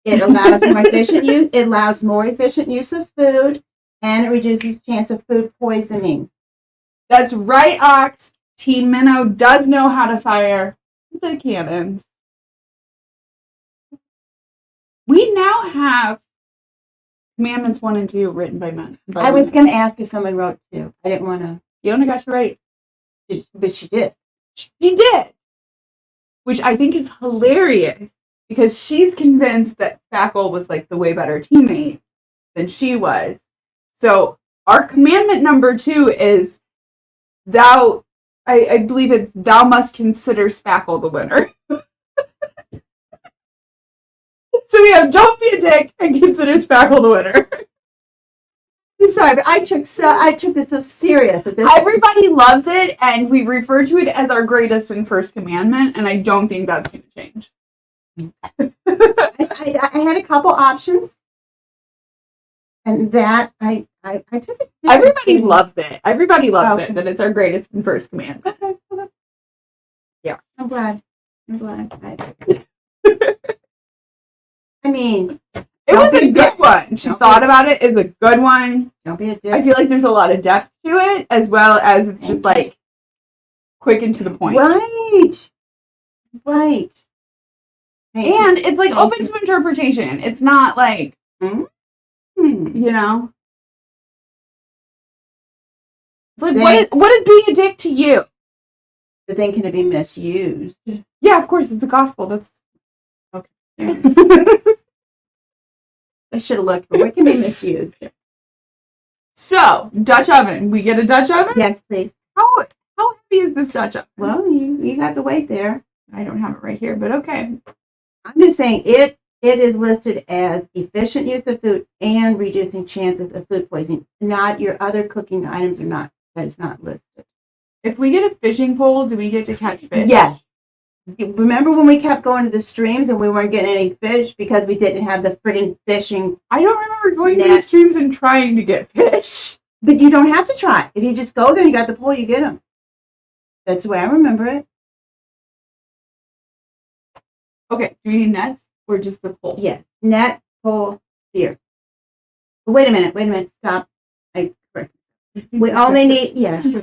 [SPEAKER 1] It allows more efficient use. It allows more efficient use of food, and it reduces the chance of food poisoning.
[SPEAKER 2] That's right, Ox. Team Minnow does know how to fire the cannons. We now have Commandments 1 and 2 written by men.
[SPEAKER 1] I was going to ask if someone wrote 2. I didn't want to.
[SPEAKER 2] Fiona got to write.
[SPEAKER 1] But she did.
[SPEAKER 2] She did. Which I think is hilarious because she's convinced that Spackle was like the way better teammate than she was. So our commandment number 2 is I believe it's thou must consider Spackle the winner. So we have don't be a dick and consider Spackle the winner.
[SPEAKER 1] I'm sorry, but I took this so serious.
[SPEAKER 2] Everybody loves it, and we refer to it as our greatest and first commandment, and I don't think that's going to change.
[SPEAKER 1] I had a couple options, and that I took it.
[SPEAKER 2] Everybody loves it. Everybody loves it that it's our greatest and first commandment.
[SPEAKER 1] Okay.
[SPEAKER 2] Yeah,
[SPEAKER 1] I'm glad. I mean,
[SPEAKER 2] it was a good one. She thought about it. It's a good one.
[SPEAKER 1] Don't be a dick.
[SPEAKER 2] I feel like there's a lot of depth to it, as well as it's just like quick and to the point.
[SPEAKER 1] Right.
[SPEAKER 2] And it's like open to interpretation. It's not like, you know. It's like, what is being a dick to you?
[SPEAKER 1] The thing can be misused.
[SPEAKER 2] Yeah, of course, it's a gospel. That's
[SPEAKER 1] okay. I should have looked, but what can be misused?
[SPEAKER 2] So, Dutch oven. We get a Dutch oven?
[SPEAKER 1] Yes, please.
[SPEAKER 2] How heavy is this Dutch oven?
[SPEAKER 1] Well, you got the weight there.
[SPEAKER 2] I don't have it right here, but okay.
[SPEAKER 1] I'm just saying it is listed as efficient use of food and reducing chances of food poisoning. Not your other cooking items are not. That is not listed.
[SPEAKER 2] If we get a fishing pole, do we get to catch fish?
[SPEAKER 1] Yes. Remember when we kept going to the streams and we weren't getting any fish because we didn't have the friggin' fishing?
[SPEAKER 2] I don't remember going to the streams and trying to get fish.
[SPEAKER 1] But you don't have to try. If you just go there and you got the pole, you get them. That's the way I remember it.
[SPEAKER 2] Okay. Do we need nets or just the pole?
[SPEAKER 1] Yes. Net, pole, spear. Wait a minute. Stop. We only need, yeah, sure.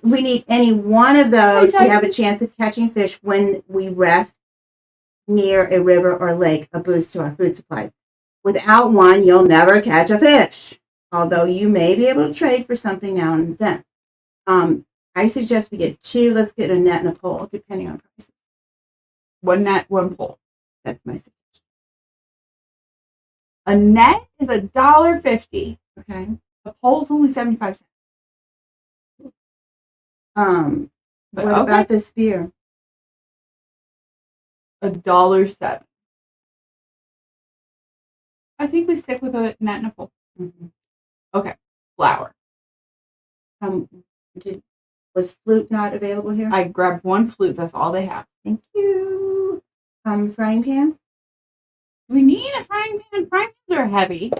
[SPEAKER 1] We need any one of those. We have a chance of catching fish when we rest near a river or lake, a boost to our food supplies. Without one, you'll never catch a fish, although you may be able to trade for something now and then. I suggest we get 2. Let's get a net and a pole, depending on prices.
[SPEAKER 2] 1 net, 1 pole.
[SPEAKER 1] That's my suggestion.
[SPEAKER 2] A net is $1.50.
[SPEAKER 1] Okay.
[SPEAKER 2] A pole's only 75 cents.
[SPEAKER 1] What about the spear?
[SPEAKER 2] $1.07. I think we stick with a net and a pole.
[SPEAKER 1] Mm-hmm.
[SPEAKER 2] Okay. Flour.
[SPEAKER 1] Was flute not available here?
[SPEAKER 2] I grabbed 1 flute. That's all they have.
[SPEAKER 1] Thank you. Frying pan?
[SPEAKER 2] We need a frying pan. Frying pans are heavy.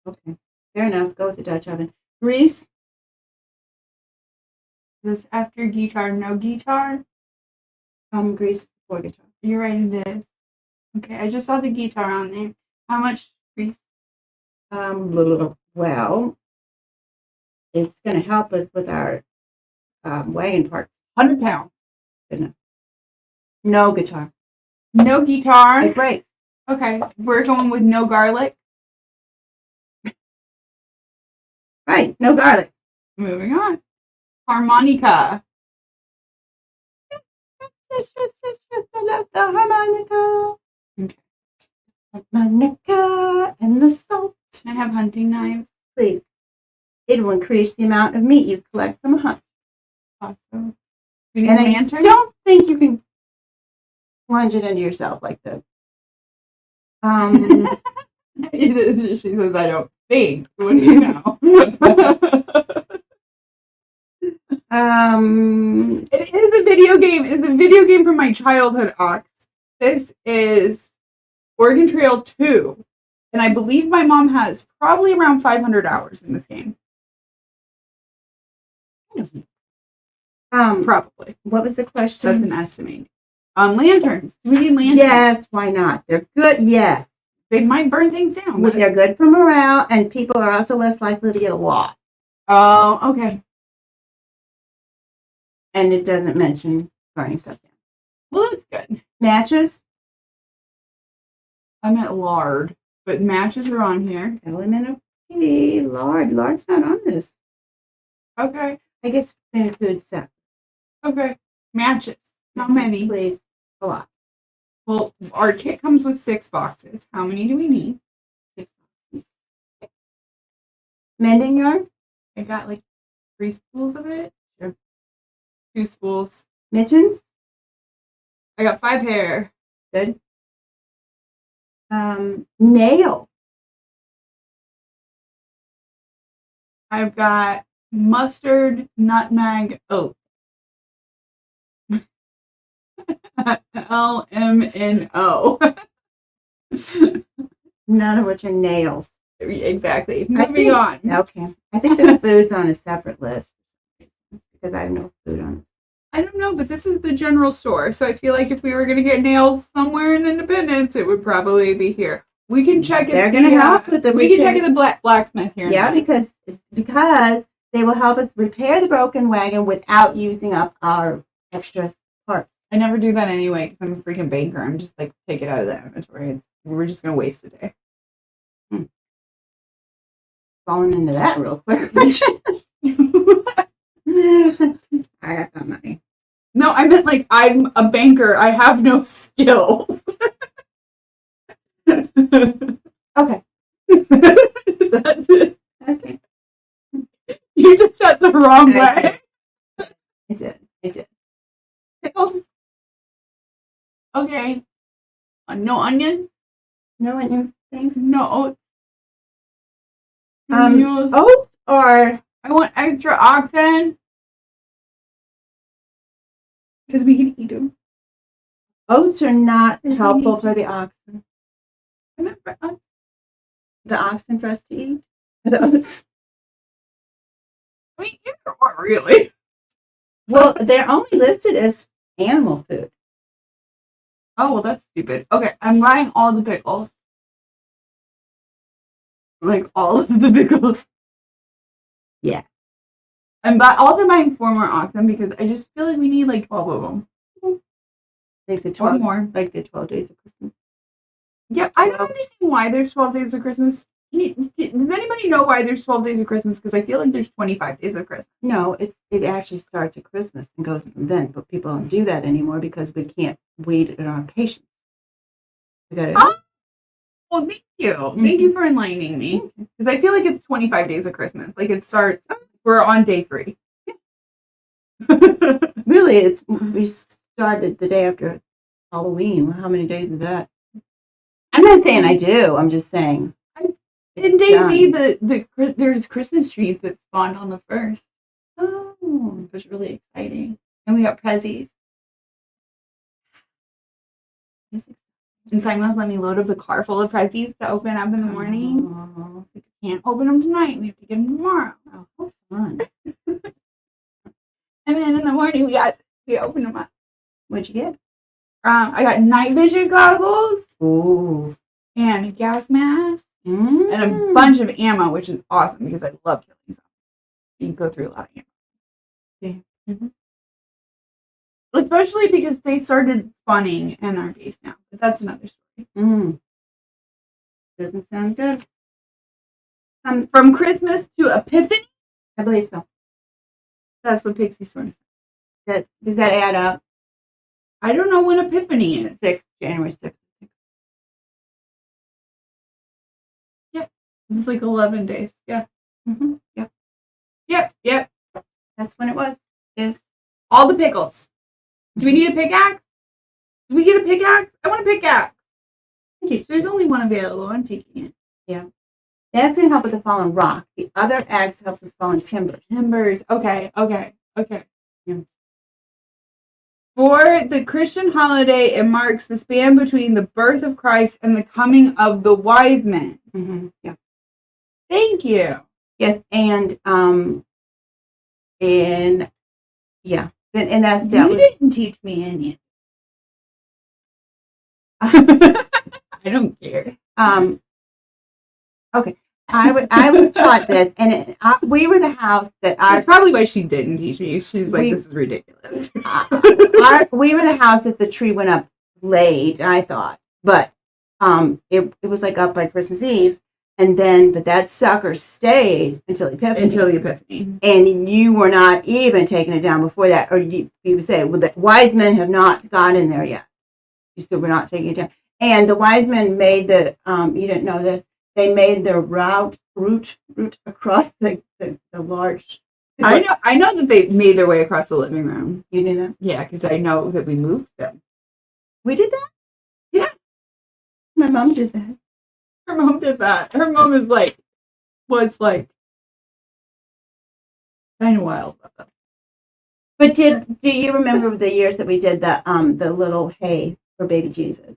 [SPEAKER 1] Okay. Fair enough. Go with the Dutch oven. Grease?
[SPEAKER 2] This after guitar, no guitar?
[SPEAKER 1] Grease before guitar.
[SPEAKER 2] You're right, it is. Okay, I just saw the guitar on there. How much grease?
[SPEAKER 1] Well, it's going to help us with our wagon parts.
[SPEAKER 2] 100 pounds.
[SPEAKER 1] Good enough. No guitar.
[SPEAKER 2] No guitar.
[SPEAKER 1] It breaks.
[SPEAKER 2] Okay, we're going with no garlic.
[SPEAKER 1] Right, no garlic.
[SPEAKER 2] Moving on. Harmonica.
[SPEAKER 1] Yes, I love the harmonica.
[SPEAKER 2] Okay.
[SPEAKER 1] Harmonica and the salt.
[SPEAKER 2] Can I have hunting knives?
[SPEAKER 1] Please. It will increase the amount of meat you collect from a hunt.
[SPEAKER 2] Awesome. You need
[SPEAKER 1] And
[SPEAKER 2] a
[SPEAKER 1] I
[SPEAKER 2] lantern?
[SPEAKER 1] don't think you can plunge it into yourself like that.
[SPEAKER 2] She says, I don't think. What do you know? It is a video game. It's a video game from my childhood, Ox. This is Oregon Trail 2. And I believe my mom has probably around 500 hours in this game. Probably.
[SPEAKER 1] What was the question?
[SPEAKER 2] That's an estimate. Lanterns. Do we need lanterns?
[SPEAKER 1] Yes, why not? They're good, yes.
[SPEAKER 2] They might burn things down.
[SPEAKER 1] They're good for morale, and people are also less likely to get lost.
[SPEAKER 2] Oh, okay.
[SPEAKER 1] And it doesn't mention burning stuff down.
[SPEAKER 2] Well, that's good.
[SPEAKER 1] Matches?
[SPEAKER 2] I meant lard, but matches are on here.
[SPEAKER 1] Element of lard. Lard's not on this.
[SPEAKER 2] Okay.
[SPEAKER 1] I guess food set.
[SPEAKER 2] Okay. Matches. How many?
[SPEAKER 1] Please. A lot.
[SPEAKER 2] Well, our kit comes with 6 boxes. How many do we need?
[SPEAKER 1] 6 boxes. Mending yarn?
[SPEAKER 2] I got like 3 spools of it.
[SPEAKER 1] Sure.
[SPEAKER 2] 2 spools.
[SPEAKER 1] Mittens?
[SPEAKER 2] I got 5 hair.
[SPEAKER 1] Good. Nail.
[SPEAKER 2] I've got mustard, nutmeg, oat. LMNO.
[SPEAKER 1] None of which are nails.
[SPEAKER 2] Exactly. Moving on.
[SPEAKER 1] Okay. I think the food's on a separate list because I have no food on it.
[SPEAKER 2] I don't know, but this is the general store. So I feel like if we were going to get nails somewhere in Independence, it would probably be here. We can check it.
[SPEAKER 1] They're going to help with the
[SPEAKER 2] We can check at the blacksmith here.
[SPEAKER 1] Yeah, because they will help us repair the broken wagon without using up our extra parts.
[SPEAKER 2] I never do that anyway because I'm a freaking banker. I'm just like, take it out of the inventory. We're just going to waste a day.
[SPEAKER 1] Falling into that real quick. I got that money.
[SPEAKER 2] No, I meant like I'm a banker. I have no skill.
[SPEAKER 1] Okay.
[SPEAKER 2] That's it.
[SPEAKER 1] Okay.
[SPEAKER 2] You took that the wrong way.
[SPEAKER 1] I did. Pickles?
[SPEAKER 2] Okay. No onion?
[SPEAKER 1] No onions, thanks.
[SPEAKER 2] No oats?
[SPEAKER 1] Oats or...
[SPEAKER 2] I want extra oxen. Because we can eat them.
[SPEAKER 1] Oats are not helpful for the oxen.
[SPEAKER 2] I meant for us.
[SPEAKER 1] The oxen for us to eat? The oats?
[SPEAKER 2] I mean, either or, really.
[SPEAKER 1] Well, they're only listed as animal food.
[SPEAKER 2] Oh, well, that's stupid. Okay, I'm buying all the pickles. Like, all of the pickles.
[SPEAKER 1] Yeah.
[SPEAKER 2] I'm also buying 4 more oxen because I just feel like we need like 12 of them.
[SPEAKER 1] Like the 12
[SPEAKER 2] or more.
[SPEAKER 1] Like the 12 days of Christmas.
[SPEAKER 2] Yeah, I don't understand why there's 12 days of Christmas. Does anybody know why there's 12 days of Christmas? Because I feel like there's 25 days of Christmas.
[SPEAKER 1] No, it actually starts at Christmas and goes from then, but people don't do that anymore because we can't wait in our patience. We got it.
[SPEAKER 2] Well, thank you. Thank you for enlightening me. Because I feel like it's 25 days of Christmas. Like it starts, we're on day 3.
[SPEAKER 1] Really, we started the day after Halloween. How many days is that? I'm not saying I do. I'm just saying.
[SPEAKER 2] In Daisy, there's Christmas trees that spawned on the 1st.
[SPEAKER 1] Oh,
[SPEAKER 2] it was really exciting. And we got prezzies. And Simon's let me load up the car full of prezzies to open up in the morning.
[SPEAKER 1] Oh.
[SPEAKER 2] Like, we can't open them tonight. We have to get them tomorrow.
[SPEAKER 1] Oh, how fun.
[SPEAKER 2] And then in the morning, we opened them up.
[SPEAKER 1] What'd you get?
[SPEAKER 2] I got night vision goggles.
[SPEAKER 1] Ooh.
[SPEAKER 2] And a gas mask.
[SPEAKER 1] Mm.
[SPEAKER 2] And a bunch of ammo, which is awesome because I love killing zombies. You can go through a lot of ammo.
[SPEAKER 1] Yeah.
[SPEAKER 2] Mm-hmm. Especially because they started spawning in our base now. But that's another story.
[SPEAKER 1] Doesn't sound good.
[SPEAKER 2] From Christmas to Epiphany?
[SPEAKER 1] I believe so.
[SPEAKER 2] That's what Pixie Storm said.
[SPEAKER 1] Does that add up?
[SPEAKER 2] I don't know when Epiphany is.
[SPEAKER 1] January 6th.
[SPEAKER 2] Yeah. This is like 11 days. Yeah.
[SPEAKER 1] Mm-hmm.
[SPEAKER 2] Yep.
[SPEAKER 1] That's when it was. Is
[SPEAKER 2] all the pickles. Do we need a pickaxe? Do we get a pickaxe? I want a pickaxe. There's only one available. I'm taking it.
[SPEAKER 1] Yeah. That's going to help with the fallen rock. The other axe helps with fallen timbers.
[SPEAKER 2] Okay.
[SPEAKER 1] Yeah.
[SPEAKER 2] For the Christian holiday, it marks the span between the birth of Christ and the coming of the wise men.
[SPEAKER 1] Mm-hmm. Yeah.
[SPEAKER 2] Thank you.
[SPEAKER 1] Yes, and that
[SPEAKER 2] you didn't teach me any. I don't care.
[SPEAKER 1] Okay. I was taught this, and we were the house that
[SPEAKER 2] That's probably why she didn't teach me. She's like, this is ridiculous.
[SPEAKER 1] We were the house that the tree went up late, I thought, but it was like up by Christmas Eve, but that sucker stayed until the Epiphany. And you were not even taking it down before that, or you would say, well, the wise men have not got in there yet. You still were not taking it down, and the wise men made you didn't know this. They made their route across the large.
[SPEAKER 2] I know that they made their way across the living room.
[SPEAKER 1] You knew that?
[SPEAKER 2] Yeah, because I know that we moved them.
[SPEAKER 1] We did that?
[SPEAKER 2] Yeah.
[SPEAKER 1] My mom did that.
[SPEAKER 2] Her mom did that. Her mom was kind of wild about that.
[SPEAKER 1] But do you remember the years that we did the little hay for baby Jesus?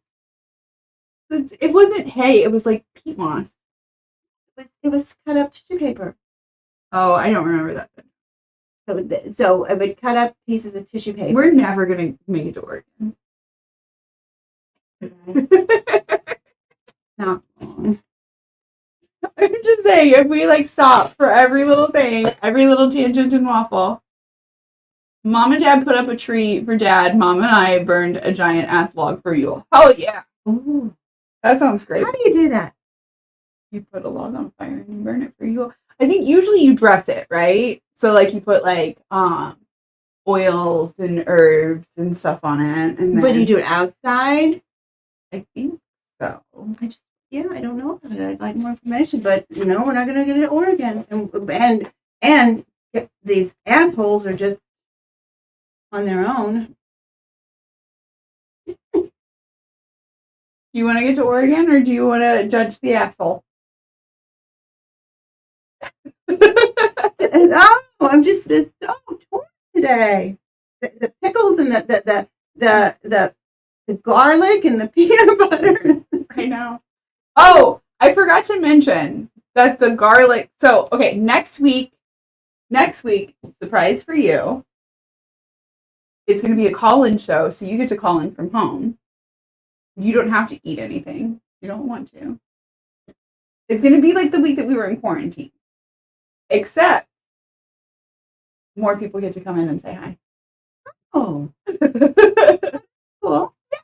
[SPEAKER 2] It wasn't hay. It was like peat moss.
[SPEAKER 1] It was cut up tissue paper.
[SPEAKER 2] Oh, I don't remember that then.
[SPEAKER 1] So it would cut up pieces of tissue paper.
[SPEAKER 2] We're never gonna make it to Oregon.
[SPEAKER 1] Not long.
[SPEAKER 2] I'm just saying, if we stop for every little thing, every little tangent and waffle. Mom and Dad put up a tree for Dad. Mom and I burned a giant ass log for Yule. Oh yeah.
[SPEAKER 1] Ooh.
[SPEAKER 2] That sounds great.
[SPEAKER 1] How do you do that?
[SPEAKER 2] You put a log on fire and you burn it for Yule. I think usually you dress it, right? So you put oils and herbs and stuff on it. And then,
[SPEAKER 1] but you do it outside?
[SPEAKER 2] I think so.
[SPEAKER 1] I don't know about it. I'd like more information, but we're not going to get it at Oregon, and these assholes are just on their own.
[SPEAKER 2] Do you want to get to Oregon, or do you want to judge the asshole?
[SPEAKER 1] I'm just so torn today. The pickles and the garlic and the peanut butter.
[SPEAKER 2] I know. Oh, I forgot to mention that the garlic. So, okay, next week, surprise for you. It's going to be a call-in show, so you get to call in from home. You don't have to eat anything. You don't want to. It's going to be like the week that we were in quarantine. Except more people get to come in and say hi.
[SPEAKER 1] Oh, cool.
[SPEAKER 2] Yeah.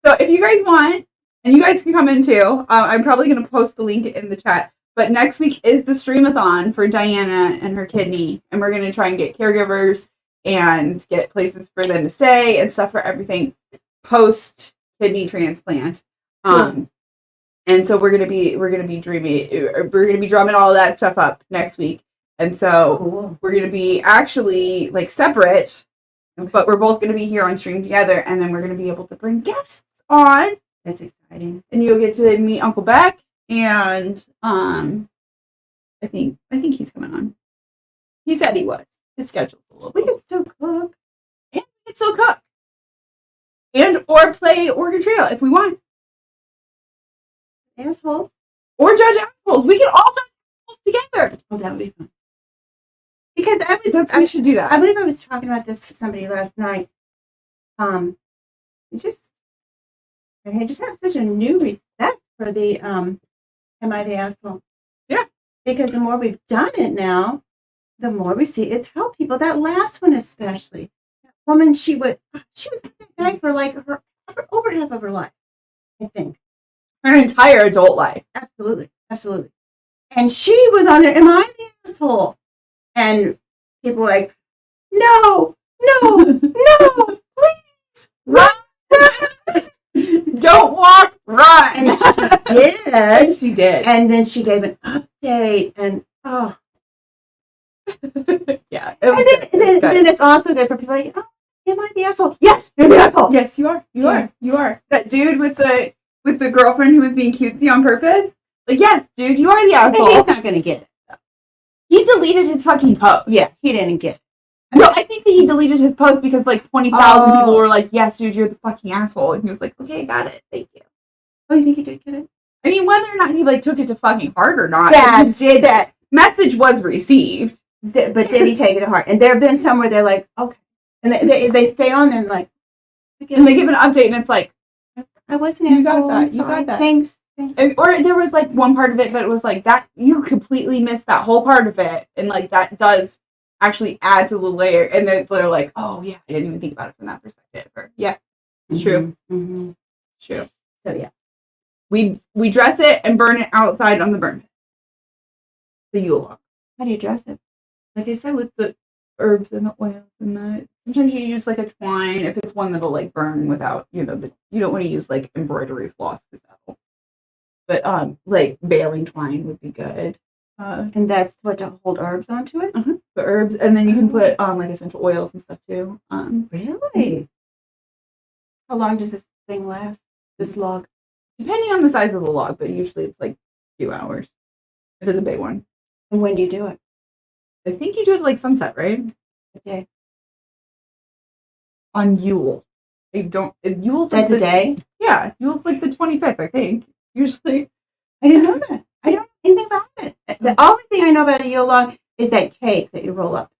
[SPEAKER 2] So if you guys want, and you guys can come in too, I'm probably going to post the link in the chat. But next week is the stream-a-thon for Diana and her kidney, and we're going to try and get caregivers and get places for them to stay and stuff for everything post kidney transplant. And so we're gonna be drumming all of that stuff up next week. And so we're gonna be actually like separate, but we're both gonna be here on stream together, and then we're gonna be able to bring guests on.
[SPEAKER 1] That's exciting.
[SPEAKER 2] And you'll get to meet Uncle Beck, and I think he's coming on. He said he was. His schedule's a little.
[SPEAKER 1] We can still cook.
[SPEAKER 2] And we can still cook. And or play Oregon Trail if we want.
[SPEAKER 1] Assholes.
[SPEAKER 2] Or judge assholes. We can all judge assholes together.
[SPEAKER 1] Oh, that would be fun. Because
[SPEAKER 2] we should do that.
[SPEAKER 1] I believe I was talking about this to somebody last night. I just have such a new respect for the Am I the Asshole?
[SPEAKER 2] Yeah.
[SPEAKER 1] Because the more we've done it now, the more we see it's helped people. That last one especially. That woman, she was with that guy for like over half of her life, I think.
[SPEAKER 2] Her entire adult life.
[SPEAKER 1] Absolutely. Absolutely. And she was on there, am I the asshole? And people were like, no, please, run.
[SPEAKER 2] Don't walk, run.
[SPEAKER 1] And she did.
[SPEAKER 2] And she did.
[SPEAKER 1] And then she gave an update, and
[SPEAKER 2] yeah.
[SPEAKER 1] And then it's also good for people like, oh, am I the asshole? Yes, you're the asshole.
[SPEAKER 2] Yes, you are. You are. That dude with the girlfriend who was being cutesy on purpose. Like, yes, dude, you are the asshole.
[SPEAKER 1] He's not gonna get it.
[SPEAKER 2] He deleted his fucking post.
[SPEAKER 1] Yes, he didn't get it.
[SPEAKER 2] No, I think that he deleted his post because like 20,000 people were like, yes, dude, you're the fucking asshole. And he was like, okay, got it. Thank you.
[SPEAKER 1] Oh, you think he did get it?
[SPEAKER 2] I mean, whether or not he like took it to fucking heart or not.
[SPEAKER 1] Yeah, did that.
[SPEAKER 2] Message was received.
[SPEAKER 1] But did he take it to heart? And there have been some where they're like, okay. And they stay on there and like.
[SPEAKER 2] And they give an update and it's like.
[SPEAKER 1] I wasn't asshole.
[SPEAKER 2] You got that.
[SPEAKER 1] Thanks.
[SPEAKER 2] Or there was like one part of it that was like that you completely missed that whole part of it, and like that does actually add to the layer. And then they're like, oh yeah, I didn't even think about it from that perspective. Or yeah, it's true.
[SPEAKER 1] Mm-hmm.
[SPEAKER 2] True.
[SPEAKER 1] So yeah,
[SPEAKER 2] we dress it and burn it outside on the burn pit. The Yule log.
[SPEAKER 1] How do you dress it?
[SPEAKER 2] Like I said, with the herbs and the oils and the. Sometimes you use like a twine if it's one that'll like burn without you don't want to use like embroidery floss because that'll. But like baling twine would be good.
[SPEAKER 1] And that's what to hold herbs onto it.
[SPEAKER 2] The herbs, and then you can put like essential oils and stuff too.
[SPEAKER 1] Really? How long does this thing last? This log?
[SPEAKER 2] Depending on the size of the log, but usually it's like a few hours. If it's a big one.
[SPEAKER 1] And when do you do it?
[SPEAKER 2] I think you do it like sunset, right?
[SPEAKER 1] Okay.
[SPEAKER 2] On Yule. Yule's
[SPEAKER 1] that's
[SPEAKER 2] like
[SPEAKER 1] a day?
[SPEAKER 2] Yeah, Yule's like the 25th, I think. Usually.
[SPEAKER 1] I didn't know that. I don't know anything about it. The only thing I know about a Yule log is that cake that you roll up.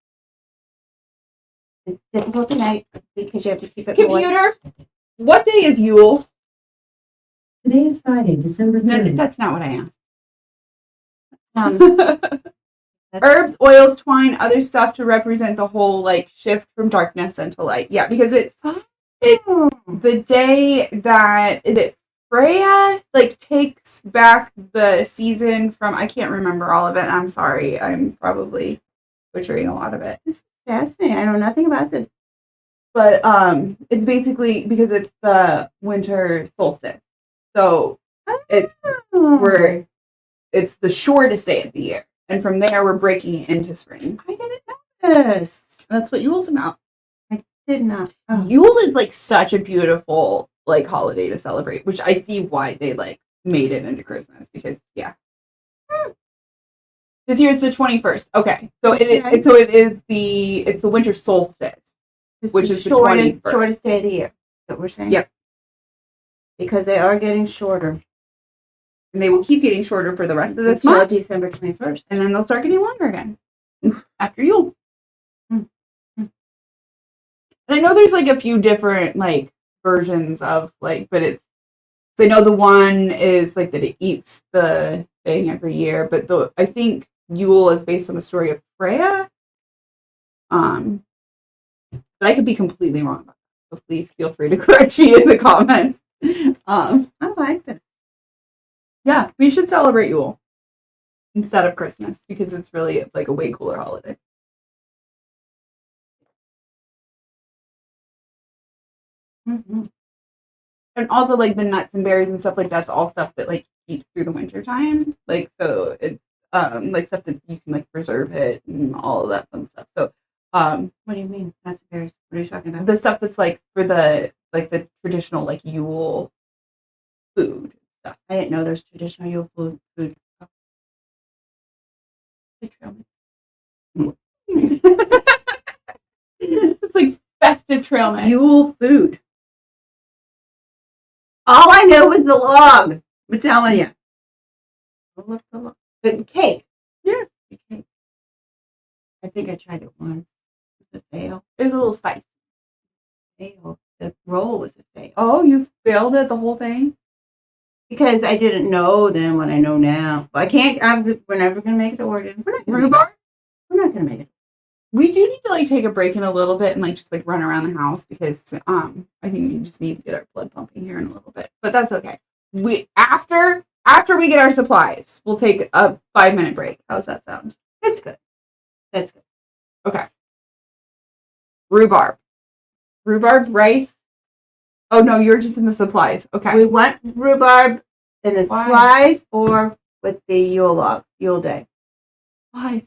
[SPEAKER 1] It's difficult to make because you have to keep it
[SPEAKER 2] Computer,
[SPEAKER 1] moist.
[SPEAKER 2] What day is Yule?
[SPEAKER 4] Today is Friday, December 3rd.
[SPEAKER 2] No, that's not what I asked. Herbs, oils, twine, other stuff to represent the whole like shift from darkness into light. Yeah, because it's the day that is it Freya like takes back the season from I can't remember all of it. I'm sorry. I'm probably butchering a lot of it.
[SPEAKER 1] This is fascinating. I know nothing about this.
[SPEAKER 2] But it's basically because it's the winter solstice. So it's the shortest day of the year. And from there we're breaking into spring.
[SPEAKER 1] I didn't know this.
[SPEAKER 2] That's what Yule's about.
[SPEAKER 1] I did not. Oh.
[SPEAKER 2] Yule is like such a beautiful like holiday to celebrate, which I see why they like made it into Christmas because this year it's the 21st. Okay, so it is the winter solstice, which is the 21st.
[SPEAKER 1] Shortest day of the year. That we're saying.
[SPEAKER 2] Yep.
[SPEAKER 1] Because they are getting shorter,
[SPEAKER 2] and they will keep getting shorter for the rest of this month,
[SPEAKER 1] December 21st,
[SPEAKER 2] and then they'll start getting longer again after Yule. And I know there's like a few different like versions of like, but it's. So I know the one is like that it eats the thing every year, but I think Yule is based on the story of Freya, But I could be completely wrong about that. So please feel free to correct me in the comments.
[SPEAKER 1] I like this.
[SPEAKER 2] Yeah, we should celebrate Yule instead of Christmas because it's really like a way cooler holiday.
[SPEAKER 1] Mm-hmm.
[SPEAKER 2] And also like the nuts and berries and stuff like that's all stuff that like keeps through the winter time. Like so it's like stuff that you can like preserve it and all of that fun stuff. So
[SPEAKER 1] what do you mean? Nuts and berries. What are you talking about?
[SPEAKER 2] The stuff that's like for the traditional like Yule food stuff.
[SPEAKER 1] I didn't know there's traditional Yule food.
[SPEAKER 2] It's like festive trail mix.
[SPEAKER 1] Yule food. All I know was the log. I'm telling you. The cake.
[SPEAKER 2] Yeah.
[SPEAKER 1] The cake. I think I tried it once. It was a fail.
[SPEAKER 2] It was a little spicy.
[SPEAKER 1] Fail. The roll was a fail.
[SPEAKER 2] Oh, you failed at the whole thing?
[SPEAKER 1] Because I didn't know then what I know now. But we're never going to make it to Oregon.
[SPEAKER 2] Rhubarb?
[SPEAKER 1] We're not going to make it.
[SPEAKER 2] We do need to like take a break in a little bit and like just like run around the house because I think we just need to get our blood pumping here in a little bit. But that's okay. We after we get our supplies, we'll take a 5-minute break. How's that sound?
[SPEAKER 1] That's good. That's good.
[SPEAKER 2] Okay. Rhubarb rice. Oh no, you're just in the supplies. Okay.
[SPEAKER 1] We want rhubarb in the supplies or with the Yule Day.
[SPEAKER 2] Why?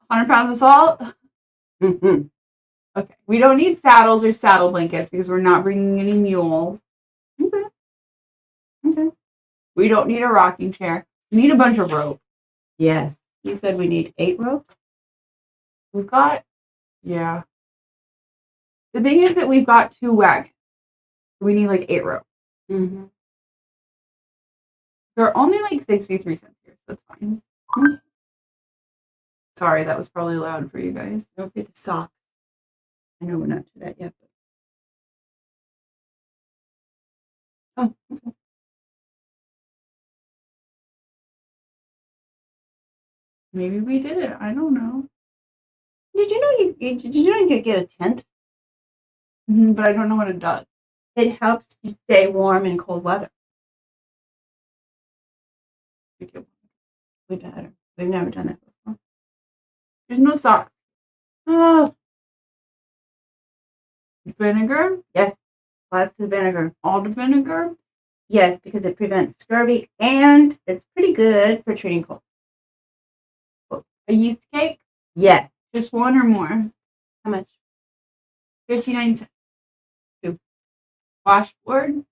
[SPEAKER 2] 100 pounds of salt.
[SPEAKER 1] Mm-hmm.
[SPEAKER 2] Okay. We don't need saddles or saddle blankets because we're not bringing any mules.
[SPEAKER 1] Okay.
[SPEAKER 2] We don't need a rocking chair. We need a bunch of rope.
[SPEAKER 1] Yes. You said we need 8 ropes?
[SPEAKER 2] We've got, yeah. The thing is that we've got 2 wagons. We need like 8 ropes.
[SPEAKER 1] Mm-hmm.
[SPEAKER 2] They're only like 63 cents here, so it's fine. Mm-hmm. Sorry, that was probably loud for you guys.
[SPEAKER 1] Don't forget the socks. I know we're not to that yet. Oh, okay.
[SPEAKER 2] Maybe we did it. I don't know.
[SPEAKER 1] Did you know you could get a tent?
[SPEAKER 2] Mm-hmm, but I don't know what it does.
[SPEAKER 1] It helps you stay warm in cold weather. We better. We've never done that before.
[SPEAKER 2] There's no socks.
[SPEAKER 1] Oh.
[SPEAKER 2] Vinegar?
[SPEAKER 1] Yes. Lots of vinegar.
[SPEAKER 2] All the vinegar?
[SPEAKER 1] Yes, because it prevents scurvy and it's pretty good for treating cold.
[SPEAKER 2] A yeast cake?
[SPEAKER 1] Yes.
[SPEAKER 2] Just one or more?
[SPEAKER 1] How much?
[SPEAKER 2] 59 cents.
[SPEAKER 1] 2.
[SPEAKER 2] Washboard?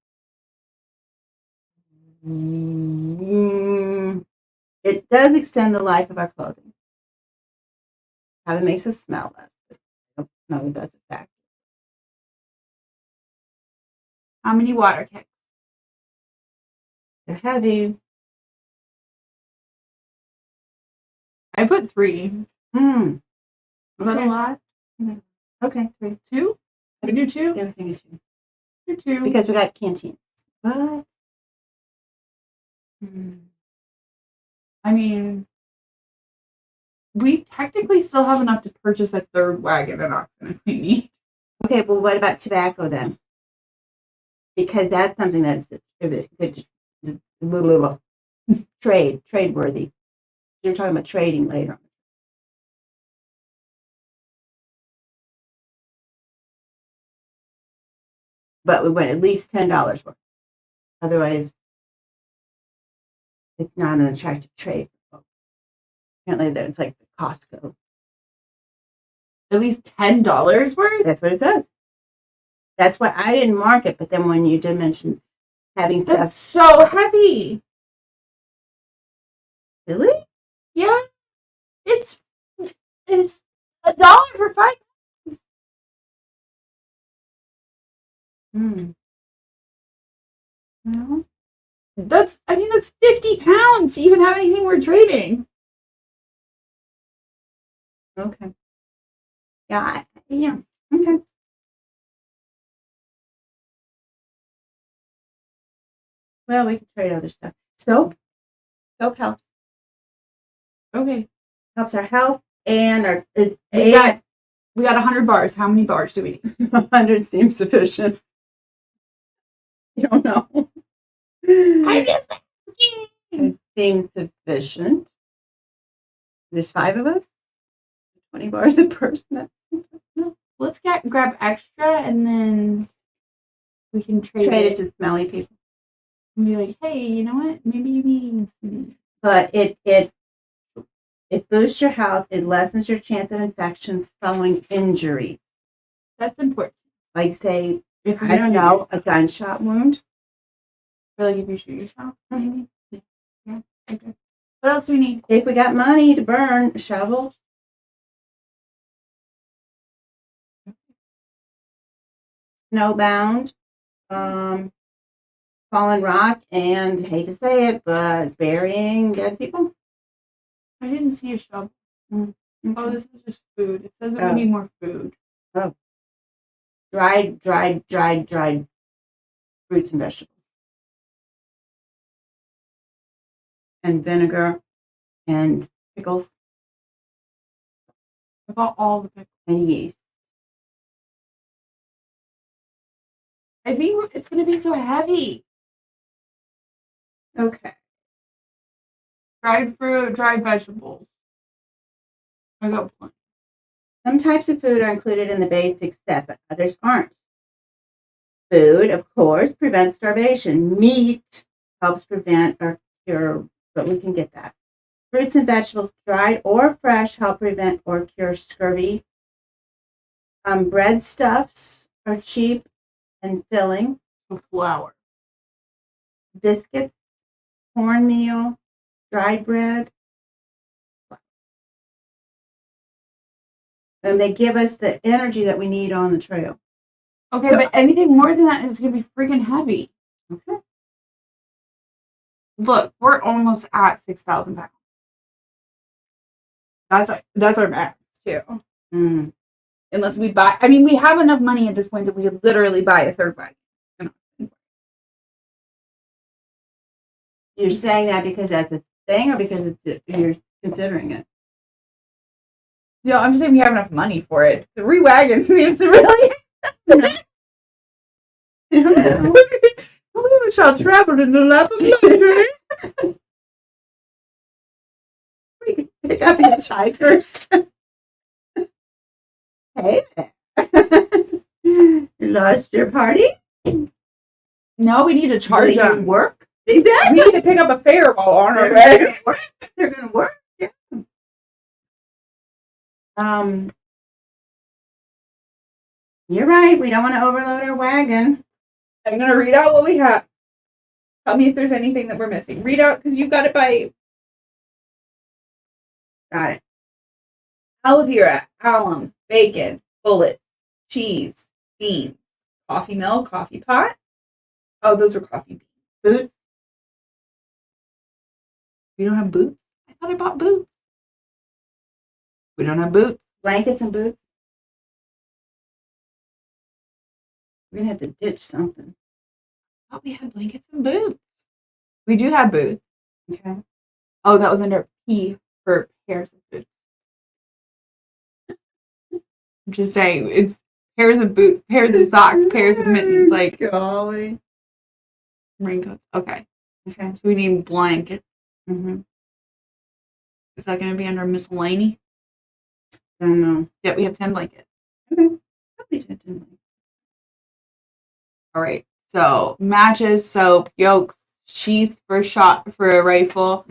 [SPEAKER 1] It does extend the life of our clothing. Probably makes us smell less. But I don't know if that's a fact.
[SPEAKER 2] How many water kegs?
[SPEAKER 1] They're heavy.
[SPEAKER 2] I put 3. Is that a lot?
[SPEAKER 1] Okay, 3.
[SPEAKER 2] 2? We do 2?
[SPEAKER 1] I was thinking 2.
[SPEAKER 2] Do 2.
[SPEAKER 1] Because we got canteens. But
[SPEAKER 2] I mean, we technically still have enough to purchase a 3rd wagon and oxen if we need.
[SPEAKER 1] okay, well, what about tobacco then? Because that's something that's good trade worthy. You're talking about trading later. But we went at least $10 worth. Otherwise, it's not an attractive trade for folks. Apparently, it's like the Costco.
[SPEAKER 2] At least $10 worth?
[SPEAKER 1] That's what it says. That's why I didn't mark it. But then when you did mention having stuff,
[SPEAKER 2] That's so heavy.
[SPEAKER 1] Really?
[SPEAKER 2] Yeah. It's $1 for 5 pounds.
[SPEAKER 1] Well,
[SPEAKER 2] that's 50 pounds to even have anything we're trading.
[SPEAKER 1] Okay. Yeah. Yeah. Okay. Well, we can trade other stuff. Soap helps.
[SPEAKER 2] Okay.
[SPEAKER 1] helps our health and our.
[SPEAKER 2] We got 100 bars. How many bars do we need?
[SPEAKER 1] 100 seems sufficient. You don't know. It seems sufficient. There's 5 of us. 20 bars a person.
[SPEAKER 2] Let's grab extra and then we can trade
[SPEAKER 1] it to smelly people.
[SPEAKER 2] And be like, hey, you know what? Maybe you need some.
[SPEAKER 1] But it boosts your health. It lessens your chance of infections following injury.
[SPEAKER 2] That's important.
[SPEAKER 1] Like, say, I don't know, a gunshot wound.
[SPEAKER 2] Or like if you shoot yourself, maybe. Yeah. Okay. What else do we need?
[SPEAKER 1] If we got money to burn, a shovel. Snowbound. Fallen rock, and hate to say it, but burying dead people.
[SPEAKER 2] I didn't see a shovel.
[SPEAKER 1] Mm-hmm.
[SPEAKER 2] Oh, this is just food. It says that we need more food.
[SPEAKER 1] Oh. Dried fruits and vegetables. And vinegar and pickles.
[SPEAKER 2] About all the pickles.
[SPEAKER 1] And yeast.
[SPEAKER 2] I think it's going to be so heavy.
[SPEAKER 1] Okay.
[SPEAKER 2] Dried fruit, dried vegetables. I got plenty.
[SPEAKER 1] Some types of food are included in the basic set, but others aren't. Food, of course, prevents starvation. Meat helps prevent or cure, but we can get that. Fruits and vegetables, dried or fresh, help prevent or cure scurvy. Breadstuffs are cheap and filling.
[SPEAKER 2] Flour.
[SPEAKER 1] Biscuits, cornmeal, dried bread. And they give us the energy that we need on the trail.
[SPEAKER 2] Okay, so, but anything more than that is going to be freaking heavy.
[SPEAKER 1] Okay.
[SPEAKER 2] Look, we're almost at 6,000 pounds. That's our max, too.
[SPEAKER 1] Mm.
[SPEAKER 2] Unless we buy... I mean, we have enough money at this point that we could literally buy a third wagon.
[SPEAKER 1] You're saying that because that's a thing or because you're considering it?
[SPEAKER 2] No, I'm just saying we have enough money for it. 3 wagons seems to really... We shall travel in the lap of luxury.
[SPEAKER 1] We can pick up hitchhikers. Hey there. You lost your party?
[SPEAKER 2] No, we need to charge them.
[SPEAKER 1] Work?
[SPEAKER 2] We need to pick up a fare while on our way.
[SPEAKER 1] They're going to work. Yeah. You're right. We don't want to overload our wagon.
[SPEAKER 2] I'm going to read out what we have. Tell me if there's anything that we're missing. Read out because you've got it by...
[SPEAKER 1] Got it.
[SPEAKER 2] Aloe vera, alum, bacon, bullets, cheese, beans, coffee mill, coffee pot. Oh, those were coffee beans.
[SPEAKER 1] Boots.
[SPEAKER 2] We don't have boots? I thought I bought boots. We don't have boots.
[SPEAKER 1] Blankets and boots. We're going to have to ditch something.
[SPEAKER 2] I thought we had blankets and boots. We do have boots.
[SPEAKER 1] Okay.
[SPEAKER 2] Oh, that was under P for pairs of boots. I'm just saying, it's pairs of boots, pairs of socks, pairs of mittens, like...
[SPEAKER 1] Golly.
[SPEAKER 2] Raincoats. Okay.
[SPEAKER 1] Okay.
[SPEAKER 2] So we need blankets.
[SPEAKER 1] Mm-hmm.
[SPEAKER 2] Is that going to be under miscellany?
[SPEAKER 1] I don't know.
[SPEAKER 2] Yeah, we have 10 blankets.
[SPEAKER 1] Okay. Probably 10 blankets.
[SPEAKER 2] All right. So matches, soap, yolks, sheath for a rifle,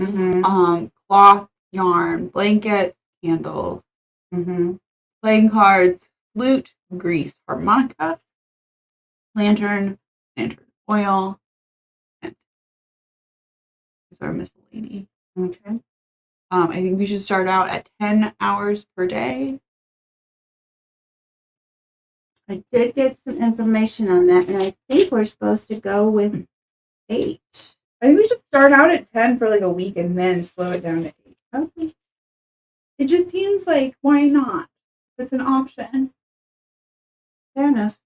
[SPEAKER 2] cloth, yarn, blankets, candles, playing cards, flute, grease, harmonica, lantern oil, and these are miscellany.
[SPEAKER 1] Okay.
[SPEAKER 2] I think we should start out at 10 hours per day.
[SPEAKER 1] I did get some information on that, and I think we're supposed to go with 8.
[SPEAKER 2] I think we should start out at 10 for like a week and then slow it down to 8.
[SPEAKER 1] Okay.
[SPEAKER 2] It just seems like, why not? It's an option.
[SPEAKER 1] Fair enough.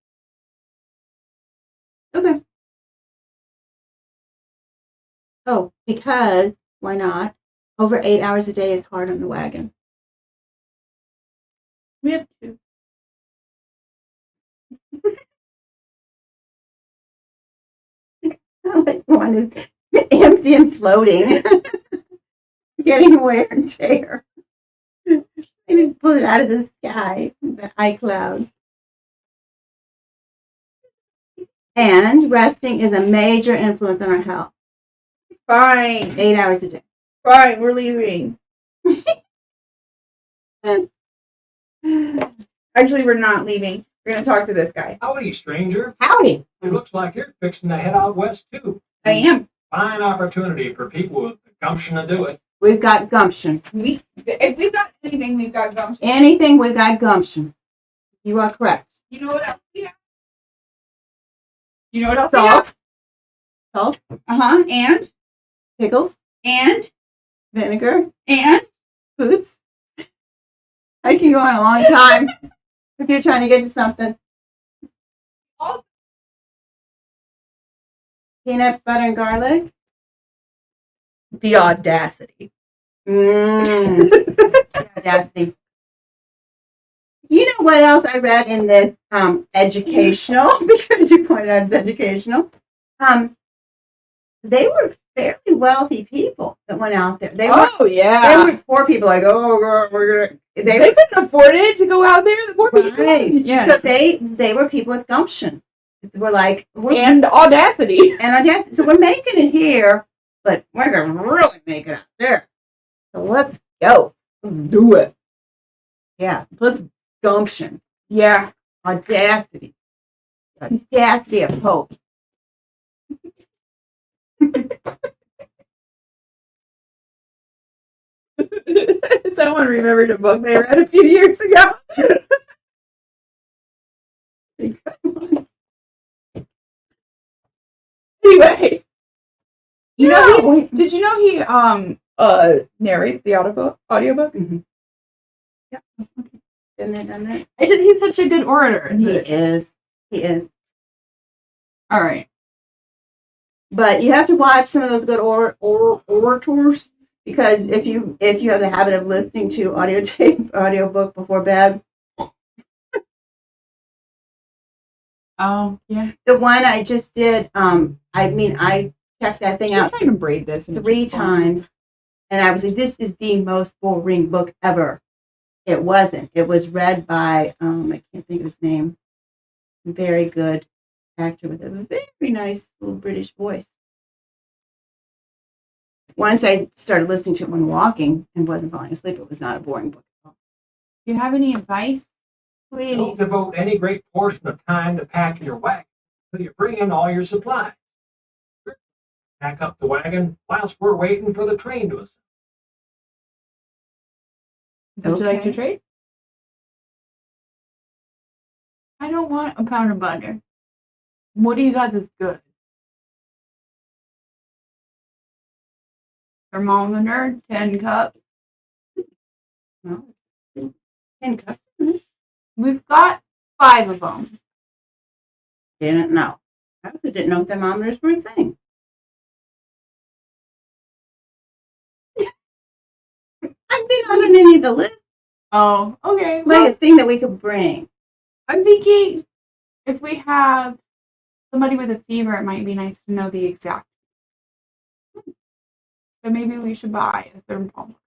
[SPEAKER 1] Okay. Oh, because, why not? Over 8 hours a day is hard on the wagon.
[SPEAKER 2] We have 2.
[SPEAKER 1] Like one is empty and floating, getting wear and tear. They just pull it out of the sky, the iCloud. And resting is a major influence on our health.
[SPEAKER 2] Fine.
[SPEAKER 1] 8 hours a day.
[SPEAKER 2] Fine, we're leaving. Actually, we're not leaving. We're going to talk to this guy.
[SPEAKER 3] Howdy, stranger.
[SPEAKER 1] Howdy.
[SPEAKER 3] It looks like you're fixing to head out west, too.
[SPEAKER 2] I am.
[SPEAKER 3] Fine opportunity for people with the gumption to do it.
[SPEAKER 1] We've got gumption.
[SPEAKER 2] If we've got anything, we've got gumption.
[SPEAKER 1] Anything, we've got gumption. You are correct.
[SPEAKER 2] You know what else we have? You know what else we have?
[SPEAKER 1] Salt.
[SPEAKER 2] And?
[SPEAKER 1] Pickles.
[SPEAKER 2] And?
[SPEAKER 1] Vinegar.
[SPEAKER 2] And?
[SPEAKER 1] Foods. I can go on a long time if you're trying to get to something. Peanut butter and garlic.
[SPEAKER 2] The audacity.
[SPEAKER 1] The audacity. You know what else I read in this educational, because you pointed out it's educational. They were fairly wealthy people that went out there. They weren't poor people like, oh, we're gonna.
[SPEAKER 2] They couldn't afford it to go out there. The poor people.
[SPEAKER 1] Right.
[SPEAKER 2] Yeah.
[SPEAKER 1] So they were people with gumption. We're like
[SPEAKER 2] and audacity.
[SPEAKER 1] So we're making it here, but we're gonna really make it out there. So let's go. Let's do it. Yeah. Let's gumption.
[SPEAKER 2] Yeah.
[SPEAKER 1] Audacity. Audacity of hope.
[SPEAKER 2] Someone remembered a book they read a few years ago. Anyway, did you know he narrates the audiobook?
[SPEAKER 1] Mm-hmm. Yeah. Okay. Been there, done that.
[SPEAKER 2] He's such a good orator.
[SPEAKER 1] He is.
[SPEAKER 2] All right.
[SPEAKER 1] But you have to watch some of those good orators, because if you have the habit of listening to audiobook before bed.
[SPEAKER 2] Oh, yeah.
[SPEAKER 1] The one I just did, I checked that thing out.
[SPEAKER 2] I'm trying to braid this
[SPEAKER 1] 3 times, and I was like, this is the most boring book ever. It wasn't. It was read by, I can't think of his name, a very good actor with a very nice little British voice. Once I started listening to it when walking and wasn't falling asleep, it was not a boring book at all.
[SPEAKER 2] Do you have any advice?
[SPEAKER 1] Please.
[SPEAKER 3] Don't devote any great portion of time to packing your wagon until you bring in all your supplies. Pack up the wagon whilst we're waiting for the train to assemble.
[SPEAKER 2] Would you like to trade? I don't want a pound of butter. What do you got that's good? Thermometer, 10 cups.
[SPEAKER 1] No. 10 cups.
[SPEAKER 2] We've got 5 of them.
[SPEAKER 1] Didn't know. I also didn't know thermometers were a thing. I've been on any of the list.
[SPEAKER 2] Oh, okay.
[SPEAKER 1] Like a thing that we could bring.
[SPEAKER 2] I'm thinking if we have somebody with a fever, it might be nice to know the exact. So maybe we should buy a thermometer.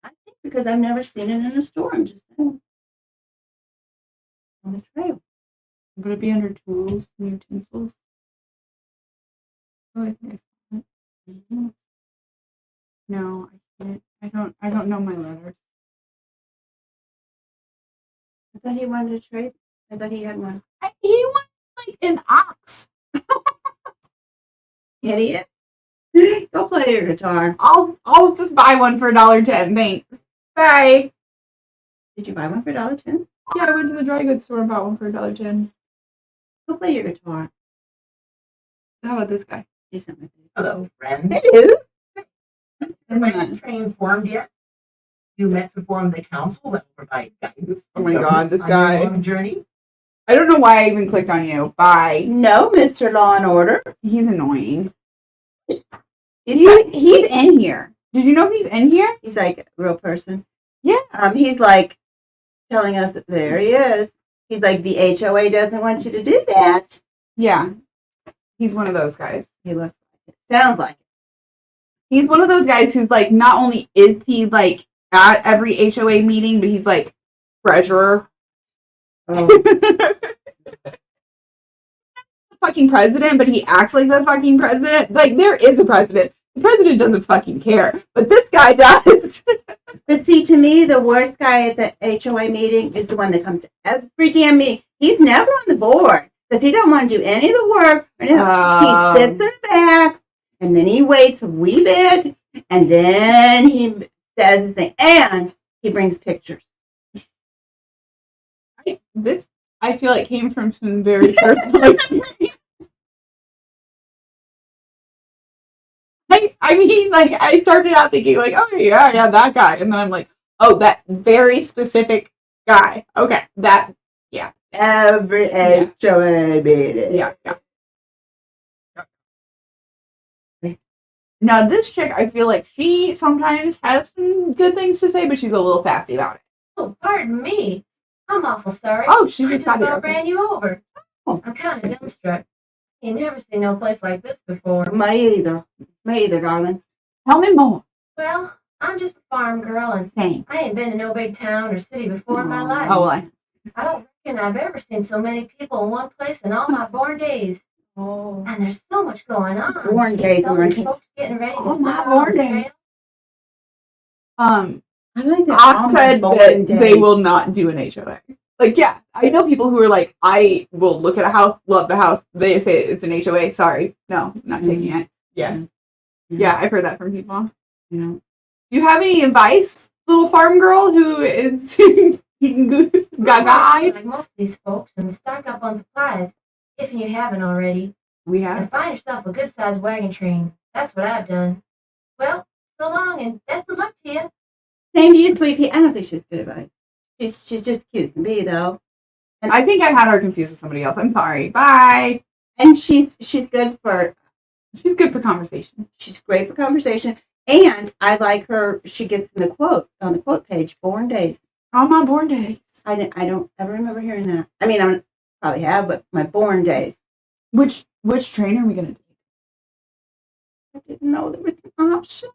[SPEAKER 1] I think because I've never seen it in a store. I'm just saying. On the trail.
[SPEAKER 2] Would it be under tools and utensils? Oh, I think I saw it. Mm-hmm. No, I can't. I don't know my letters.
[SPEAKER 1] I thought he wanted to trade. I thought he had one.
[SPEAKER 2] He wanted like an ox.
[SPEAKER 1] Idiot. Go play your guitar.
[SPEAKER 2] I'll just buy one for $1.10. Thanks. Bye.
[SPEAKER 1] Did you buy one for $1.10?
[SPEAKER 2] Yeah, I went to the dry goods store and bought one for $1.10.
[SPEAKER 1] Go play your guitar.
[SPEAKER 2] How about this guy?
[SPEAKER 1] He's something.
[SPEAKER 5] Hello, friend.
[SPEAKER 1] Hello.
[SPEAKER 5] Have my train formed yet? You met to form the council that will provide guidance.
[SPEAKER 2] Oh my God, this
[SPEAKER 5] on
[SPEAKER 2] guy.
[SPEAKER 5] your long journey.
[SPEAKER 2] I don't know why I even clicked on you. Bye.
[SPEAKER 1] No, Mr. Law and Order.
[SPEAKER 2] He's annoying.
[SPEAKER 1] He's in here.
[SPEAKER 2] Did you know he's in here?
[SPEAKER 1] He's like a real person.
[SPEAKER 2] Yeah.
[SPEAKER 1] He's like telling us that there he is. He's like, the HOA doesn't want you to do that.
[SPEAKER 2] Yeah. He's one of those guys.
[SPEAKER 1] He looks like it. Sounds like it.
[SPEAKER 2] He's one of those guys who's like, not only is he like at every HOA meeting, but he's like treasurer.
[SPEAKER 1] Oh.
[SPEAKER 2] Fucking president, but he acts like the fucking president. Like, there is a president. The president doesn't fucking care, but this guy does.
[SPEAKER 1] But see, to me, the worst guy at the HOA meeting is the one that comes to every damn meeting. He's never on the board because he don't want to do any of the work. He sits in the back, and then he waits a wee bit, and then he says his thing, and he brings pictures.
[SPEAKER 2] I feel like came from some very personal experience. I mean, like, I started out thinking, like, oh, yeah, that guy. And then I'm like, oh, that very specific guy. Okay, that, yeah.
[SPEAKER 1] Every HOA meeting.
[SPEAKER 2] Yeah. Now, this chick, I feel like she sometimes has some good things to say, but she's a little sassy about it.
[SPEAKER 6] Oh, pardon me. I'm awful sorry.
[SPEAKER 2] Oh, she just got here.
[SPEAKER 6] I ran you over.
[SPEAKER 2] Oh.
[SPEAKER 6] I'm kind of dumbstruck. You never seen no place like this before.
[SPEAKER 1] Me either, darling.
[SPEAKER 2] Tell me more.
[SPEAKER 6] Well, I'm just a farm girl, and
[SPEAKER 2] Same.
[SPEAKER 6] I ain't been to no big town or city before in my life.
[SPEAKER 2] Oh, well,
[SPEAKER 6] I don't reckon I've ever seen so many people in one place in all my born days.
[SPEAKER 1] Oh,
[SPEAKER 6] And there's so much going on.
[SPEAKER 1] born days,
[SPEAKER 6] So many folks getting ready to
[SPEAKER 2] Oh, my
[SPEAKER 6] start
[SPEAKER 2] born
[SPEAKER 6] on the
[SPEAKER 2] days.
[SPEAKER 6] trail.
[SPEAKER 1] I like that.
[SPEAKER 2] Ox said that they will not do an HOA. Like, yeah, I know people who are like, I will look at a house, love the house. They say it's an HOA. Sorry. No, not taking it. Yeah. Yeah, I've heard that from people.
[SPEAKER 1] Yeah.
[SPEAKER 2] Do you have any advice, little farm girl who is gaga?
[SPEAKER 6] Like most of these folks, and stock up on supplies, if you haven't already.
[SPEAKER 2] We have.
[SPEAKER 6] And find yourself a good-sized wagon train. That's what I've done. Well, so long, and best of luck to you.
[SPEAKER 1] Same to you, Sweet Pea. I don't think she's good advice. She's just cute as can be, though. And
[SPEAKER 2] I think I had her confused with somebody else. I'm sorry. Bye.
[SPEAKER 1] And she's good for.
[SPEAKER 2] She's good for conversation.
[SPEAKER 1] She's great for conversation, and I like her. She gets in the quote on the quote page. Born days.
[SPEAKER 2] On my born days.
[SPEAKER 1] I don't ever remember hearing that. I mean, I probably have, but my born days.
[SPEAKER 2] Which train are we gonna take?
[SPEAKER 1] I didn't know there was an option.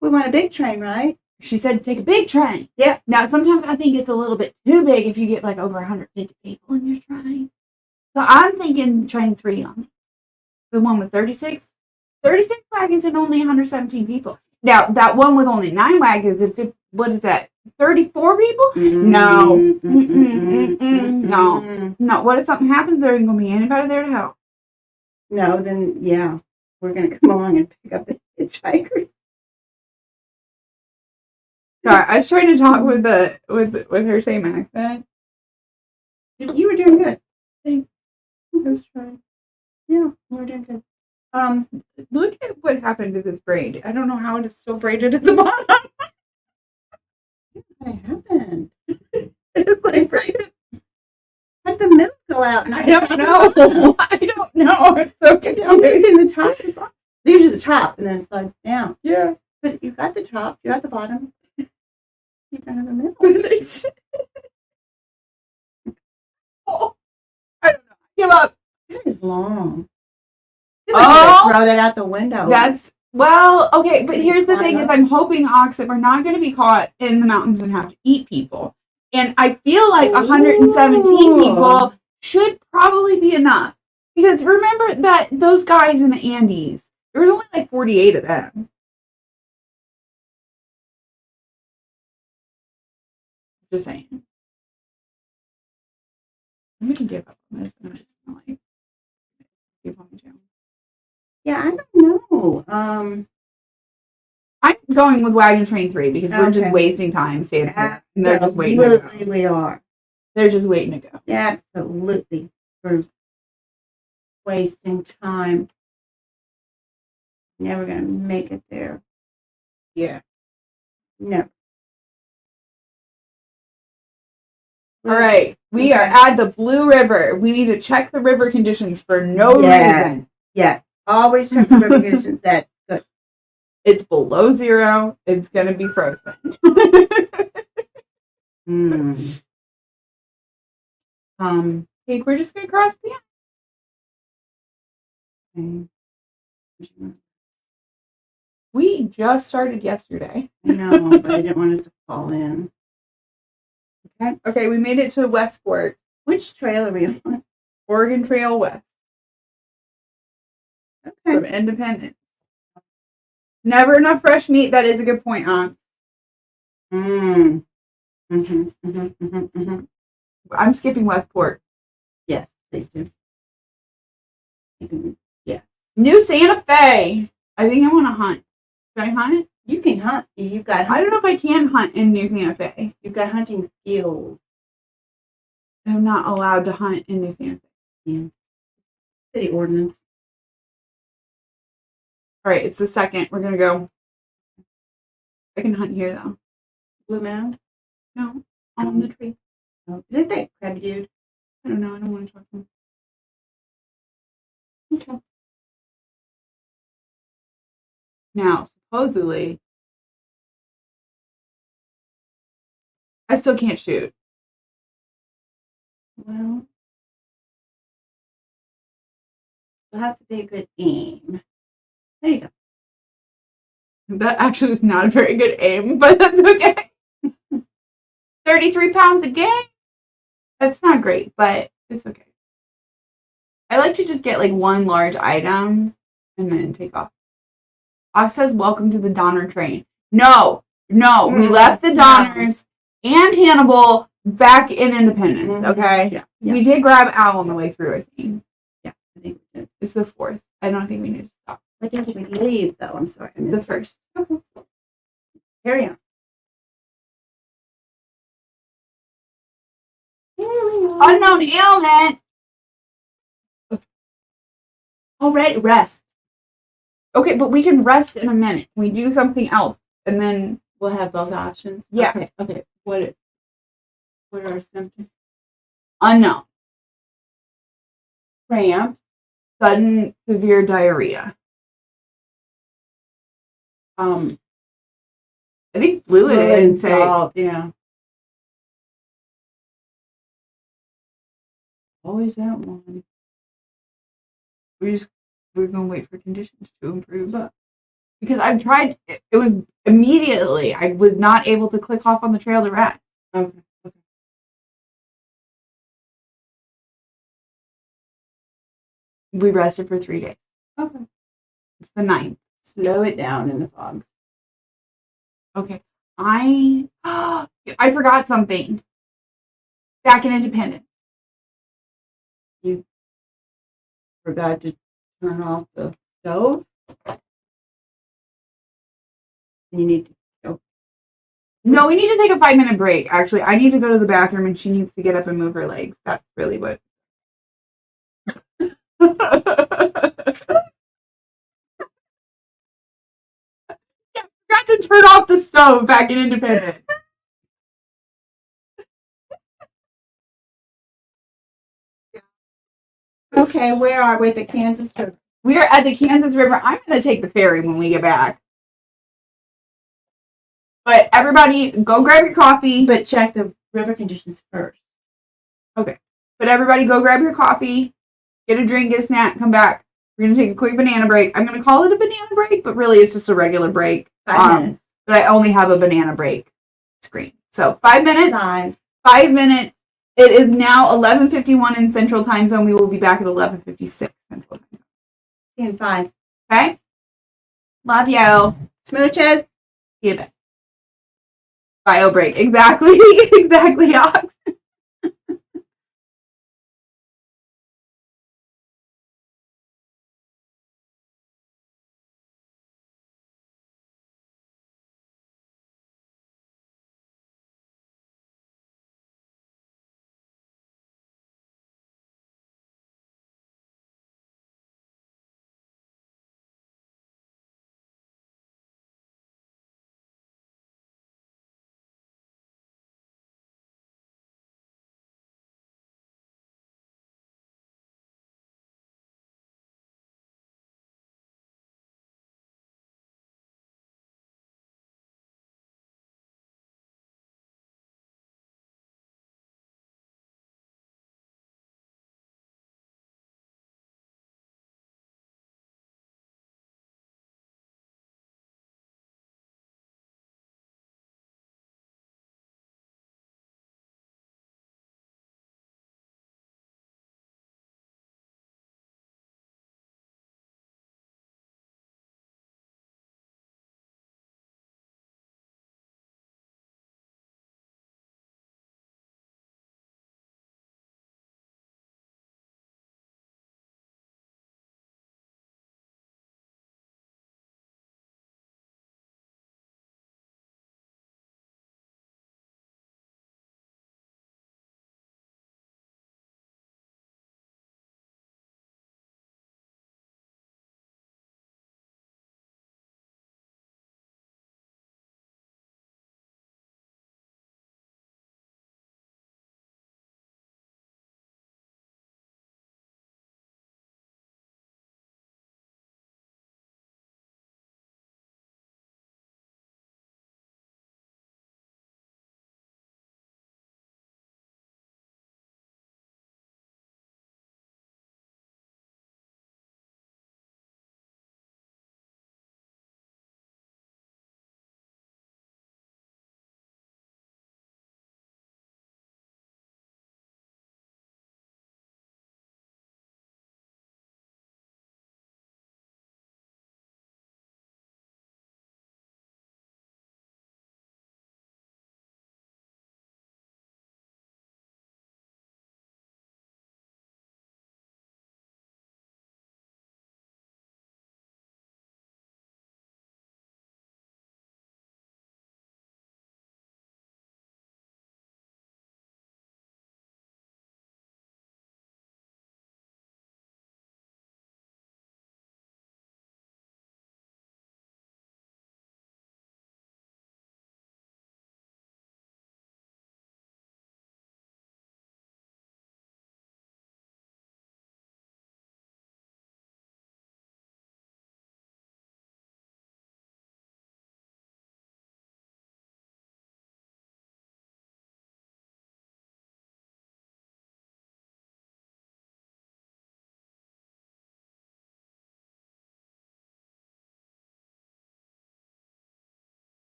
[SPEAKER 1] We want a big train, right?
[SPEAKER 2] She said take a big train.
[SPEAKER 1] Yeah.
[SPEAKER 2] Now, sometimes I think it's a little bit too big if you get like over 150 people in your train. So I'm thinking train 3 on me. The one with 36 wagons and only 117 people. Now, that one with only 9 wagons, what is that, 34 people? No. No. No. What if something happens? There ain't going to be anybody there to help.
[SPEAKER 1] No, then, yeah. We're going to come along and pick up the hitchhikers.
[SPEAKER 2] Sorry, I was trying to talk with her same accent.
[SPEAKER 1] You were doing good.
[SPEAKER 2] I was trying.
[SPEAKER 1] Yeah, you were doing good.
[SPEAKER 2] Look at what happened to this braid. I don't know how it is still braided at the bottom.
[SPEAKER 1] What happened?
[SPEAKER 2] It's like
[SPEAKER 1] Let the middle go out. And
[SPEAKER 2] I don't know. I don't know. It's so confusing.
[SPEAKER 1] Maybe the top. Usually the top, and then it slides down.
[SPEAKER 2] Yeah.
[SPEAKER 1] But you got the top. You got the bottom. You don't have the middle.
[SPEAKER 2] Oh, I don't know. Give up.
[SPEAKER 1] That is long.
[SPEAKER 2] Oh,
[SPEAKER 1] throw that out the window.
[SPEAKER 2] That's well, okay. But here's the thing: is I'm hoping, Ox, that we're not going to be caught in the mountains and have to eat people. And I feel like 117 people should probably be enough. Because remember that those guys in the Andes, there was only like 48 of them. Just saying. I'm gonna give up on this. I'm just gonna like give on the channel.
[SPEAKER 1] Yeah, I don't know.
[SPEAKER 2] I'm going with Wagon Train 3 because we're just
[SPEAKER 1] Okay.
[SPEAKER 2] wasting time standing here. And they're just waiting to
[SPEAKER 1] Absolutely,
[SPEAKER 2] go.
[SPEAKER 1] we are.
[SPEAKER 2] They're just waiting to go.
[SPEAKER 1] Absolutely. We're wasting time. Never going to make it there.
[SPEAKER 2] Yeah.
[SPEAKER 1] Never.
[SPEAKER 2] All right. We are at the Blue River. We need to check the river conditions for no reason.
[SPEAKER 1] Yes. Always check the river conditions. That's good.
[SPEAKER 2] It's below 0. It's going to be frozen. Hey, we're just gonna cross the
[SPEAKER 1] okay.
[SPEAKER 2] We just started yesterday.
[SPEAKER 1] I know, but I didn't want us to fall in. Okay.
[SPEAKER 2] Okay, we made it to Westport.
[SPEAKER 1] Which trail are we on?
[SPEAKER 2] Oregon Trail West. From
[SPEAKER 1] Okay.
[SPEAKER 2] Independence. Never enough fresh meat. That is a good point,
[SPEAKER 1] Mm. Mm-hmm, mm-hmm, mm-hmm, mm-hmm.
[SPEAKER 2] I'm skipping Westport.
[SPEAKER 1] Yes, please do. Yeah.
[SPEAKER 2] New Santa Fe. I think I want to hunt. Should I hunt?
[SPEAKER 1] You can hunt. You've got.
[SPEAKER 2] I don't know if I can hunt in New Santa Fe.
[SPEAKER 1] You've got hunting skills.
[SPEAKER 2] I'm not allowed to hunt in New Santa Fe.
[SPEAKER 1] Yeah. City ordinance.
[SPEAKER 2] All right, it's the second. We're gonna go. I can hunt here though.
[SPEAKER 1] Blue Mound.
[SPEAKER 2] No, on the tree.
[SPEAKER 1] Oh, isn't that Crabby Dude?
[SPEAKER 2] I don't know. I don't want to talk to him.
[SPEAKER 1] Okay.
[SPEAKER 2] Now, supposedly, I still can't shoot.
[SPEAKER 1] Well, it'll have to be a good aim. There you go.
[SPEAKER 2] That actually was not a very good aim, but that's okay. 33 pounds a game? That's not great, but it's okay. I like to just get like one large item and then take off. Ox says, welcome to the Donner train. No, we left the Donners and Hannibal back in Independence, okay?
[SPEAKER 1] Yeah.
[SPEAKER 2] We did grab Al on the way through, I think.
[SPEAKER 1] Yeah, I think we did.
[SPEAKER 2] It's the 4th. I don't think we need to stop.
[SPEAKER 1] I think we leave, though. I'm sorry. I
[SPEAKER 2] The 1st.
[SPEAKER 1] Okay. Carry on.
[SPEAKER 2] Unknown ailment.
[SPEAKER 1] All right, rest.
[SPEAKER 2] Okay, but we can rest in a minute. We do something else, and then
[SPEAKER 1] We'll have both options.
[SPEAKER 2] Yeah.
[SPEAKER 1] Okay. What are our symptoms?
[SPEAKER 2] unknown.
[SPEAKER 1] Cramp.
[SPEAKER 2] Sudden severe diarrhea.
[SPEAKER 1] I
[SPEAKER 2] I think fluid and say
[SPEAKER 1] salt. Yeah. Always that one.
[SPEAKER 2] we're gonna wait for conditions to improve. Because I've tried. It was immediately. I was not able to click off on the trail to rest.
[SPEAKER 1] Okay.
[SPEAKER 2] We rested for 3 days.
[SPEAKER 1] Okay.
[SPEAKER 2] It's the 9th.
[SPEAKER 1] Slow it down in the fogs.
[SPEAKER 2] Okay. I forgot something. Back in Independence.
[SPEAKER 1] You forgot to turn off the stove. You need to go.
[SPEAKER 2] No, we need to take a 5-minute break. Actually, I need to go to the bathroom and she needs to get up and move her legs. That's really what. Yeah, forgot to turn off the stove back in Independence.
[SPEAKER 1] Okay, where are we at the Kansas River?
[SPEAKER 2] We are at the Kansas River. I'm going to take the ferry when we get back. But everybody, go grab your coffee.
[SPEAKER 1] But check the river conditions first.
[SPEAKER 2] Okay. But everybody, go grab your coffee, get a drink, get a snack, come back. We're going to take a quick banana break. I'm going to call it a banana break, but really it's just a regular break.
[SPEAKER 1] 5 minutes.
[SPEAKER 2] But I only have a banana break screen. So 5 minutes. 5 minutes. It is now 11:51 in Central Time Zone. We will be back at 11:56 Central Time Zone.
[SPEAKER 1] See you in 5.
[SPEAKER 2] Okay? Love you.
[SPEAKER 1] Smooches.
[SPEAKER 2] See you back. Bio break. Exactly. Exactly, Ox.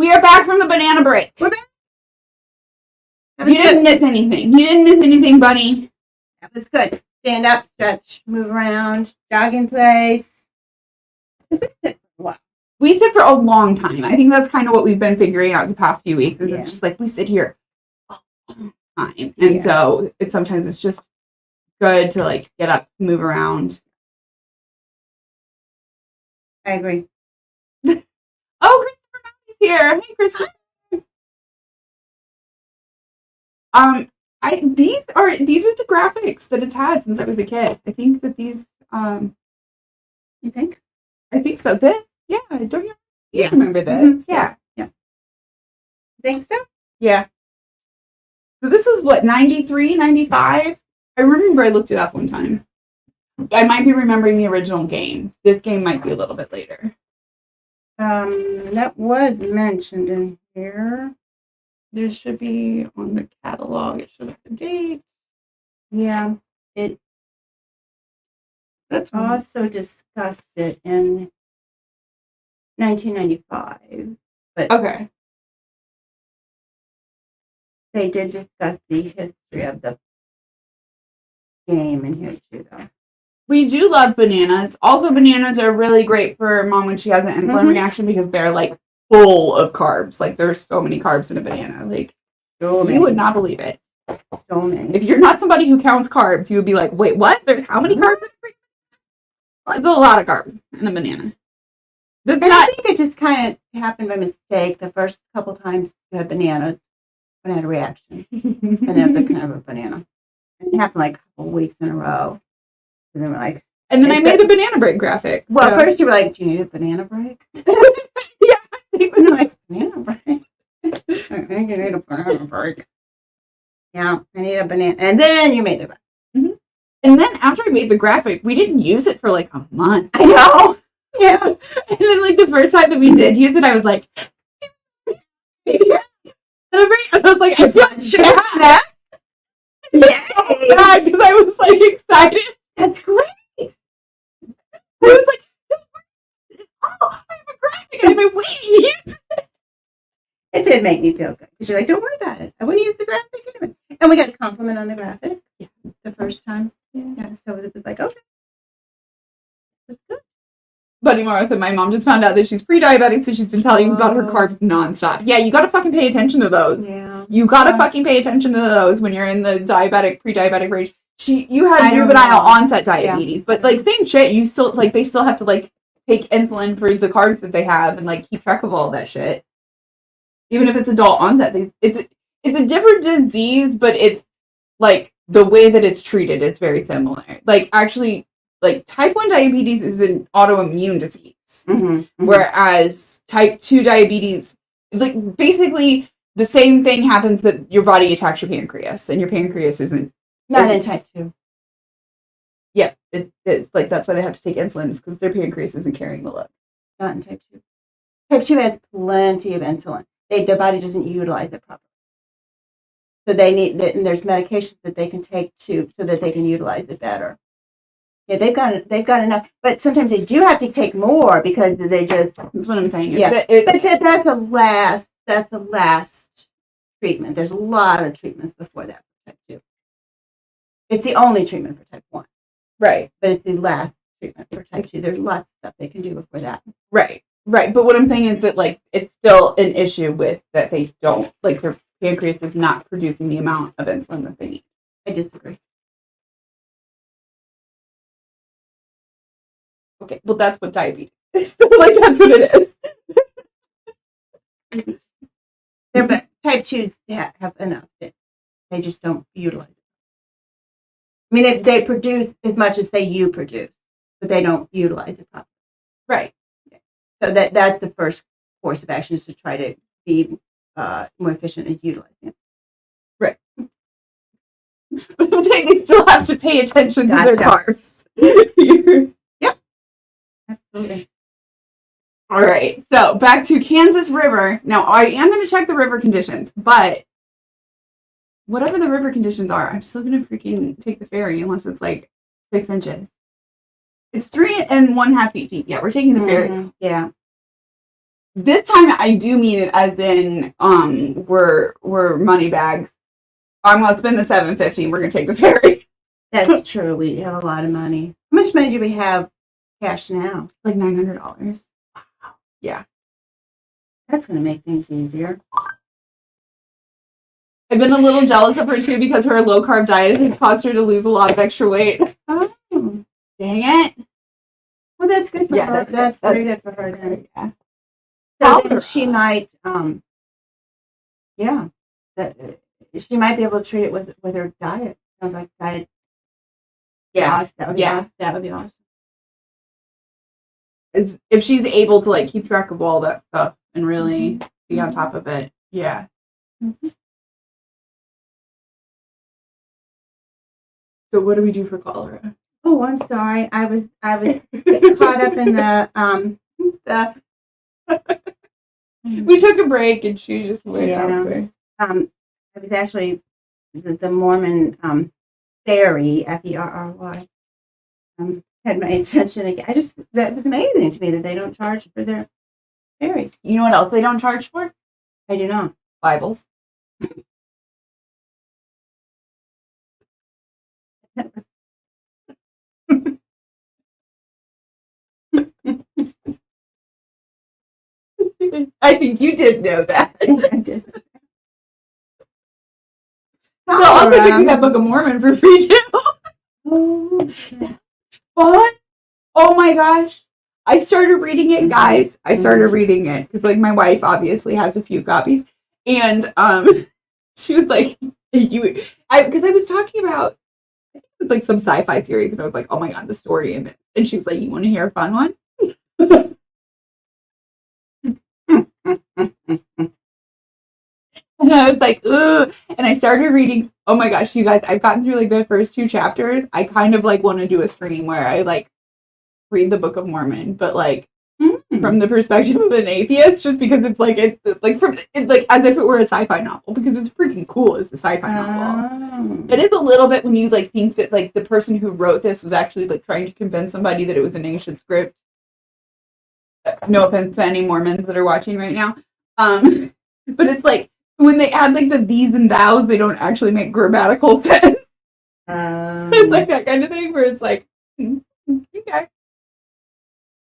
[SPEAKER 2] We are back from the banana break.
[SPEAKER 1] We're back.
[SPEAKER 2] You didn't miss anything. You didn't miss anything, Bunny.
[SPEAKER 1] That was good. Stand up, stretch, move around, jog in place. We sit for a while.
[SPEAKER 2] We sit for a long time. I think that's kind of what we've been figuring out the past few weeks. Is
[SPEAKER 1] Yeah.
[SPEAKER 2] It's just like we sit here a long time, and so sometimes it's just good to like get up, move around.
[SPEAKER 1] I agree.
[SPEAKER 2] Oh, Christopher Mackey's here. Hey, Christopher. These are the graphics that it's had since I was a kid. I think that these
[SPEAKER 1] You think?
[SPEAKER 2] I think so. This, don't you?
[SPEAKER 1] Yeah.
[SPEAKER 2] Remember this?
[SPEAKER 1] Mm-hmm. Yeah. Think so?
[SPEAKER 2] Yeah. So this was what, 93, 95? I remember I looked it up one time. I might be remembering the original game. This game might be a little bit later.
[SPEAKER 1] That was mentioned in here.
[SPEAKER 2] This should be on the catalog. It should have the date.
[SPEAKER 1] Yeah. It
[SPEAKER 2] That's
[SPEAKER 1] also discussed it in 1995. But
[SPEAKER 2] okay.
[SPEAKER 1] they did discuss the history of the game in here too, though.
[SPEAKER 2] We do love bananas. Also, bananas are really great for mom when she has an insulin reaction because they're like full of carbs. Like there's so many carbs in a banana. Like you would not believe it.
[SPEAKER 1] So many.
[SPEAKER 2] If you're not somebody who counts carbs, you would be like, wait, what? There's how many carbs in a banana? There's a lot of carbs in a banana. That's
[SPEAKER 1] And I
[SPEAKER 2] not
[SPEAKER 1] think it just kind of happened by mistake. The first couple times you had bananas, when I had a reaction, and then the kind of a banana. And it happened like a couple weeks in a row. And then we're like,
[SPEAKER 2] and then I made the banana break graphic.
[SPEAKER 1] well,
[SPEAKER 2] so.
[SPEAKER 1] first you were like, do you need a banana break?
[SPEAKER 2] Yeah.
[SPEAKER 1] And I'm like, banana break? I think you need a banana break. Yeah, I need a banana. And then you made the graphic.
[SPEAKER 2] And then after I made the graphic, we didn't use it for like a month.
[SPEAKER 1] I know. Yeah.
[SPEAKER 2] And then like the first time that we did use it, I was like, and I was like, I feel bad.
[SPEAKER 1] Yay.
[SPEAKER 2] Because I was like excited.
[SPEAKER 1] That's great.
[SPEAKER 2] I was like, oh, I have a graphic. I've been waiting to use it.
[SPEAKER 1] It did make me feel good. Because you're like, don't worry about it. I want to use the graphic anyway. And we got a compliment on the graphic the first time. Yeah, so it was like, okay. That's good.
[SPEAKER 2] Buddy Morrow said my mom just found out that she's pre-diabetic, so she's been telling you about her carbs nonstop. Yeah, you gotta fucking pay attention to those.
[SPEAKER 1] Yeah.
[SPEAKER 2] You gotta fucking pay attention to those when you're in the diabetic, pre-diabetic range. You had
[SPEAKER 1] I don't
[SPEAKER 2] juvenile
[SPEAKER 1] know.
[SPEAKER 2] onset diabetes, but like same shit. You still like they still have to like take insulin for the carbs that they have and like keep track of all that shit. Even if it's adult onset, it's a different disease, but it's like the way that it's treated is very similar. Like actually, like type 1 diabetes is an autoimmune disease, whereas type 2 diabetes, like basically the same thing happens that your body attacks your pancreas, and your pancreas isn't.
[SPEAKER 1] Not in type 2.
[SPEAKER 2] Yeah, it's like that's why they have to take insulin, is because their pancreas isn't carrying the load.
[SPEAKER 1] Not in type 2. Type 2 has plenty of insulin. Their body doesn't utilize it properly. So they need, and there's medications that they can take too, so that they can utilize it better. Yeah, they've got enough, but sometimes they do have to take more because they just.
[SPEAKER 2] That's what I'm saying.
[SPEAKER 1] Yeah, but that's the last treatment. There's a lot of treatments before that for type 2. It's the only treatment for type 1.
[SPEAKER 2] Right.
[SPEAKER 1] But it's the last treatment for type 2. There's lots of stuff they can do before that.
[SPEAKER 2] Right. But what I'm saying is that like it's still an issue with that they don't like their pancreas is not producing the amount of insulin that they need.
[SPEAKER 1] I disagree.
[SPEAKER 2] Okay, well that's what diabetes is. Like that's what it is.
[SPEAKER 1] But type 2s have enough. They just don't utilize it. I mean, they produce as much as you produce, but they don't utilize it properly.
[SPEAKER 2] Right.
[SPEAKER 1] So that's the first course of action, is to try to be more efficient in utilizing it.
[SPEAKER 2] Right. But they still have to pay attention to their carbs.
[SPEAKER 1] Yep. Absolutely.
[SPEAKER 2] All right. So back to Kansas River. Now I am going to check the river conditions, but whatever the river conditions are, I'm still going to freaking take the ferry unless it's like 6 inches. It's 3 1/2 feet deep. Yeah, we're taking the ferry.
[SPEAKER 1] Yeah.
[SPEAKER 2] this time I do mean it as in we're money bags. I'm gonna spend the $750. We're gonna take the ferry.
[SPEAKER 1] That's true. We have a lot of money. How much money do we have cash now?
[SPEAKER 2] Like $900. Yeah.
[SPEAKER 1] That's going to make things easier.
[SPEAKER 2] I've been a little jealous of her too because her low carb diet has caused her to lose a lot of extra weight.
[SPEAKER 1] Oh,
[SPEAKER 2] dang it!
[SPEAKER 1] Well, that's good for her. That's very good for her then. Yeah. So then she might, yeah, she might be able to treat it with her diet. Sounds like diet.
[SPEAKER 2] Yeah,
[SPEAKER 1] that would be awesome. That would be awesome.
[SPEAKER 2] If she's able to like keep track of all that stuff and really be on top of it, yeah. Mm-hmm. So what do we do for cholera?
[SPEAKER 1] Oh, I'm sorry. I was getting caught up in the
[SPEAKER 2] We took a break and she just went elsewhere.
[SPEAKER 1] I was actually the Mormon ferry, FERRY, had my attention again. That was amazing to me that they don't charge for their ferries.
[SPEAKER 2] You know what else they don't charge for?
[SPEAKER 1] I do not.
[SPEAKER 2] Bibles. I think you did know that.
[SPEAKER 1] I did.
[SPEAKER 2] So also picking that Book of Mormon for free too. What? Oh my gosh. I started reading it, guys. I started reading it because like my wife obviously has a few copies. And she was like, because I was talking about I think it was like some sci-fi series and I was like, oh my god, the story in it. And she was like, you want to hear a fun one? And I was like, ugh. And I started reading. Oh my gosh, you guys, I've gotten through like the first 2 chapters. I kind of like want to do a stream where I like read the Book of Mormon, but like from the perspective of an atheist, just because it's like as if it were a sci-fi novel, because it's freaking cool as a sci-fi novel. It is a little bit when you like think that like the person who wrote this was actually like trying to convince somebody that it was an ancient script. No offense to any Mormons that are watching right now. But it's like when they add like the these and thous, they don't actually make grammatical sense. It's like that kind of thing where it's like, okay.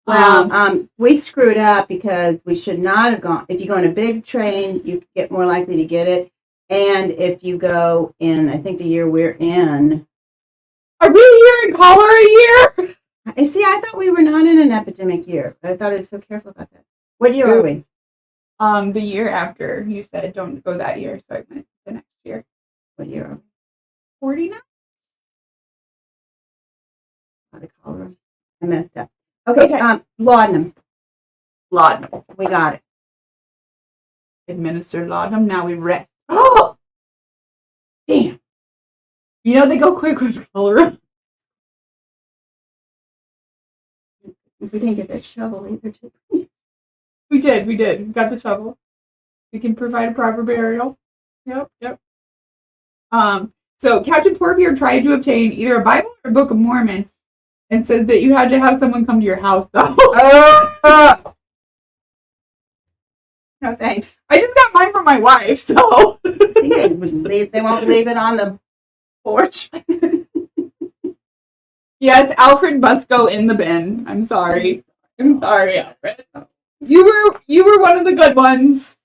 [SPEAKER 1] Well, we screwed up because we should not have gone. If you go on a big train, you get more likely to get it. And if you go in, I think the year we're in.
[SPEAKER 2] Are we here in cholera year?
[SPEAKER 1] I see. I thought we were not in an epidemic year. I thought I was so careful about that. What year are we?
[SPEAKER 2] The year after. You said don't go that year, so I went the next year.
[SPEAKER 1] What year are we?
[SPEAKER 2] 49?
[SPEAKER 1] Not a cholera. I messed up. Okay. Laudanum.
[SPEAKER 2] Laudanum.
[SPEAKER 1] We got it.
[SPEAKER 2] Administer laudanum. Now we rest. Oh! Damn. You know they go quick with cholera.
[SPEAKER 1] We didn't get that shovel either.
[SPEAKER 2] We did. We got the shovel. We can provide a proper burial. Yep. So Captain Poorbeard tried to obtain either a Bible or a Book of Mormon and said that you had to have someone come to your house, though.
[SPEAKER 1] No, thanks.
[SPEAKER 2] I just got mine from my wife, so.
[SPEAKER 1] They won't leave it on the porch.
[SPEAKER 2] Yes, Alfred must go in the bin. I'm sorry, Alfred. You were one of the good ones,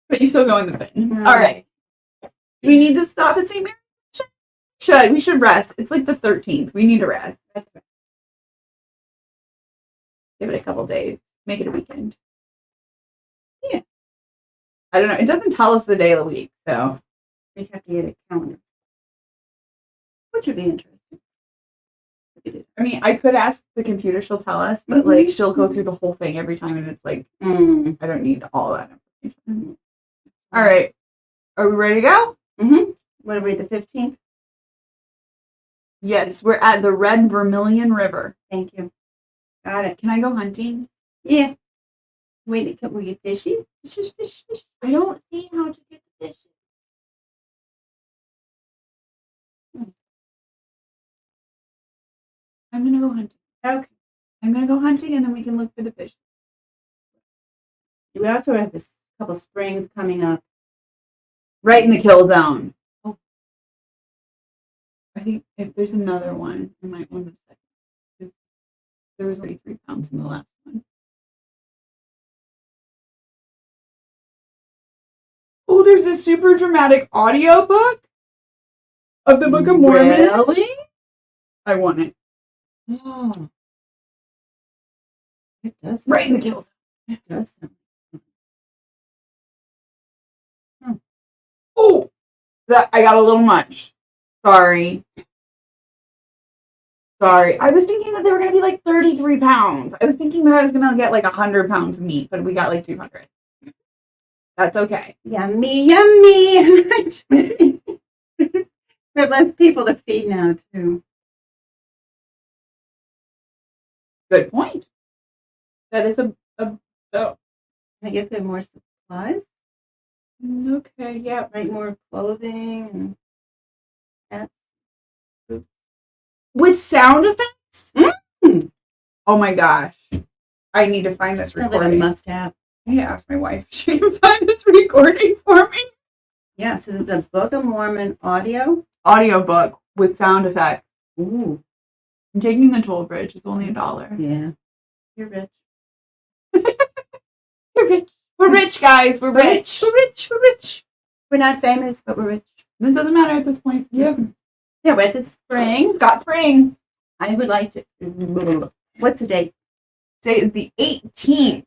[SPEAKER 2] but you still go in the bin. All right. Do we need to stop at St. Mary's? We should rest. It's like the 13th. We need to rest. That's right. Give it a couple days. Make it a weekend. Yeah. I don't know. It doesn't tell us the day of the week, so
[SPEAKER 1] we have to get a calendar, which would be interesting.
[SPEAKER 2] I mean, I could ask the computer; she'll tell us, but like she'll go through the whole thing every time, and it's like I don't need all that information. All right, are we ready to go?
[SPEAKER 1] What are we, the 15th?
[SPEAKER 2] Yes, we're at the Red Vermilion River.
[SPEAKER 1] Thank you. Got it.
[SPEAKER 2] Can I go hunting?
[SPEAKER 1] Yeah. Wait, can we get fishies? Fish.
[SPEAKER 2] I don't see how to get the fishes. I'm gonna go hunting.
[SPEAKER 1] Okay.
[SPEAKER 2] I'm gonna go hunting, and then we can look for the fish.
[SPEAKER 1] We also have a couple springs coming up.
[SPEAKER 2] Right in the kill zone. Oh. I think if there's another one, I might want to second. Because there was already 3 pounds in the last one. Oh, there's a super dramatic audiobook of the Book of Mormon.
[SPEAKER 1] Really?
[SPEAKER 2] I want it.
[SPEAKER 1] Oh. It does.
[SPEAKER 2] Right in the kill zone.
[SPEAKER 1] It does.
[SPEAKER 2] Oh, that I got a little much. Sorry. I was thinking that they were going to be like 33 pounds. I was thinking that I was going to get like 100 pounds of meat, but we got like 200. That's okay.
[SPEAKER 1] Yummy, yummy. We have less people to feed now, too.
[SPEAKER 2] Good point. That is oh.
[SPEAKER 1] I guess they have more supplies,
[SPEAKER 2] Okay, yeah.
[SPEAKER 1] like more clothing and that.
[SPEAKER 2] With sound effects?
[SPEAKER 1] Mm.
[SPEAKER 2] Oh my gosh. I need to find this
[SPEAKER 1] Sounds like a
[SPEAKER 2] recording.
[SPEAKER 1] must have.
[SPEAKER 2] I need to ask my wife if she can find this recording for me.
[SPEAKER 1] Yeah, so there's a Book of Mormon audio.
[SPEAKER 2] Audiobook with sound effects.
[SPEAKER 1] Ooh.
[SPEAKER 2] I'm taking the toll bridge. It's only $1.
[SPEAKER 1] Yeah. You're rich.
[SPEAKER 2] We're rich. We're rich, guys. We're rich.
[SPEAKER 1] We're rich. We're rich. We're not famous, but we're rich.
[SPEAKER 2] It doesn't matter at this point. Yeah.
[SPEAKER 1] Yeah, we're at the Springs.
[SPEAKER 2] Scott Spring.
[SPEAKER 1] I would like to. What's the date?
[SPEAKER 2] Today is the 18th.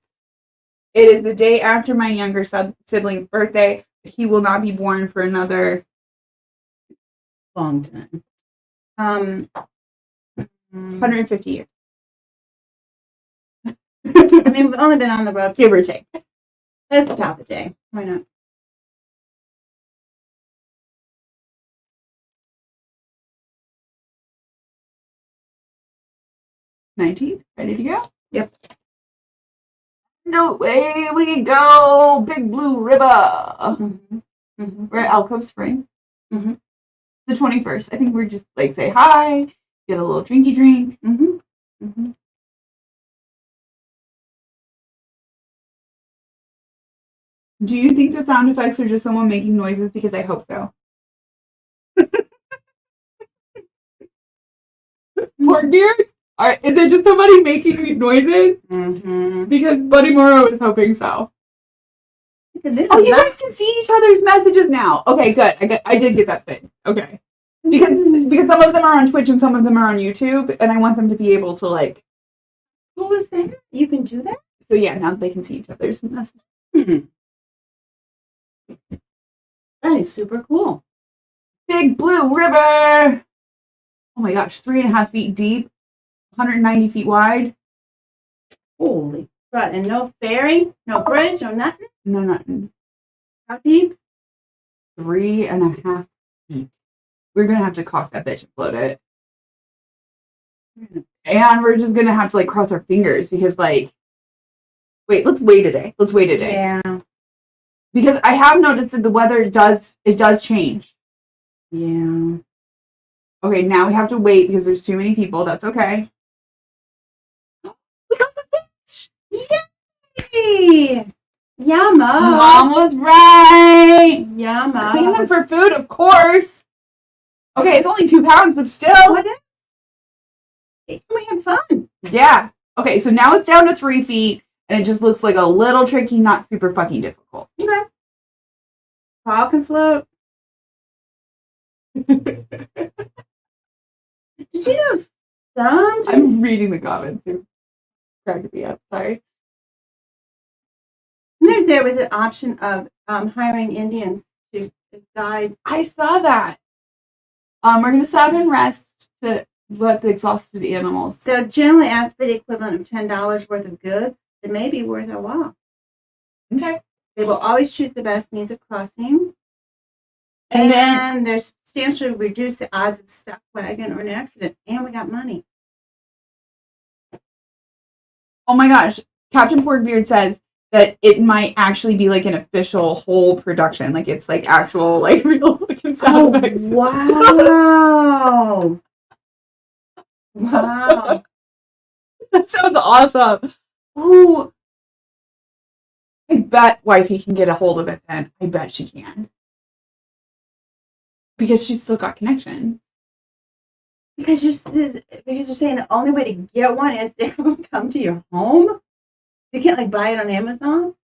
[SPEAKER 2] It is the day after my younger sibling's birthday. He will not be born for another
[SPEAKER 1] Long time.
[SPEAKER 2] 150 years.
[SPEAKER 1] I mean, we've only been on the road.
[SPEAKER 2] Give or take.
[SPEAKER 1] Let's stop a day. Why not?
[SPEAKER 2] $19th. Ready to go?
[SPEAKER 1] Yep.
[SPEAKER 2] No way we go. Big Blue River.
[SPEAKER 1] Mm-hmm. Mm-hmm.
[SPEAKER 2] We're at Alcove Spring.
[SPEAKER 1] Mm-hmm.
[SPEAKER 2] The 21st. I think we're just like say hi, get a little drinky drink.
[SPEAKER 1] Mm-hmm. Mm-hmm.
[SPEAKER 2] Do you think the sound effects are just someone making noises? Because I hope so. Porkbeard? Is it just somebody making noises?
[SPEAKER 1] Mm-hmm.
[SPEAKER 2] Because Buddy Morrow is hoping so. Oh, you guys can see each other's messages now. Okay, good. I did get that thing. Okay. Because some of them are on Twitch and some of them are on YouTube, and I want them to be able to like.
[SPEAKER 1] What was that? You can do that?
[SPEAKER 2] So yeah, now they can see each other's messages.
[SPEAKER 1] Mm-hmm. That is super cool.
[SPEAKER 2] Big Blue River. Oh my gosh, 3.5 feet deep, 190 feet wide.
[SPEAKER 1] Holy crap. And no ferry, no bridge, no nothing?
[SPEAKER 2] No, nothing.
[SPEAKER 1] How deep?
[SPEAKER 2] 3.5 feet. We're gonna have to caulk that bitch and float it. And we're just gonna have to like cross our fingers because like let's wait a day.
[SPEAKER 1] Yeah.
[SPEAKER 2] Because I have noticed that the weather does change.
[SPEAKER 1] Yeah.
[SPEAKER 2] Okay, now we have to wait because there's too many people. That's okay. We got the fish!
[SPEAKER 1] Yay! Yumma!
[SPEAKER 2] Mom was right!
[SPEAKER 1] Yumma!
[SPEAKER 2] Clean them for food, of course! Okay, it's only 2 pounds, but still.
[SPEAKER 1] What? We had fun.
[SPEAKER 2] Yeah. Okay, so now it's down to 3 feet, and it just looks like a little tricky, not super fucking difficult.
[SPEAKER 1] Okay. Paul can float. Did you know some?
[SPEAKER 2] I'm reading the comments. They're cracking me up. Sorry.
[SPEAKER 1] There was an option of hiring Indians to guide.
[SPEAKER 2] I saw that. We're going to stop and rest to let the exhausted animals.
[SPEAKER 1] So generally ask for the equivalent of $10 worth of goods. It may be worth a while.
[SPEAKER 2] Okay.
[SPEAKER 1] They will always choose the best means of crossing.
[SPEAKER 2] And
[SPEAKER 1] then they substantially reduce the odds of stuck wagon or an accident. And we got money.
[SPEAKER 2] Oh my gosh. Captain Porkbeard says that it might actually be like an official whole production. Like it's like actual, like real fucking sound effects.
[SPEAKER 1] Wow. Wow.
[SPEAKER 2] That sounds awesome. Ooh. I bet wifey can get a hold of it then. I bet she can. Because she's still got connection.
[SPEAKER 1] Because you're saying the only way to get one is to have them come to your home? You can't like buy it on Amazon?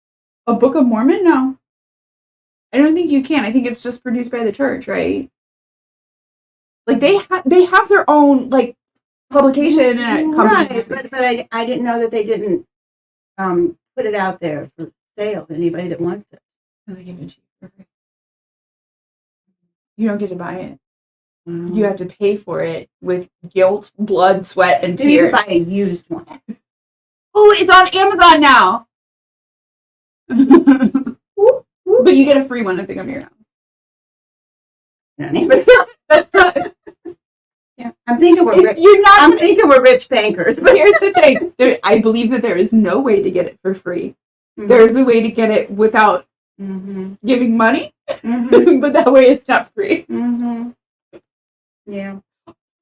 [SPEAKER 2] A Book of Mormon? No. I don't think you can. I think it's just produced by the church, right? Like they have their own like publication and company.
[SPEAKER 1] Right, but I didn't know that they didn't put it out there for sale to anybody that wants it.
[SPEAKER 2] They give it to you. You don't get to buy it.
[SPEAKER 1] Wow.
[SPEAKER 2] You have to pay for it with guilt, blood, sweat, and
[SPEAKER 1] Maybe you
[SPEAKER 2] tears.
[SPEAKER 1] could buy a used one.
[SPEAKER 2] Oh, it's on Amazon now. But you get a free one if they come to your house.
[SPEAKER 1] Yeah, I'm thinking we're rich. I'm thinking we're rich bankers.
[SPEAKER 2] But here's the thing: I believe that there is no way to get it for free. Mm-hmm. There is a way to get it without giving money, but that way it's not free.
[SPEAKER 1] Yeah.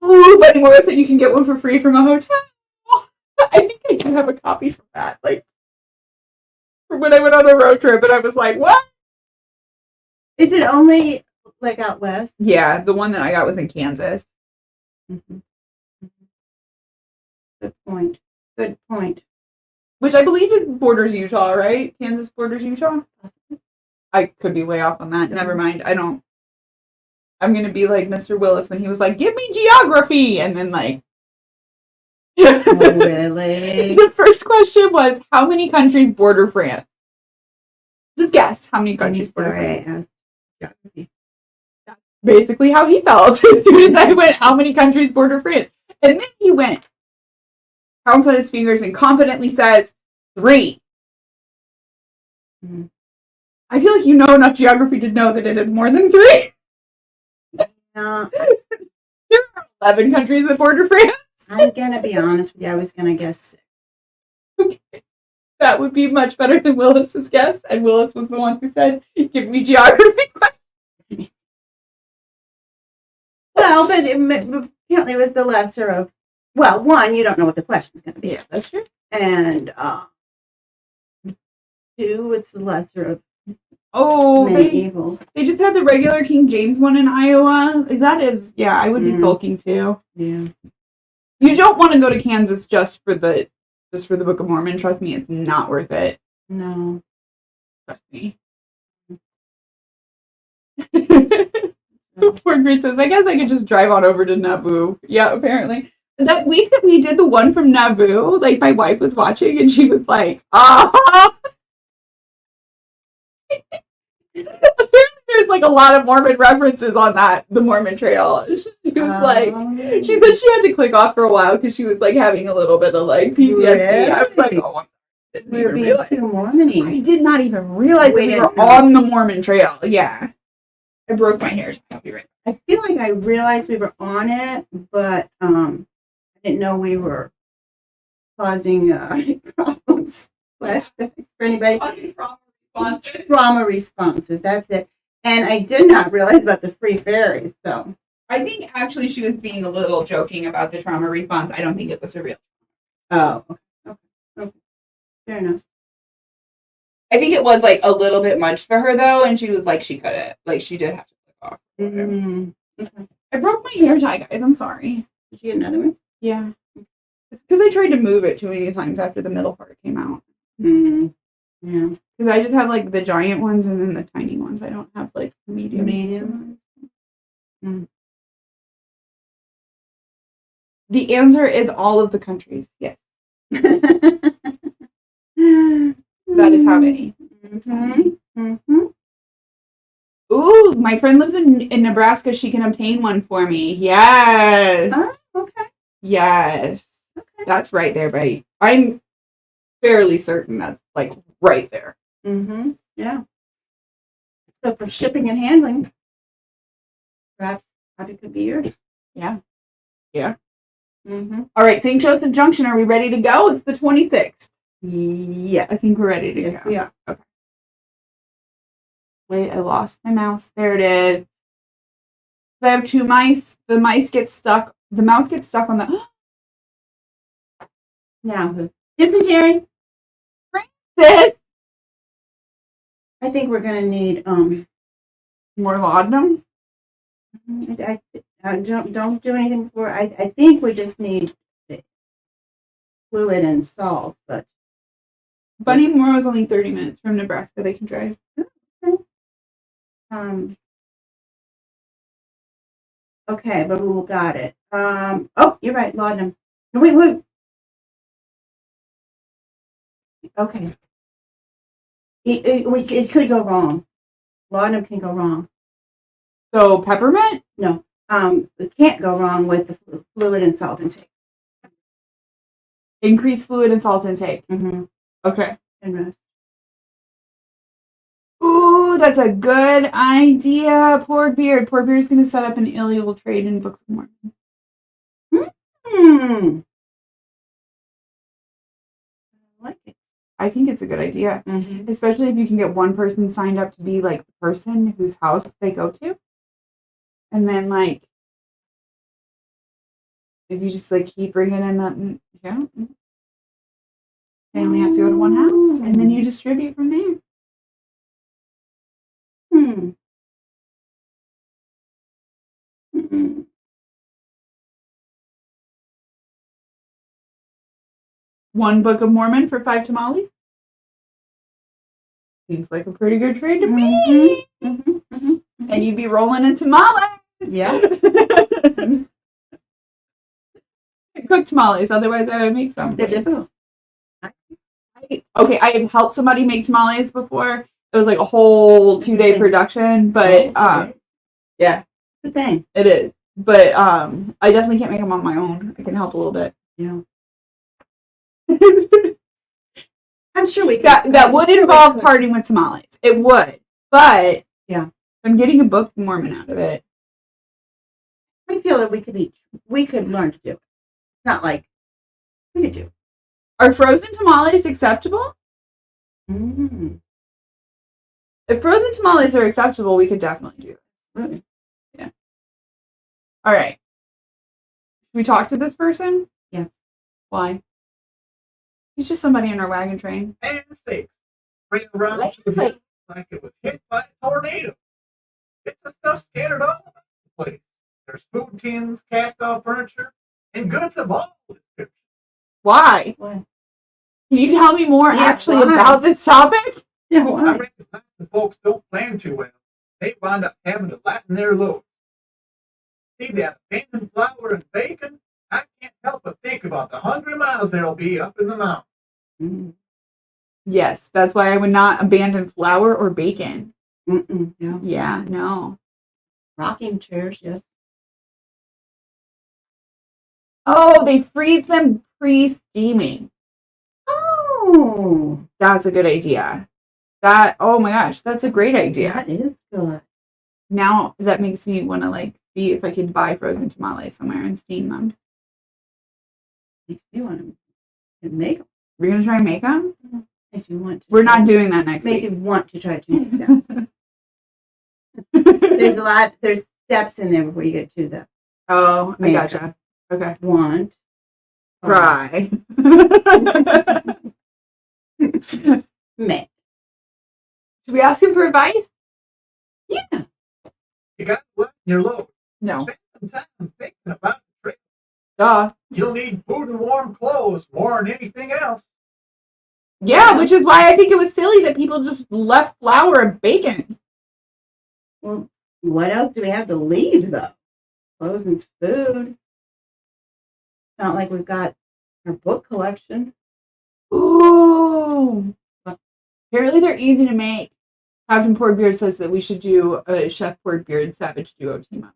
[SPEAKER 2] Oh, but worse than you can get one for free from a hotel. I think I do have a copy from that, like from when I went on a road trip, and I was like, "What?
[SPEAKER 1] Is it only like out west?"
[SPEAKER 2] Yeah, the one that I got was in Kansas.
[SPEAKER 1] Good point. Good point.
[SPEAKER 2] Which I believe is borders Utah, right? Kansas borders Utah. I could be way off on that. Never mind. I'm gonna be like Mr. Willis when he was like, "Give me geography," and then like.
[SPEAKER 1] Oh, really?
[SPEAKER 2] The first question was, how many countries border France? Just guess how many countries border France.
[SPEAKER 1] Geography.
[SPEAKER 2] That's basically how he felt as soon as I went, how many countries border France? And then he went, counts on his fingers and confidently says, 3. I feel like you know enough geography to know that it is more than 3.
[SPEAKER 1] No.
[SPEAKER 2] There are 11 countries that border France.
[SPEAKER 1] I'm gonna be honest with you. I was gonna guess 6.
[SPEAKER 2] Okay. That would be much better than Willis's guess, and Willis was the one who said, "Give me geography questions."
[SPEAKER 1] Well, but apparently it was the lesser of. Well, one, you don't know what the question's gonna be.
[SPEAKER 2] Yeah, that's true.
[SPEAKER 1] And 2, it's the lesser of
[SPEAKER 2] they
[SPEAKER 1] many evils.
[SPEAKER 2] just had the regular King James one in Iowa. That is, yeah, I would be sulking too.
[SPEAKER 1] Yeah.
[SPEAKER 2] You don't want to go to Kansas just for the Book of Mormon. Trust me, it's not worth it.
[SPEAKER 1] No.
[SPEAKER 2] Trust me. Poor Great says, I guess I could just drive on over to Nauvoo. Yeah, apparently. That week that we did the one from Nauvoo, like my wife was watching and she was like, Apparently there's like a lot of Mormon references on the Mormon Trail. She was like, she said she had to click off for a while because she was like having a little bit of like PTSD.
[SPEAKER 1] Really?
[SPEAKER 2] I was like, oh, I didn't even realize.
[SPEAKER 1] Too Mormon-y.
[SPEAKER 2] I did not even realize that we were on the Mormon Trail. Yeah. I broke my hair. So I'll be right back.
[SPEAKER 1] I feel like I realized we were on it, but I didn't know we were causing problems, flashbacks for anybody. Trauma responses, that's it. And I did not realize about the free ferries, so.
[SPEAKER 2] I think actually she was being a little joking about the trauma response. I don't think it was for real.
[SPEAKER 1] Oh, okay. Fair enough.
[SPEAKER 2] I think it was like a little bit much for her though, and she was like, she couldn't. Like she did have to click off.
[SPEAKER 1] Okay.
[SPEAKER 2] I broke my hair tie, guys. I'm sorry.
[SPEAKER 1] Did you get another one?
[SPEAKER 2] Yeah. It's because I tried to move it too many times after the middle part came out.
[SPEAKER 1] Yeah.
[SPEAKER 2] Because I just have like the giant ones and then the tiny ones. I don't have like mediums. The answer is all of the countries. Yes. That is how many. Ooh, my friend lives in Nebraska. She can obtain one for me. Yes.
[SPEAKER 1] Oh, okay.
[SPEAKER 2] Yes.
[SPEAKER 1] Okay.
[SPEAKER 2] That's right there, right? I'm fairly certain that's like right there.
[SPEAKER 1] Yeah. So for shipping and handling, perhaps probably could be yours.
[SPEAKER 2] Yeah. Yeah. All right, St. Joseph Junction. Are we ready to go? It's the 26th.
[SPEAKER 1] Yeah.
[SPEAKER 2] I think we're ready to
[SPEAKER 1] Yes,
[SPEAKER 2] go.
[SPEAKER 1] we are.
[SPEAKER 2] Okay. Wait, I lost my mouse. There it is. I have 2 mice. The mice get stuck. The mouse gets stuck on the.
[SPEAKER 1] Now, dysentery.
[SPEAKER 2] Francis!
[SPEAKER 1] I think we're gonna need
[SPEAKER 2] More laudanum?
[SPEAKER 1] I don't do anything before. I think we just need fluid and salt, but
[SPEAKER 2] Bunny Moore is only 30 minutes from Nebraska. They can drive.
[SPEAKER 1] Okay, but we got it. Oh, you're right, laudanum. No, wait. Okay. It could go wrong. Laudanum can go wrong.
[SPEAKER 2] So peppermint?
[SPEAKER 1] No. It can't go wrong with the fluid and salt intake.
[SPEAKER 2] Increase fluid and salt intake.
[SPEAKER 1] Mm-hmm.
[SPEAKER 2] Okay.
[SPEAKER 1] And rest.
[SPEAKER 2] Ooh, that's a good idea. Poor Beard. Poor Beard's going to set up an illegal trade in Books of Mormon.
[SPEAKER 1] I like it.
[SPEAKER 2] I think it's a good idea.
[SPEAKER 1] Mm-hmm.
[SPEAKER 2] Especially if you can get one person signed up to be like the person whose house they go to. And then like, if you just like keep bringing in the, yeah. They only have to go to one house. And then you distribute from there.
[SPEAKER 1] Mm-hmm.
[SPEAKER 2] One Book of Mormon for 5 tamales? Seems like a pretty good trade to me. And you'd be rolling in tamales.
[SPEAKER 1] Yeah.
[SPEAKER 2] Cook tamales, otherwise I would make some.
[SPEAKER 1] They're difficult.
[SPEAKER 2] Okay, I have helped somebody make tamales before. It was like a whole 2-day production, but yeah,
[SPEAKER 1] the thing.
[SPEAKER 2] it is. But I definitely can't make them on my own. I can help a little bit.
[SPEAKER 1] Yeah. I'm sure we could.
[SPEAKER 2] That would involve partying with tamales. It would, but
[SPEAKER 1] yeah,
[SPEAKER 2] I'm getting a Book of Mormon out of it.
[SPEAKER 1] I feel that we could learn to do it. Not like we could do it.
[SPEAKER 2] Are frozen tamales acceptable?
[SPEAKER 1] Mm-hmm.
[SPEAKER 2] If frozen tamales are acceptable, we could definitely do it.
[SPEAKER 1] Mm-hmm.
[SPEAKER 2] Yeah. All right. Should we talk to this person?
[SPEAKER 1] Yeah.
[SPEAKER 2] Why? He's just somebody in our wagon train.
[SPEAKER 3] And 6. Bring around like it was hit by a tornado. It's the stuff scattered all over the place. There's food tins, cast off furniture, and goods of all descriptions.
[SPEAKER 2] Why?
[SPEAKER 1] Why?
[SPEAKER 2] Can you tell me more actually
[SPEAKER 1] why?
[SPEAKER 2] about this topic?
[SPEAKER 1] Yeah,
[SPEAKER 3] I
[SPEAKER 1] why?
[SPEAKER 3] reckon lots of folks don't plan too well. They wind up having to lighten their load. See that abandoned flour and bacon? I can't help but think about the 100 miles there'll be up in the mountains.
[SPEAKER 1] Mm-hmm.
[SPEAKER 2] Yes, that's why I would not abandon flour or bacon.
[SPEAKER 1] Yeah.
[SPEAKER 2] Yeah, no.
[SPEAKER 1] Rocking chairs, yes.
[SPEAKER 2] Oh, they freeze them pre-steaming.
[SPEAKER 1] Oh,
[SPEAKER 2] That's a good idea. Oh my gosh, that's a great idea.
[SPEAKER 1] that is good.
[SPEAKER 2] Now that makes me want to like see if I can buy frozen tamales somewhere and steam them.
[SPEAKER 1] Makes me want to make them.
[SPEAKER 2] We're gonna try and make them.
[SPEAKER 1] Makes me want to.
[SPEAKER 2] We're not doing that next
[SPEAKER 1] Makes
[SPEAKER 2] week.
[SPEAKER 1] me want to try to make them. There's steps in there before you get to the
[SPEAKER 2] Oh, I
[SPEAKER 1] Make
[SPEAKER 2] gotcha. Okay.
[SPEAKER 1] want.
[SPEAKER 2] Try.
[SPEAKER 1] Make.
[SPEAKER 2] Should we ask him for advice?
[SPEAKER 1] Yeah.
[SPEAKER 3] You got to lighten your load.
[SPEAKER 2] No.
[SPEAKER 3] Spend some time thinking about the trip.
[SPEAKER 2] Duh.
[SPEAKER 3] You'll need food and warm clothes more than anything else.
[SPEAKER 2] Yeah, which is why I think it was silly that people just left flour and bacon.
[SPEAKER 1] Well, what else do we have to leave though? Clothes and food. Not like we've got our book collection.
[SPEAKER 2] Ooh. Apparently they're easy to make. Captain Portbeard says that we should do a Chef Portbeard Savage Duo team up.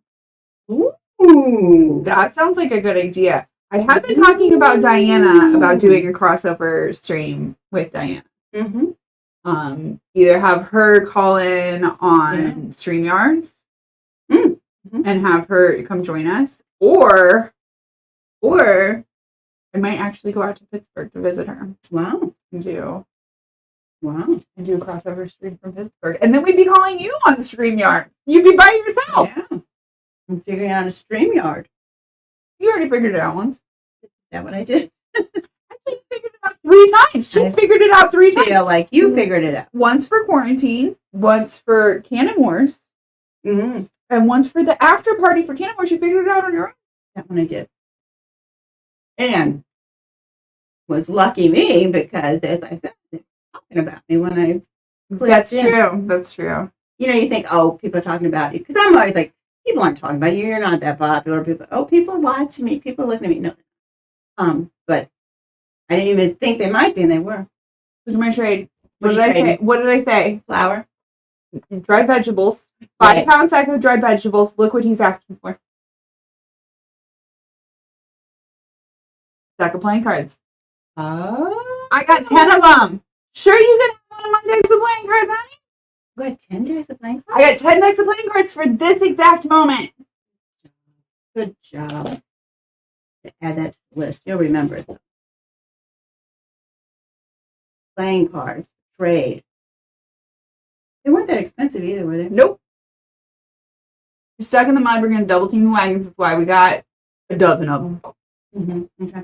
[SPEAKER 1] Ooh.
[SPEAKER 2] That sounds like a good idea. I have been talking about Diana about doing a crossover stream with Diana.
[SPEAKER 1] Mm-hmm.
[SPEAKER 2] Either have her call in on StreamYards and have her come join us, or I might actually go out to Pittsburgh to visit her.
[SPEAKER 1] Wow.
[SPEAKER 2] And do
[SPEAKER 1] Wow.
[SPEAKER 2] a crossover stream from Pittsburgh. And then we'd be calling you on the StreamYard. You'd be by yourself.
[SPEAKER 1] Yeah. I'm figuring out a StreamYard.
[SPEAKER 2] You already figured it out once.
[SPEAKER 1] Is that what I did?
[SPEAKER 2] I actually figured it out 3 times. She figured it out 3 times.
[SPEAKER 1] I feel like you figured it out.
[SPEAKER 2] Once for quarantine, once for Canon Wars,
[SPEAKER 1] Mm-hmm.
[SPEAKER 2] and once for the after party for Canon Wars. You figured it out on your own.
[SPEAKER 1] That one I did. And was lucky me because, as I said, they're talking about me when I.
[SPEAKER 2] That's true. That's true.
[SPEAKER 1] You know, you think, oh, people are talking about you. Because I'm always like, people aren't talking about you. You're not that popular. People are watching me. People are looking at me. No. But I didn't even think they might be, and they were.
[SPEAKER 2] Look at my trade. What did I say? What did I say?
[SPEAKER 1] Flour.
[SPEAKER 2] Dried vegetables. 5-pound sack of dried vegetables. Look what he's asking for. Stack of playing cards.
[SPEAKER 1] Oh.
[SPEAKER 2] I got 10 of them. Sure, you can have one of my decks of playing cards, honey?
[SPEAKER 1] You got 10 days of playing cards?
[SPEAKER 2] I got 10 decks of playing cards for this exact moment.
[SPEAKER 1] Good job. Add that to the list. You'll remember it. Playing cards. Trade. They weren't that expensive either, were they?
[SPEAKER 2] Nope. We're stuck in the mud. We're going to double team the wagons. That's why we got a dozen of them.
[SPEAKER 1] Mm-hmm. Okay.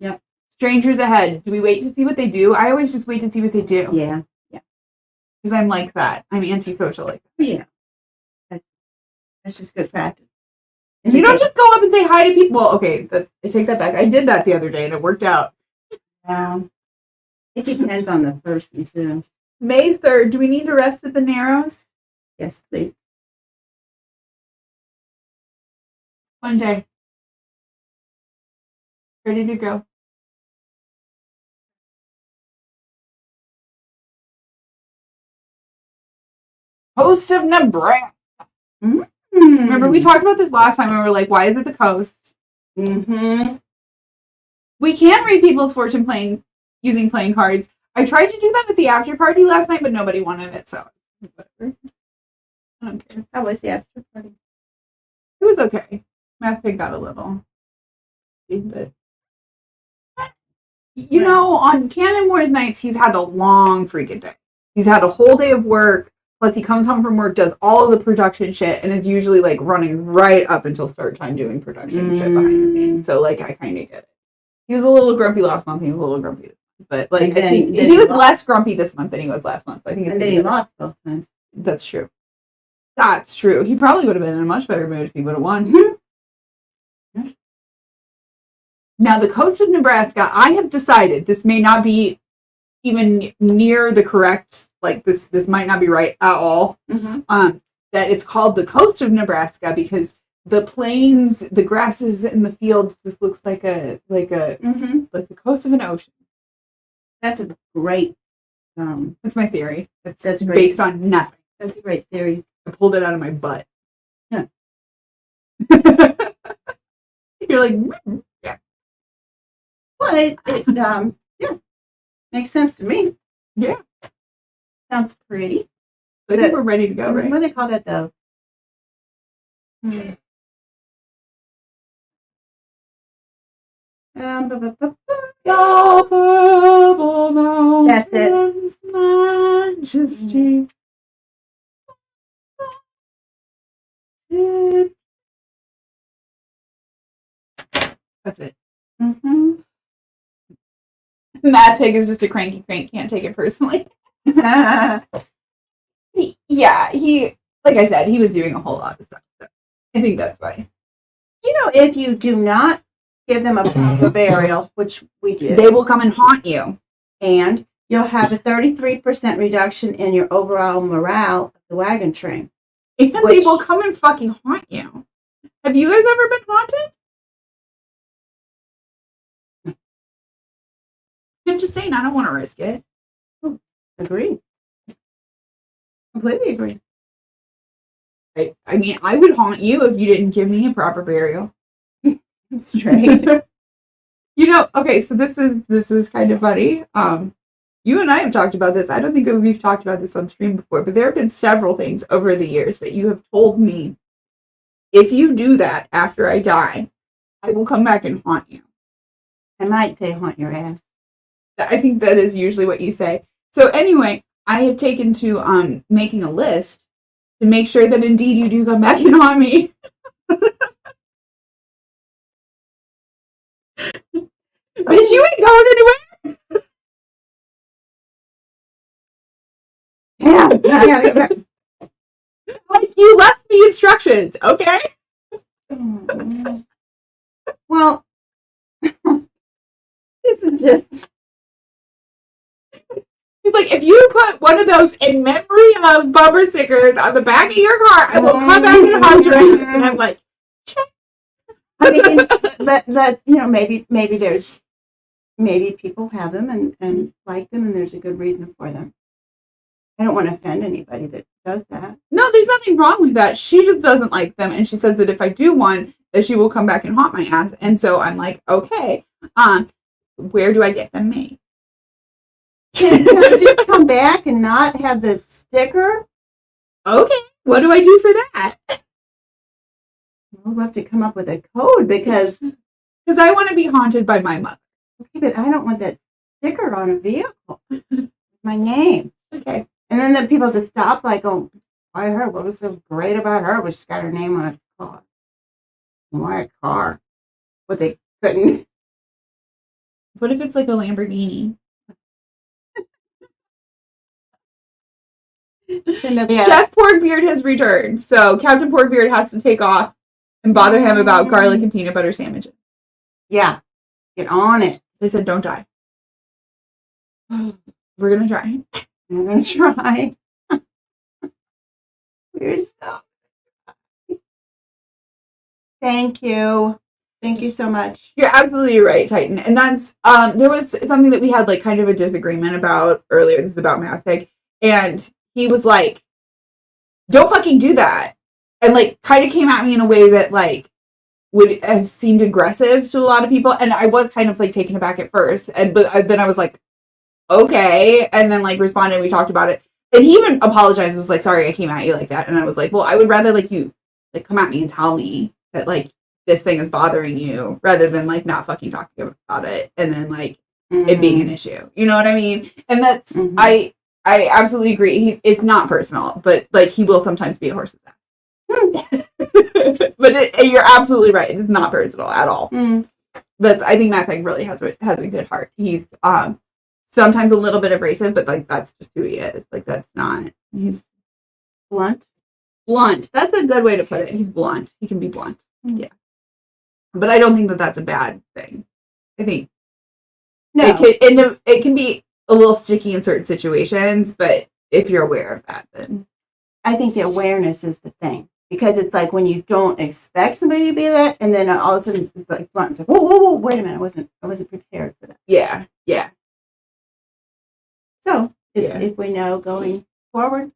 [SPEAKER 1] Yep.
[SPEAKER 2] Strangers ahead. Do we wait to see what they do? I always just wait to see what they do.
[SPEAKER 1] Yeah.
[SPEAKER 2] Because I'm like that. I'm antisocial like that.
[SPEAKER 1] Yeah. That's just good practice.
[SPEAKER 2] You don't just go up and say hi to people. Well, okay, I take that back. I did that the other day and it worked out.
[SPEAKER 1] It depends on the person, too.
[SPEAKER 2] May 3rd. Do we need to rest at the Narrows?
[SPEAKER 1] Yes, please.
[SPEAKER 2] One day. Ready to go. Coast of Nebraska. Remember, we talked about this last time and we were like, why is it the coast?
[SPEAKER 1] Mm-hmm.
[SPEAKER 2] We can read people's fortune using playing cards. I tried to do that at the after party last night, but nobody wanted it, so whatever. I don't care.
[SPEAKER 1] How was the after party?
[SPEAKER 2] It was okay. Math Pig got a little, but you know, on Canon Wars nights, he's had a long freaking day. He's had a whole day of work. Plus, he comes home from work, does all of the production shit, and is usually like running right up until start time doing production shit behind the scenes. So, like, I kind of get it. He was a little grumpy last month. He was a little grumpy this month, but like, I think he was less grumpy this month than he was last month. So I think it's
[SPEAKER 1] and then he lost both times.
[SPEAKER 2] That's true. That's true. He probably would have been in a much better mood if he would have won. Now, the coast of Nebraska, I have decided this may not be even near the correct, like this might not be right at all.
[SPEAKER 1] Mm-hmm.
[SPEAKER 2] That it's called the coast of Nebraska because the plains, the grasses in the fields just looks like
[SPEAKER 1] Mm-hmm.
[SPEAKER 2] like the coast of an ocean.
[SPEAKER 1] That's a great.
[SPEAKER 2] That's my theory.
[SPEAKER 1] That's great.
[SPEAKER 2] Based on nothing.
[SPEAKER 1] That's a great theory.
[SPEAKER 2] I pulled it out of my butt.
[SPEAKER 1] Yeah.
[SPEAKER 2] You're like, yeah.
[SPEAKER 1] Well, it makes sense to me.
[SPEAKER 2] Yeah.
[SPEAKER 1] Sounds pretty.
[SPEAKER 2] I think we're ready to go, right?
[SPEAKER 1] What do they call that, though? That's it.
[SPEAKER 2] Majesty. That's it.
[SPEAKER 1] Mm-hmm.
[SPEAKER 2] Mad Pig is just a cranky crank, can't take it personally. Yeah, he, like I said, he was doing a whole lot of stuff. So I think that's why.
[SPEAKER 1] You know, if you do not give them a proper burial, which we did,
[SPEAKER 2] They will come and haunt you.
[SPEAKER 1] and you'll have a 33% reduction in your overall morale of the wagon train.
[SPEAKER 2] And they will come and fucking haunt you. Have you guys ever been haunted? I'm just saying, I don't want to risk it.
[SPEAKER 1] Agree. Completely agree.
[SPEAKER 2] I mean, I would haunt you if you didn't give me a proper burial.
[SPEAKER 1] Straight.
[SPEAKER 2] You know, okay, so this is kind of funny. You and I have talked about this. I don't think we've talked about this on stream before, but there have been several things over the years that you have told me, if you do that after I die, I will come back and haunt you.
[SPEAKER 1] I might say haunt your ass.
[SPEAKER 2] I think that is usually what you say. So anyway, I have taken to making a list to make sure that indeed you do come back and haunt me. Bitch, you ain't going anywhere.
[SPEAKER 1] Yeah, I gotta go back.
[SPEAKER 2] Like, you left me instructions, okay?
[SPEAKER 1] Well, this is just.
[SPEAKER 2] She's like, if you put one of those in memory of bumper stickers on the back of your car, I will come back and haunt your ass. And I'm like,
[SPEAKER 1] I mean, that maybe people have them and like them, and there's a good reason for them. I don't want to offend anybody that does that.
[SPEAKER 2] no, there's nothing wrong with that. She just doesn't like them, and she says that if I do one, that she will come back and haunt my ass. And so I'm like, okay, where do I get them made?
[SPEAKER 1] Can I just come back and not have the sticker?
[SPEAKER 2] Okay, what do I do for that?
[SPEAKER 1] We'll have to come up with a code because
[SPEAKER 2] I want to be haunted by my mother.
[SPEAKER 1] okay, but I don't want that sticker on a vehicle. My name.
[SPEAKER 2] Okay.
[SPEAKER 1] And then the people that stop like, oh, why her? What was so great about her? Was she got her name on a car? Why a car? But they couldn't.
[SPEAKER 2] What if it's like a Lamborghini? Chef Porkbeard has returned, so Captain Porkbeard has to take off and bother him about garlic and peanut butter sandwiches.
[SPEAKER 1] Yeah, get on it.
[SPEAKER 2] They said, don't die. We're going to try.
[SPEAKER 1] I'm going to try. We're so. Thank you. Thank you so much.
[SPEAKER 2] You're absolutely right, Titan. And that's, there was something that we had like kind of a disagreement about earlier. This is about MathPig. And he was like, don't fucking do that. And like kind of came at me in a way that like would have seemed aggressive to a lot of people. And I was kind of like taken aback at first. But then I was like, okay. And then like responded, we talked about it. And he even apologized, was like, sorry, I came at you like that. And I was like, well, I would rather like you like come at me and tell me that like this thing is bothering you rather than like not fucking talking about it. And then like it being an issue. You know what I mean? And that's, I absolutely agree. It's not personal, but like he will sometimes be a horse's ass. But you're absolutely right. It's not personal at all. That's I think MathPig really has a good heart. He's sometimes a little bit abrasive, but like that's just who he is. Like that's not. He's
[SPEAKER 1] blunt.
[SPEAKER 2] Blunt. That's a good way to put it. He's blunt. He can be blunt. Yeah. But I don't think that that's a bad thing. I think it can be a little sticky in certain situations, but if you're aware of that, then
[SPEAKER 1] I think the awareness is the thing, because it's like when you don't expect somebody to be that, and then all of a sudden it's like blunt. It's like whoa, wait a minute, I wasn't prepared for that.
[SPEAKER 2] Yeah.
[SPEAKER 1] So if we know going forward,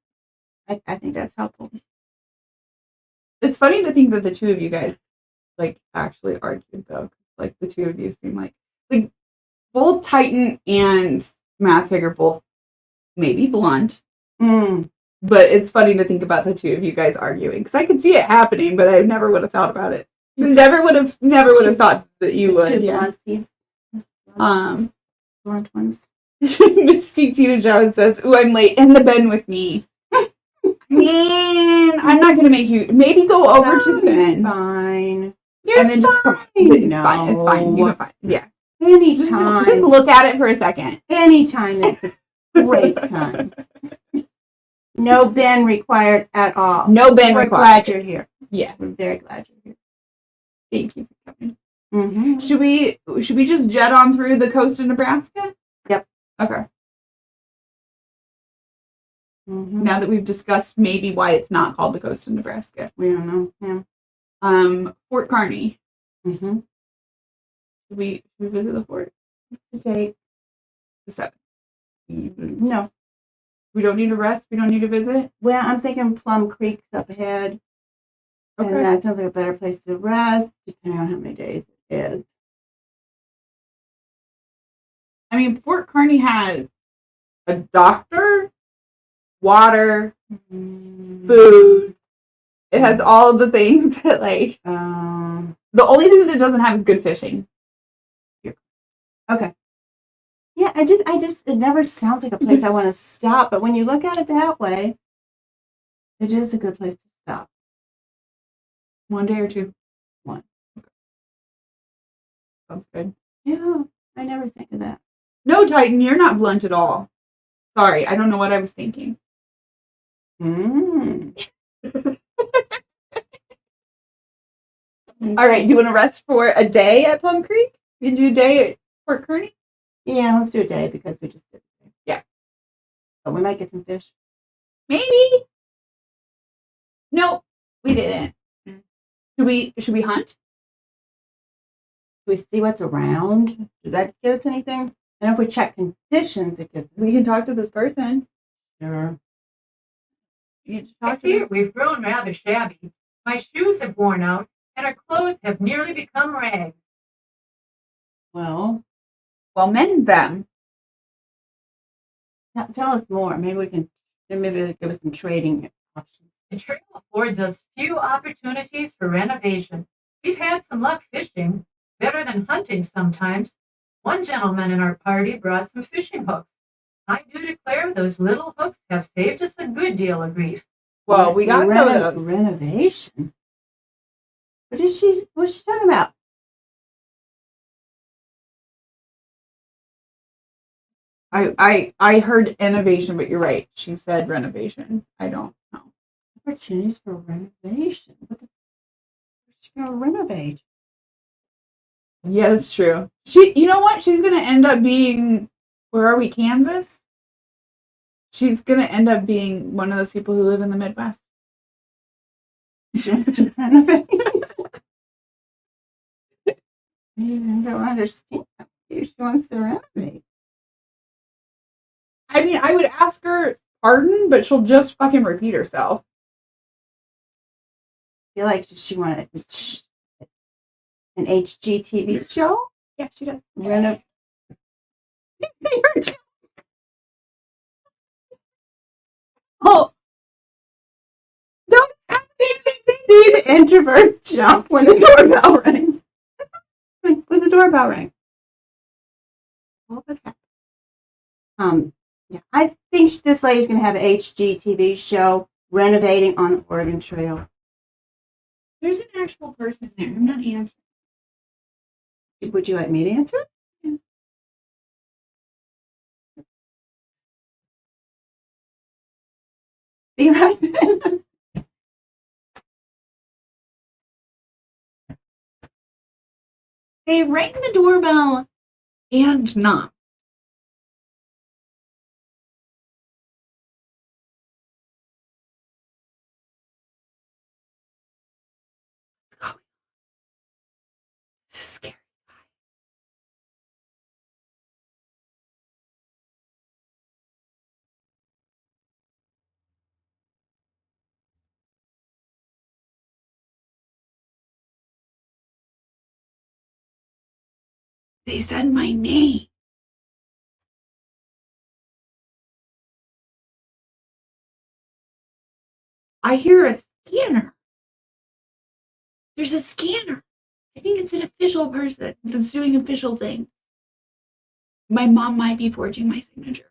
[SPEAKER 1] I think that's helpful.
[SPEAKER 2] It's funny to think that the two of you guys like actually argued though. Like the two of you seem like both Titan and MathPig are both maybe blunt. But it's funny to think about the two of you guys arguing because I could see it happening, but I never would have thought about it. Never would have thought that you would.
[SPEAKER 1] Blunt ones.
[SPEAKER 2] Misty Tina Jones says, "Ooh, I'm late in the bend with me." Man, I'm not gonna make you. Maybe go over to the bend.
[SPEAKER 1] Fine.
[SPEAKER 2] And then just come on. It's fine. It's fine. You're fine. Yeah.
[SPEAKER 1] Anytime.
[SPEAKER 2] Just look at it for a second.
[SPEAKER 1] Anytime. It's a great time. No bend required at all.
[SPEAKER 2] No bend
[SPEAKER 1] We're
[SPEAKER 2] required.
[SPEAKER 1] glad you're here.
[SPEAKER 2] Yeah.
[SPEAKER 1] We're very glad you're here.
[SPEAKER 2] Thank you for coming.
[SPEAKER 1] Mm-hmm.
[SPEAKER 2] Should we just jet on through the coast of Nebraska?
[SPEAKER 1] Yep.
[SPEAKER 2] Okay.
[SPEAKER 1] Mm-hmm.
[SPEAKER 2] Now that we've discussed maybe why it's not called the coast of Nebraska.
[SPEAKER 1] We don't know. Yeah.
[SPEAKER 2] Fort Kearney.
[SPEAKER 1] Mm-hmm.
[SPEAKER 2] Should we visit the fort?
[SPEAKER 1] The date?
[SPEAKER 2] The 7th.
[SPEAKER 1] No.
[SPEAKER 2] We don't need to rest. We don't need to visit.
[SPEAKER 1] Well, I'm thinking Plum Creek's up ahead.
[SPEAKER 2] Okay.
[SPEAKER 1] And that sounds like a better place to rest, depending on how many days it is.
[SPEAKER 2] I mean, Fort Kearney has a doctor, water, food. It has all of the things that, like, the only thing that it doesn't have is good fishing.
[SPEAKER 1] Okay. Yeah, I just, it never sounds like a place I want to stop, but when you look at it that way, it is a good place to stop.
[SPEAKER 2] 1 day or 2?
[SPEAKER 1] 1.
[SPEAKER 2] Okay. Sounds good.
[SPEAKER 1] Yeah. I never think of that.
[SPEAKER 2] No, Titan, you're not blunt at all. Sorry, I don't know what I was thinking. All right, do you want to rest for a day at Plum Creek? You can do a day at Fort Kearney?
[SPEAKER 1] Yeah, let's do a day because we just did it.
[SPEAKER 2] Yeah.
[SPEAKER 1] But we might get some fish.
[SPEAKER 2] Maybe. No, we didn't. Should we hunt?
[SPEAKER 1] Do we see what's around? Does that get us anything? And if we check conditions, it gets us.
[SPEAKER 2] We can talk to this person.
[SPEAKER 1] Sure.
[SPEAKER 2] You need to
[SPEAKER 7] I
[SPEAKER 2] talk to
[SPEAKER 7] fear
[SPEAKER 2] them.
[SPEAKER 7] we've grown rather shabby. My shoes have worn out, and our clothes have nearly become rags.
[SPEAKER 1] Well,
[SPEAKER 2] Mend them.
[SPEAKER 1] tell us more. Maybe they'll give us some trading options.
[SPEAKER 7] The trail affords us few opportunities for renovation. We've had some luck fishing, better than hunting sometimes. One gentleman in our party brought some fishing hooks. I do declare those little hooks have saved us a good deal of grief.
[SPEAKER 2] Well, we got some of those.
[SPEAKER 1] Renovation. What's she talking about?
[SPEAKER 2] I heard innovation, but you're right. She said renovation. I don't know.
[SPEAKER 1] Opportunities for renovation. What's she gonna renovate?
[SPEAKER 2] Yeah, that's true. You know what? She's gonna end up being, where are we, Kansas? She's gonna end up being one of those people who live in the Midwest.
[SPEAKER 1] She wants to renovate. I don't understand. She wants to renovate.
[SPEAKER 2] I mean, I would ask her pardon, but she'll just fucking repeat herself.
[SPEAKER 1] I feel like she wanted an HGTV show.
[SPEAKER 2] Yeah, she does.
[SPEAKER 1] Oh, don't see the introvert jump when the doorbell rang. Was the doorbell ring? Yeah, I think this lady's gonna have an HGTV show renovating on the Oregon Trail.
[SPEAKER 2] There's an actual person there. I'm not answering.
[SPEAKER 1] Would you like me to answer? Yeah. Be right back.
[SPEAKER 2] They rang the doorbell and knocked. This is scary. They said my name. I hear a scanner. There's a scanner. I think it's an official person that's doing official things. My mom might be forging my signature.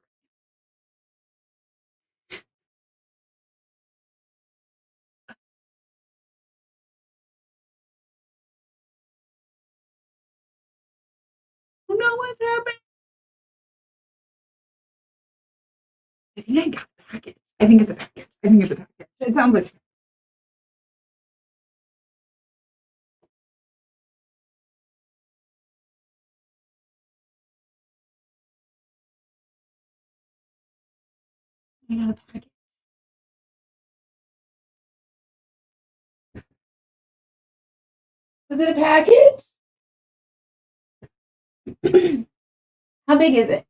[SPEAKER 2] I don't know what's happening. I think I got a package. I think it's a package. It sounds like. I got a package. Is it a package? How big is it?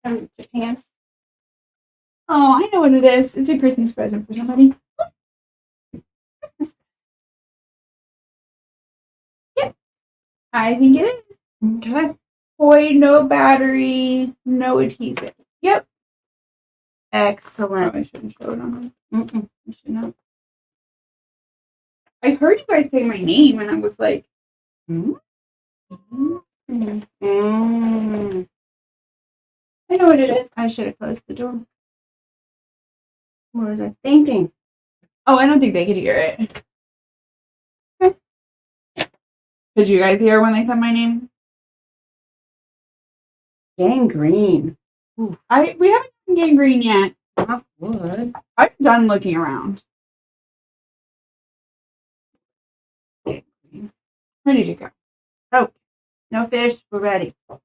[SPEAKER 2] From Japan. Oh, I know what it is. It's a Christmas present for somebody. Christmas. Yep. I think it is.
[SPEAKER 1] Okay.
[SPEAKER 2] Toy, no battery, no adhesive. Yep.
[SPEAKER 1] Excellent.
[SPEAKER 2] I shouldn't show it on.
[SPEAKER 1] You should know.
[SPEAKER 2] I heard you guys say my name, and I was like,
[SPEAKER 1] Mm.
[SPEAKER 2] I know what it is.
[SPEAKER 1] I should have closed the door. What was I thinking?
[SPEAKER 2] Oh, I don't think they could hear it. Did you guys hear when they said my name?
[SPEAKER 1] Gangrene.
[SPEAKER 2] We haven't done gangrene yet.
[SPEAKER 1] Knock wood.
[SPEAKER 2] I'm done looking around.
[SPEAKER 1] Gangrene.
[SPEAKER 2] Ready to go.
[SPEAKER 1] Oh, no fish. We're ready.
[SPEAKER 2] Oh,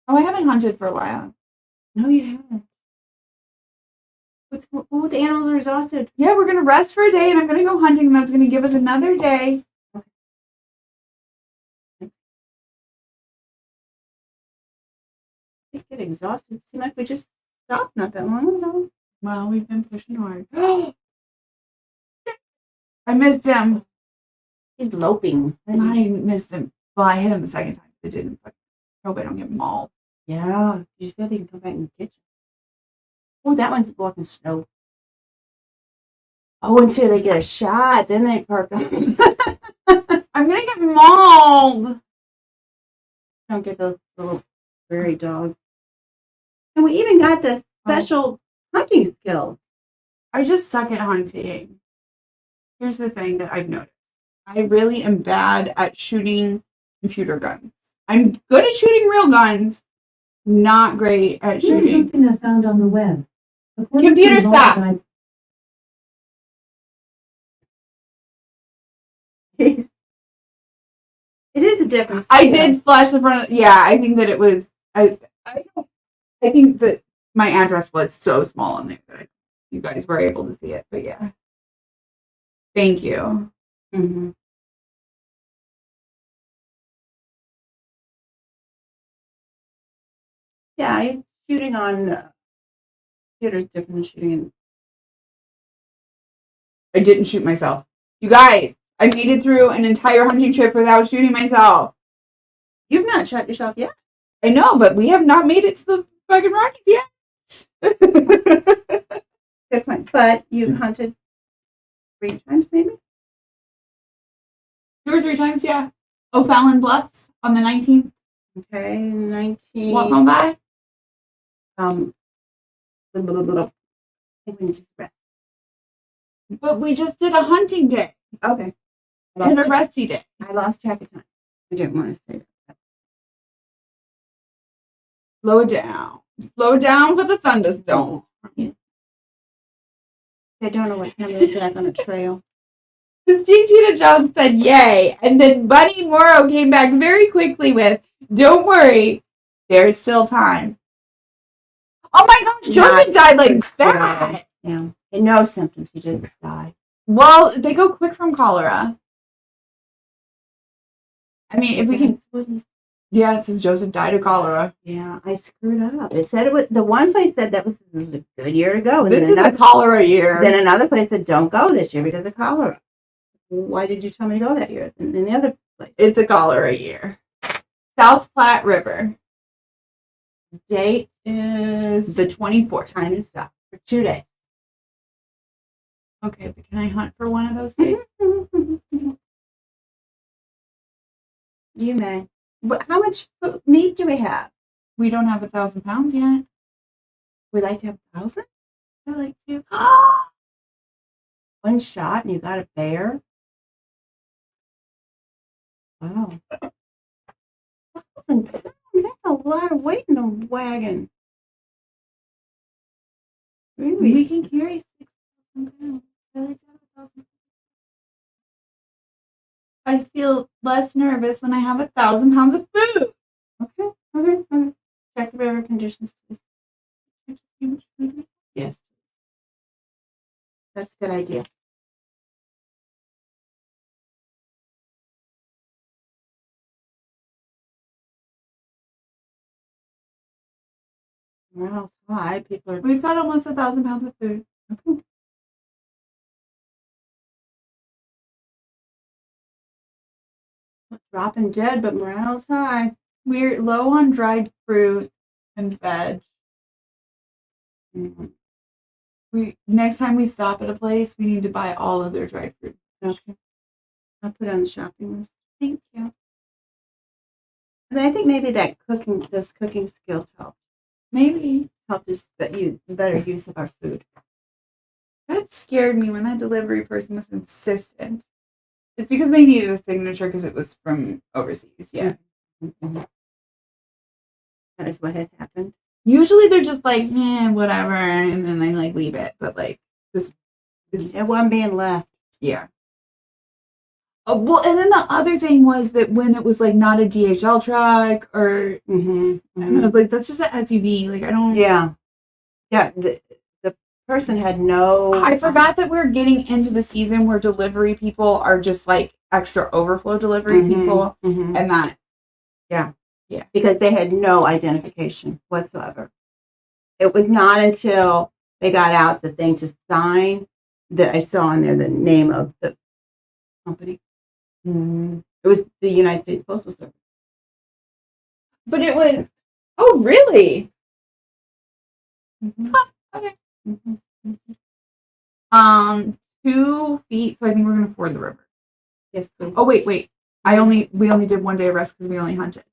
[SPEAKER 2] I haven't hunted for a while.
[SPEAKER 1] No, you haven't. The animals are exhausted.
[SPEAKER 2] Yeah, we're gonna rest for a day, and I'm gonna go hunting. And that's gonna give us another day.
[SPEAKER 1] They get exhausted. It seemed like we just stopped not that long ago.
[SPEAKER 2] Well, we've been pushing hard. I missed him.
[SPEAKER 1] He's loping.
[SPEAKER 2] I missed him. Well, I hit him the second time. It didn't. But I hope I don't get mauled.
[SPEAKER 1] Yeah, you said they can come back and get you. Oh, that one's walking slow. Oh, until they get a shot, then they perk up.
[SPEAKER 2] I'm gonna get mauled.
[SPEAKER 1] Don't get those little prairie dogs. And we even got the special hunting skills.
[SPEAKER 2] I just suck at hunting. Here's the thing that I've noticed. I really am bad at shooting computer guns. I'm good at shooting real guns. Not great at
[SPEAKER 4] Here's
[SPEAKER 2] shooting.
[SPEAKER 4] something I found on the web. According
[SPEAKER 2] Computer,
[SPEAKER 4] to
[SPEAKER 2] stop.
[SPEAKER 4] Guide,
[SPEAKER 1] It is a difference.
[SPEAKER 2] I did flash the front. Yeah, I think that it was. I think that my address was so small in there that you guys were able to see it. But yeah, thank you.
[SPEAKER 1] Mm-hmm. Yeah, shooting on computers different than shooting in.
[SPEAKER 2] I didn't shoot myself. You guys, I made it through an entire hunting trip without shooting myself.
[SPEAKER 1] You've not shot yourself yet.
[SPEAKER 2] I know, but we have not made it to the fucking Rockies yet.
[SPEAKER 1] Good point. But you've hunted 3 times, maybe?
[SPEAKER 2] 2 or 3 times, yeah. O'Fallon Bluffs on the 19th.
[SPEAKER 1] Okay, 19.
[SPEAKER 2] Walk on by.
[SPEAKER 1] I think we need to rest.
[SPEAKER 2] But we just did a hunting day
[SPEAKER 1] Okay.
[SPEAKER 2] and a resty day.
[SPEAKER 1] I lost track of time. I didn't want to say that.
[SPEAKER 2] Slow it down. Slow it down for the thunderstorm.
[SPEAKER 1] I don't know what time we're back on the trail.
[SPEAKER 2] Tina Jones said yay. And then Bunny Morrow came back very quickly with, don't worry, there's still time. Oh my gosh, Joseph died like that.
[SPEAKER 1] Yeah. And no symptoms. He just died.
[SPEAKER 2] Well, they go quick from cholera. I mean, if we can.
[SPEAKER 1] That's what he said.
[SPEAKER 2] Yeah, it says Joseph died of cholera.
[SPEAKER 1] Yeah, I screwed up. It said it was the one place said that was a good year to go. And
[SPEAKER 2] This
[SPEAKER 1] then
[SPEAKER 2] is a
[SPEAKER 1] another,
[SPEAKER 2] cholera year.
[SPEAKER 1] then another place said don't go this year because of cholera. Why did you tell me to go that year? And the other place.
[SPEAKER 2] It's a cholera year. South Platte River.
[SPEAKER 1] Date is
[SPEAKER 2] The 24th.
[SPEAKER 1] time to stop for 2 days.
[SPEAKER 2] Okay, but can I hunt for one of those days?
[SPEAKER 1] You may. But how much meat do we have?
[SPEAKER 2] We don't have 1,000 pounds yet.
[SPEAKER 1] We'd like to have 1,000?
[SPEAKER 2] I like to.
[SPEAKER 1] One shot and you got a bear? Wow. 1,000 pounds? That's a lot of weight in the wagon. Really?
[SPEAKER 2] We can carry 6,000 pounds. I like to have 1,000. I feel less nervous when I have 1,000 pounds of food.
[SPEAKER 1] Okay. Check the river conditions, please. Yes. That's a good idea. Morale's high. People are.
[SPEAKER 2] We've got almost 1,000 pounds of food.
[SPEAKER 1] Okay. Dropping dead, but morale's high.
[SPEAKER 2] We're low on dried fruit and veg.
[SPEAKER 1] Mhm.
[SPEAKER 2] Next time we stop at a place, we need to buy all of their dried fruit.
[SPEAKER 1] Okay. I'll put it on the shopping list.
[SPEAKER 2] Thank you.
[SPEAKER 1] I mean, I think maybe those cooking skills helped us, but better use of our food.
[SPEAKER 2] That scared me when that delivery person was insistent. It's because they needed a signature because it was from overseas. Yeah.
[SPEAKER 1] Mhm. That is what had happened.
[SPEAKER 2] Usually they're just like, whatever, and then they like leave it. But like this
[SPEAKER 1] It wasn't being left.
[SPEAKER 2] yeah. Oh, well, and then the other thing was that when it was like not a DHL truck or, and I was like, that's just an SUV. Like I don't.
[SPEAKER 1] Yeah. Yeah. The person had no.
[SPEAKER 2] I forgot that we're getting into the season where delivery people are just like extra overflow delivery people, and that.
[SPEAKER 1] Yeah.
[SPEAKER 2] Yeah.
[SPEAKER 1] Because they had no identification whatsoever. It was not until they got out the thing to sign that I saw on there the name of the company. It was the United States Postal Service.
[SPEAKER 2] But it was. Oh, really? Oh, okay. 2 feet. So I think we're gonna ford the river.
[SPEAKER 1] Yes, please.
[SPEAKER 2] Oh wait. We only did 1 day of rest because we only hunted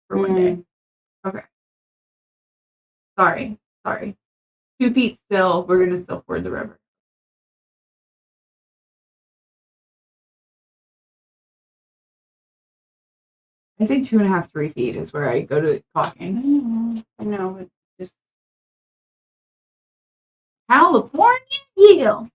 [SPEAKER 2] for 1 day. Okay. Sorry. 2 feet still. We're gonna still ford the river. I say 2.5, 3 feet is where I go to caulking.
[SPEAKER 1] No, it just
[SPEAKER 2] California deal.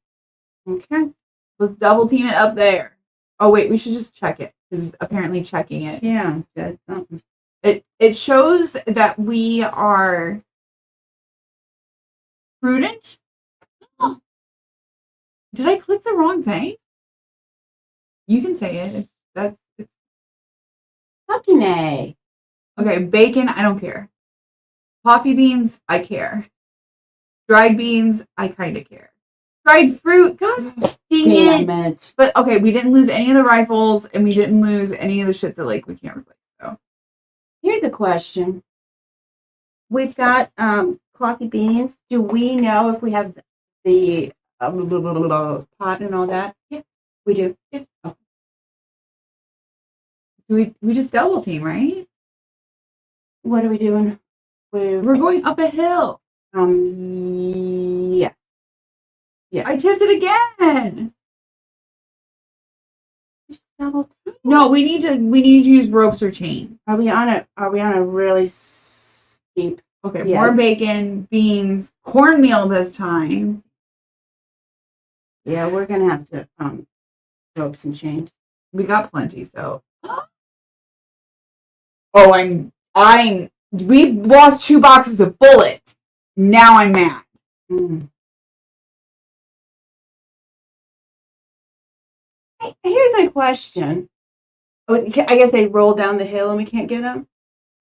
[SPEAKER 1] okay.
[SPEAKER 2] Let's double team it up there. Oh wait, we should just check it because apparently checking it.
[SPEAKER 1] Yeah, that's something.
[SPEAKER 2] It shows that we are prudent. Did I click the wrong thing? You can say it. It's
[SPEAKER 1] Fucking A.
[SPEAKER 2] okay. Bacon, I don't care. Coffee beans, I care. Dried beans, I kind of care. Dried fruit, God dang it. But okay, we didn't lose any of the rifles, and we didn't lose any of the shit that like we can't replace. So
[SPEAKER 1] Here's a question. We've got coffee beans. Do we know if we have the pot and all that?
[SPEAKER 2] Yeah.
[SPEAKER 1] We do.
[SPEAKER 2] Yeah. Oh. We just double team, right?
[SPEAKER 1] What are we doing?
[SPEAKER 2] We're going up a hill.
[SPEAKER 1] Yeah. Yeah.
[SPEAKER 2] I tipped it again.
[SPEAKER 1] Just double team.
[SPEAKER 2] No, we need to use ropes or chain.
[SPEAKER 1] Are we on a really steep?
[SPEAKER 2] Okay,
[SPEAKER 1] Yeah.
[SPEAKER 2] more bacon, beans, cornmeal this time.
[SPEAKER 1] Yeah, we're gonna have to ropes and chains.
[SPEAKER 2] We got plenty, so. Oh, we lost 2 boxes of bullets. Now I'm mad.
[SPEAKER 1] Hey, here's my question. Oh, I guess they roll down the hill and we can't get them.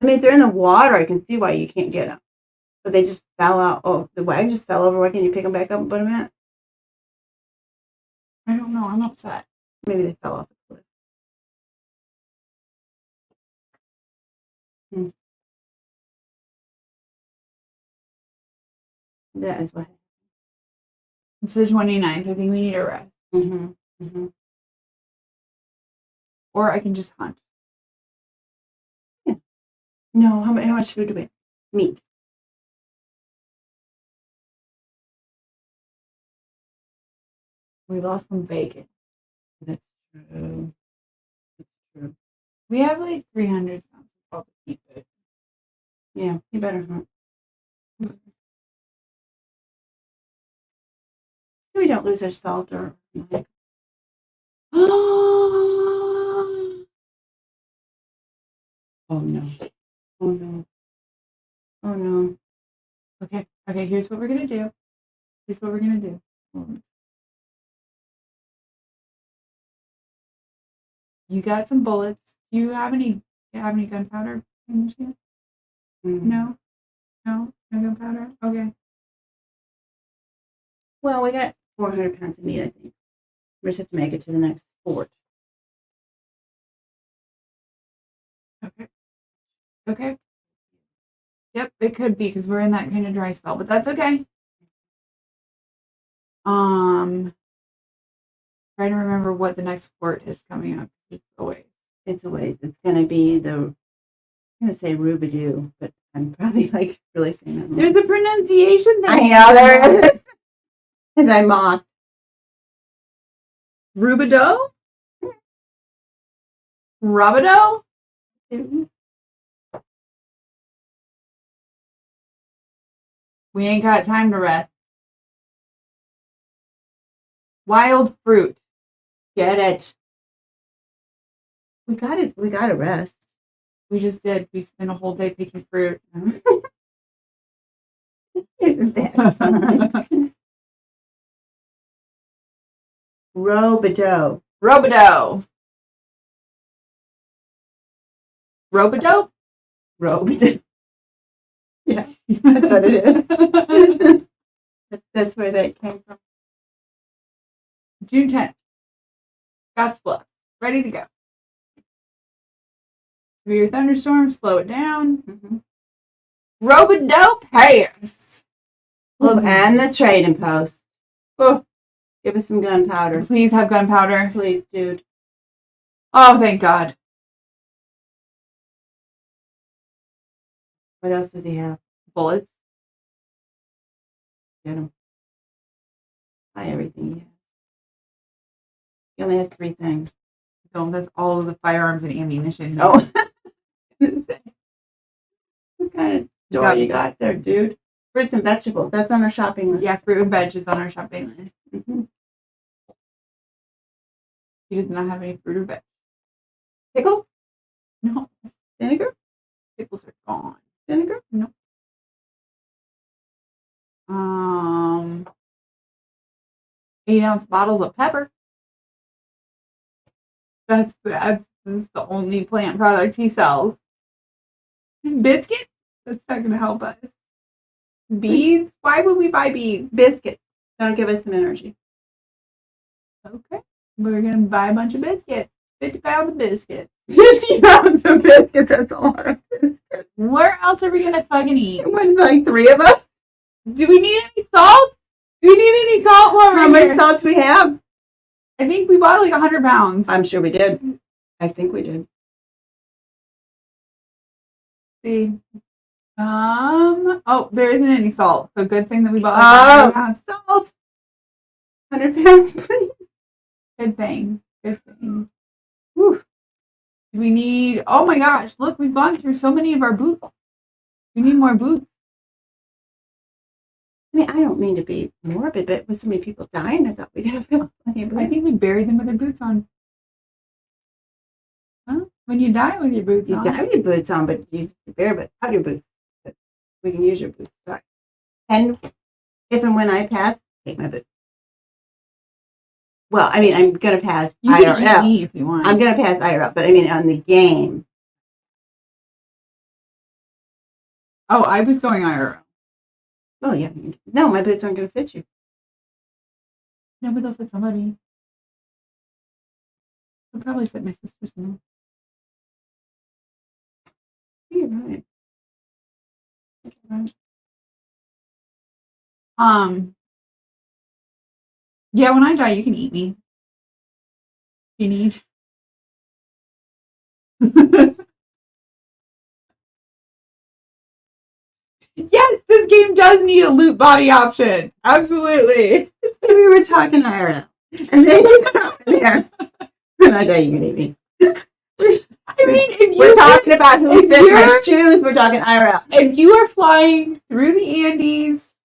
[SPEAKER 1] I mean, if they're in the water, I can see why you can't get them. But they just fell out. Oh, the wagon just fell over. Why can't you pick them back up and put them in?
[SPEAKER 2] I don't know. I'm upset.
[SPEAKER 1] Maybe they fell off the cliff. That is what.
[SPEAKER 2] It's the 29th. I think we need a rest. Or I can just hunt.
[SPEAKER 1] Yeah. No, how much food do we have? Meat.
[SPEAKER 2] We lost some bacon.
[SPEAKER 1] That's true.
[SPEAKER 2] We have like 300 pounds of to keep it.
[SPEAKER 1] Yeah, you better hunt. We don't lose our salt or. Oh no. Oh no. Oh no.
[SPEAKER 2] Okay, here's what we're gonna do. You got some bullets. Do you have any gunpowder? No gunpowder? Okay.
[SPEAKER 1] Well, we got 400 pounds of meat, I think. We just have to make it to the next fort.
[SPEAKER 2] Okay. Yep, it could be because we're in that kind of dry spell, but that's okay. Trying to remember what the next fort is coming up. It's a ways.
[SPEAKER 1] It's going to be I'm going to say Rubidoo, but I'm probably like really saying that wrong.
[SPEAKER 2] There's a pronunciation thing.
[SPEAKER 1] I know there is. And I mocked.
[SPEAKER 2] Rubidoux? Rabido? We ain't got time to rest. Wild fruit.
[SPEAKER 1] Get it. We gotta rest.
[SPEAKER 2] We just did. We spent a whole day picking fruit.
[SPEAKER 1] Isn't that fun? Robidoux.
[SPEAKER 2] Robidoux. Robidoux?
[SPEAKER 1] Robidoux. Yeah, that's what it is. That's where that came from.
[SPEAKER 2] June 10th. Scottsbluff. Ready to go. Severe thunderstorm. Slow it down.
[SPEAKER 1] Mm-hmm.
[SPEAKER 2] Robidoux Pass.
[SPEAKER 1] Oh, and the trading post. Oh, give us some gunpowder.
[SPEAKER 2] Please have gunpowder.
[SPEAKER 1] Please, dude.
[SPEAKER 2] Oh, thank God.
[SPEAKER 1] What else does he have?
[SPEAKER 2] Bullets.
[SPEAKER 1] Get him. Buy everything he has. He only has 3 things.
[SPEAKER 2] No, that's all of the firearms and ammunition.
[SPEAKER 1] Oh. What kind of store you got there, dude? Fruits and vegetables. That's on our shopping list.
[SPEAKER 2] Yeah, fruit and veg is on our shopping list.
[SPEAKER 1] Mm-hmm.
[SPEAKER 2] He does not have any fruit or veg.
[SPEAKER 1] Pickles?
[SPEAKER 2] No.
[SPEAKER 1] Vinegar?
[SPEAKER 2] Pickles are gone.
[SPEAKER 1] Vinegar?
[SPEAKER 2] No. 8-ounce bottles of pepper. That's the only plant product he sells. Biscuits? That's not going to help us. Beads? Why would we buy beads?
[SPEAKER 1] Biscuits. That'll give us some energy.
[SPEAKER 2] Okay. We're going to buy a bunch of biscuits. 50 pounds of biscuits.
[SPEAKER 1] 50 pounds of biscuits. That's a lot of biscuits.
[SPEAKER 2] Where else are we going to fucking eat?
[SPEAKER 1] What's like 3 of us?
[SPEAKER 2] Do we need any salt? Do we need any salt?
[SPEAKER 1] How much salt do we have?
[SPEAKER 2] I think we bought like 100 pounds.
[SPEAKER 1] I'm sure we did. I think we did.
[SPEAKER 2] See. Oh, there isn't any salt. So good thing that we bought like 100 pounds.
[SPEAKER 1] Salt. 100 pounds, please.
[SPEAKER 2] Good thing. Good thing.
[SPEAKER 1] Whew.
[SPEAKER 2] We need, oh my gosh, look, we've gone through so many of our boots. We need more boots.
[SPEAKER 1] I mean, I don't mean to be morbid, but with so many people dying, I thought we'd have plenty of boots.
[SPEAKER 2] I think we buried them with their boots on. Huh? When you die with your boots
[SPEAKER 1] You
[SPEAKER 2] on.
[SPEAKER 1] die with your boots on, but you bury without your boots. But we can use your boots. Sorry. And if and when I pass, take my boots. Well, I mean, I'm going to pass
[SPEAKER 2] You
[SPEAKER 1] IRL.
[SPEAKER 2] can eat me if you want.
[SPEAKER 1] I'm going to pass IRL, but I mean, on the game.
[SPEAKER 2] Oh, I was going IRL.
[SPEAKER 1] Oh, yeah. No, my boots aren't going to fit you.
[SPEAKER 2] No, but they'll fit somebody. They'll probably fit my sister's now.
[SPEAKER 1] You're right. You're right.
[SPEAKER 2] Yeah, when I die, you can eat me. You need. Yes, this game does need a loot body option. Absolutely.
[SPEAKER 1] We were talking IRL. And then you come in there. When I die, you can eat me.
[SPEAKER 2] I mean, if
[SPEAKER 1] We're talking about who
[SPEAKER 2] if
[SPEAKER 1] fits my
[SPEAKER 2] you're-
[SPEAKER 1] shoes. We're talking IRL.
[SPEAKER 2] If you are flying through the Andes,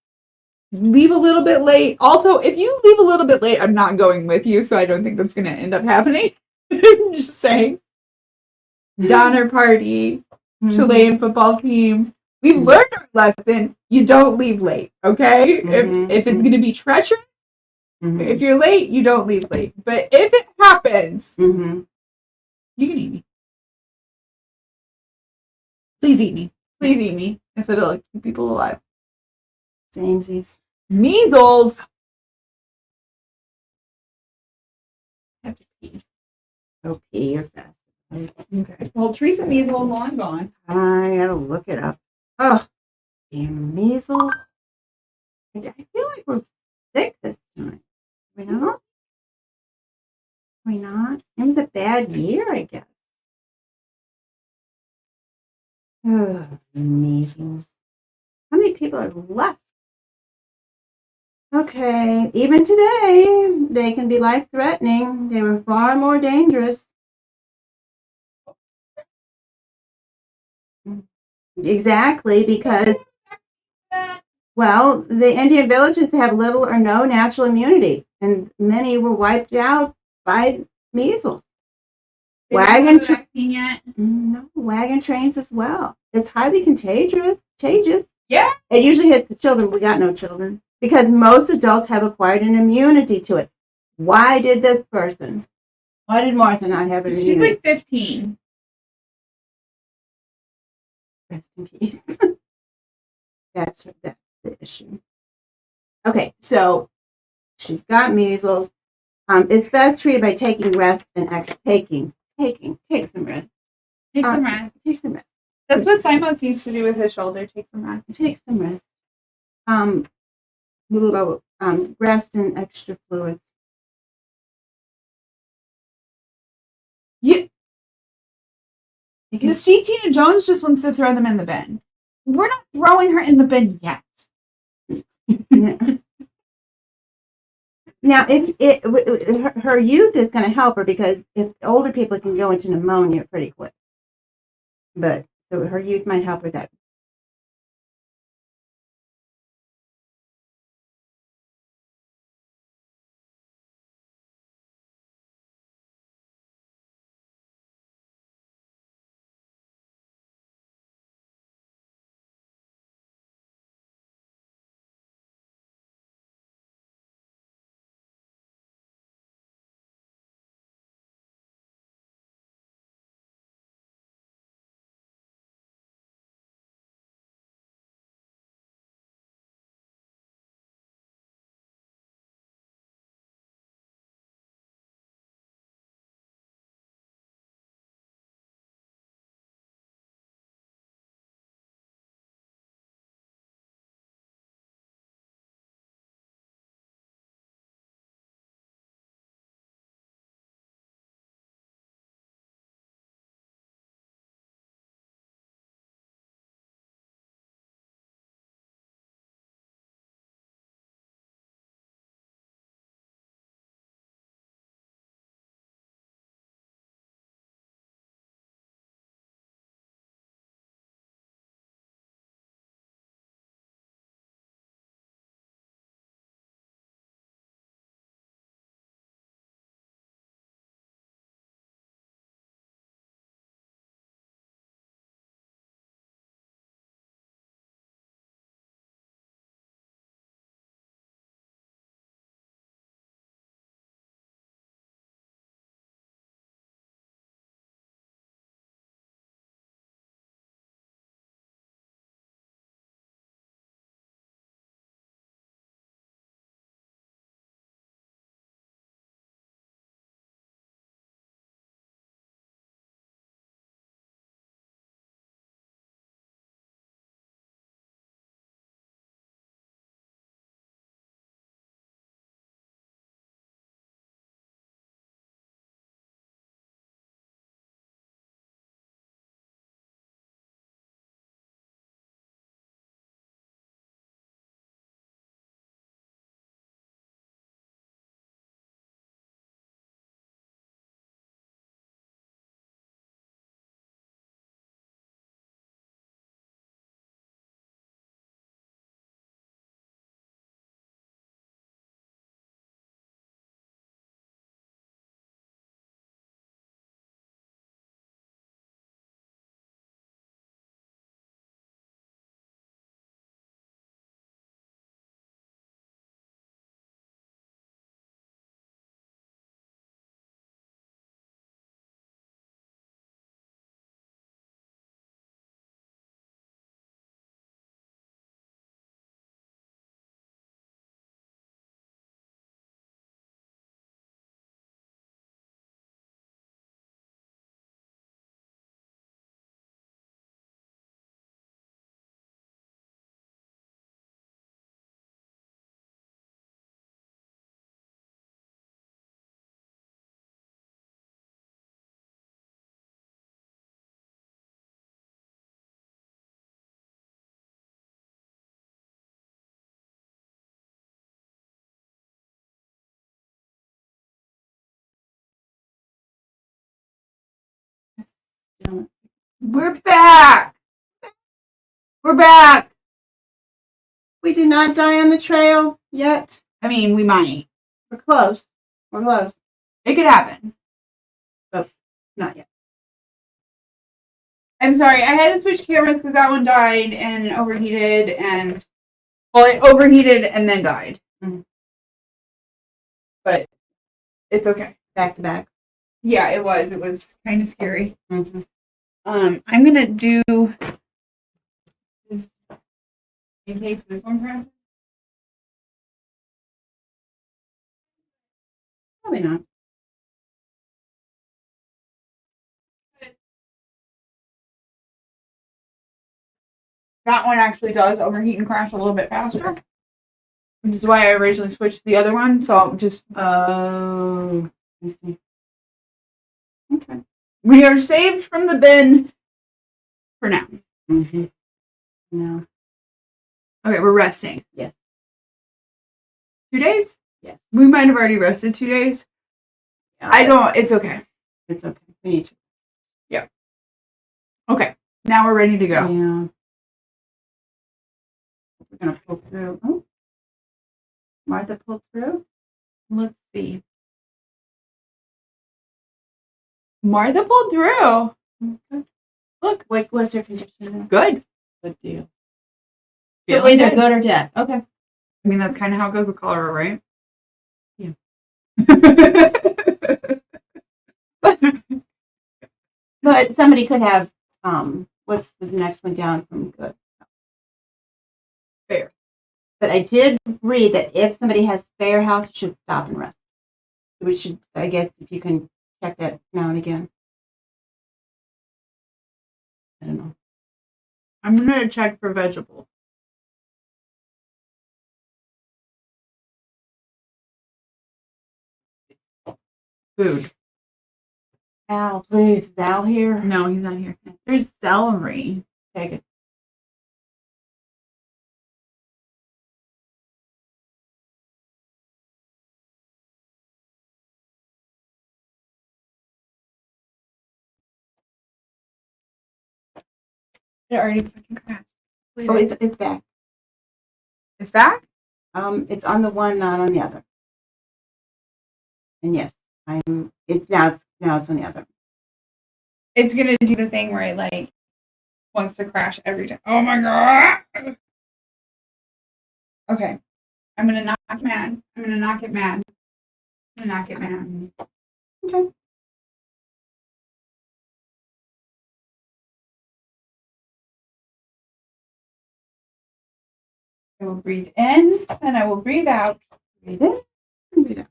[SPEAKER 2] leave a little bit late. Also, if you leave a little bit late, I'm not going with you, so I don't think that's going to end up happening. I'm just saying. Donner party, Chilean football team. We've learned our lesson. You don't leave late, okay?
[SPEAKER 1] Mhm.
[SPEAKER 2] If it's going to be treacherous,
[SPEAKER 1] Mm-hmm.
[SPEAKER 2] if you're late, you don't leave late. But if it happens,
[SPEAKER 1] Mm-hmm.
[SPEAKER 2] you can eat me. Please eat me. Please eat me if it'll keep people alive.
[SPEAKER 1] Samesies.
[SPEAKER 2] Measles. I have to pee.
[SPEAKER 1] Oh, pee, you're fast.
[SPEAKER 2] Okay. Well, treat the measles while I'm gone.
[SPEAKER 1] I gotta look it up. Oh, damn measles. I feel like we're sick this time. We not? We not? It was a bad year, I guess. Oh, measles. How many people are left? Okay, even today, they can be life-threatening. They were far more dangerous Exactly, because well, the Indian villages have little or no natural immunity, and many were wiped out by measles. Wagon vaccine yet? No, wagon trains as well. It's highly contagious.
[SPEAKER 2] Yeah.
[SPEAKER 1] It usually hits the children. We got no children because most adults have acquired an immunity to it. Why did this person? Why did Martha not have an immunity?
[SPEAKER 2] She's like 15.
[SPEAKER 1] Rest in peace. That's the issue. Okay, so she's got measles. It's best treated by taking rest and take some rest.
[SPEAKER 2] Take some rest.
[SPEAKER 1] Take some rest.
[SPEAKER 2] That's what Simos needs to do with his shoulder. Take some rest.
[SPEAKER 1] Take some rest. Little rest and extra fluids.
[SPEAKER 2] You, Mystique Tina Jones just wants to throw them in the bin. We're not throwing her in the bin yet.
[SPEAKER 1] Now, if her youth is going to help her because if older people can go into pneumonia pretty quick, but so her youth might help with that.
[SPEAKER 2] We're back. We're back.
[SPEAKER 1] We did not die on the trail yet.
[SPEAKER 2] I mean, we might.
[SPEAKER 1] We're close. We're close.
[SPEAKER 2] It could happen.
[SPEAKER 1] But not yet.
[SPEAKER 2] I'm sorry. I had to switch cameras because that one died and overheated and... Well, it overheated and then died.
[SPEAKER 1] Mhm.
[SPEAKER 2] But it's okay.
[SPEAKER 1] Back to back.
[SPEAKER 2] Yeah, it was. It was kind of scary.
[SPEAKER 1] Mm-hmm.
[SPEAKER 2] I'm going to do... This, in case this one crashes.
[SPEAKER 1] Probably not.
[SPEAKER 2] That one actually does overheat and crash a little bit faster, which is why I originally switched to the other one. So I'll just
[SPEAKER 1] Oh, I see. Okay.
[SPEAKER 2] we are saved from the bin for now.
[SPEAKER 1] Mm-hmm. No.
[SPEAKER 2] Okay, we're resting.
[SPEAKER 1] Yes.
[SPEAKER 2] 2 days?
[SPEAKER 1] Yes.
[SPEAKER 2] We might have already rested 2 days.
[SPEAKER 1] Yeah,
[SPEAKER 2] I don't. It's okay.
[SPEAKER 1] It's okay. We need to.
[SPEAKER 2] Okay, now we're ready to go.
[SPEAKER 1] Yeah. We're gonna pull through. Oh, Martha pulled through.
[SPEAKER 2] Let's see. Martha pulled through.
[SPEAKER 1] Okay.
[SPEAKER 2] Look,
[SPEAKER 1] What's her condition now?
[SPEAKER 2] good.
[SPEAKER 1] Good deal. So
[SPEAKER 2] Feeling
[SPEAKER 1] either
[SPEAKER 2] good.
[SPEAKER 1] good or dead. Okay.
[SPEAKER 2] I mean, that's kind of how it goes with cholera, right?
[SPEAKER 1] Yeah. But somebody could have. What's the next one down from good?
[SPEAKER 2] Fair.
[SPEAKER 1] But I did read that if somebody has fair health, it should stop and rest. We should, I guess, if you can check that now and again. I don't know.
[SPEAKER 2] I'm gonna check for vegetables. Food.
[SPEAKER 1] Al, please, is Al here?
[SPEAKER 2] No, he's not here. There's celery.
[SPEAKER 1] Take it.
[SPEAKER 2] It already fucking crashed.
[SPEAKER 1] Oh, it's back.
[SPEAKER 2] It's back?
[SPEAKER 1] It's on the one, not on the other. And yes, it's now it's on the other.
[SPEAKER 2] It's gonna do the thing where it like wants to crash every time. Oh my god! Okay, I'm gonna knock it mad. I'm gonna knock it mad. I'm gonna knock it mad.
[SPEAKER 1] Okay.
[SPEAKER 2] I will breathe in and I will breathe out.
[SPEAKER 1] Breathe in and breathe out.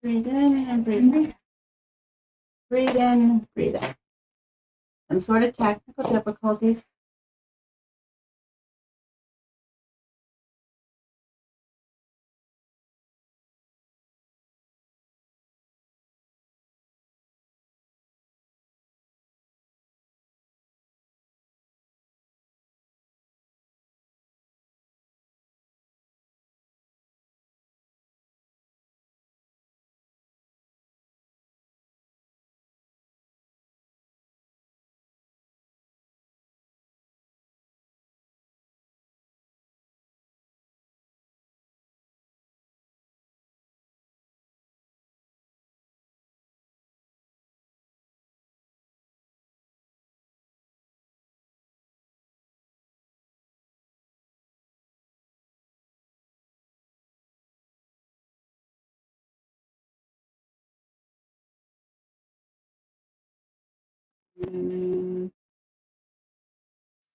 [SPEAKER 1] Breathe in and breathe out. Breathe in, breathe out. Some sort of technical difficulties.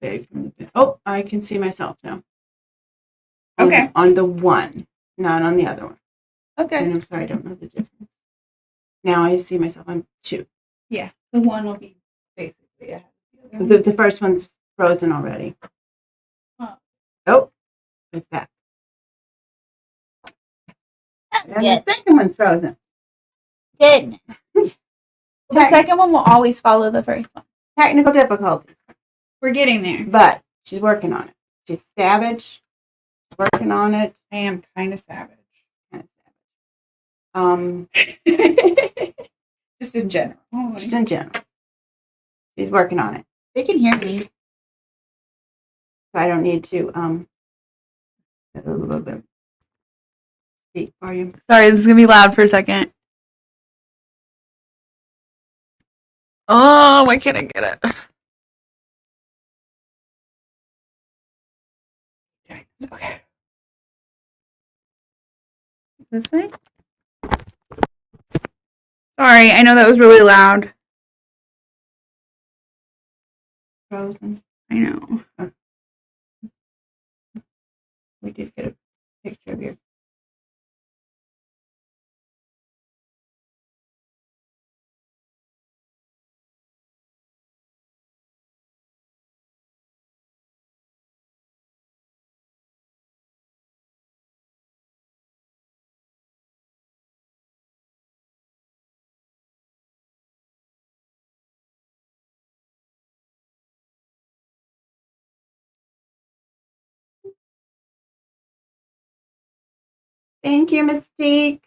[SPEAKER 1] Save from the bin. Oh, I can see myself now.
[SPEAKER 2] Okay.
[SPEAKER 1] On the one, not on the other one.
[SPEAKER 2] Okay.
[SPEAKER 1] And I'm sorry, I don't know the difference. Now I see myself on two.
[SPEAKER 2] Yeah, the one will be basically ahead of the other.
[SPEAKER 1] The first one's frozen already.
[SPEAKER 2] Huh.
[SPEAKER 1] Oh, it's back. And
[SPEAKER 8] Yes.
[SPEAKER 1] the second one's frozen.
[SPEAKER 8] Goodness. The second one will always follow the first one.
[SPEAKER 1] Technical difficulties,
[SPEAKER 2] We're getting there.
[SPEAKER 1] but she's working on it. She's savage, working on it.
[SPEAKER 2] I am kind of savage.
[SPEAKER 1] Kind of savage.
[SPEAKER 2] Just in general.
[SPEAKER 1] Just in general. She's working on it.
[SPEAKER 8] They can hear me.
[SPEAKER 1] I don't need to a little bit speak for you.
[SPEAKER 8] Sorry, this is gonna be loud for a second. Oh, why can't I get it? Okay. This way? Sorry, I know that was really loud.
[SPEAKER 1] Frozen.
[SPEAKER 8] I know.
[SPEAKER 1] We did get a picture of your. Thank you, Mystique.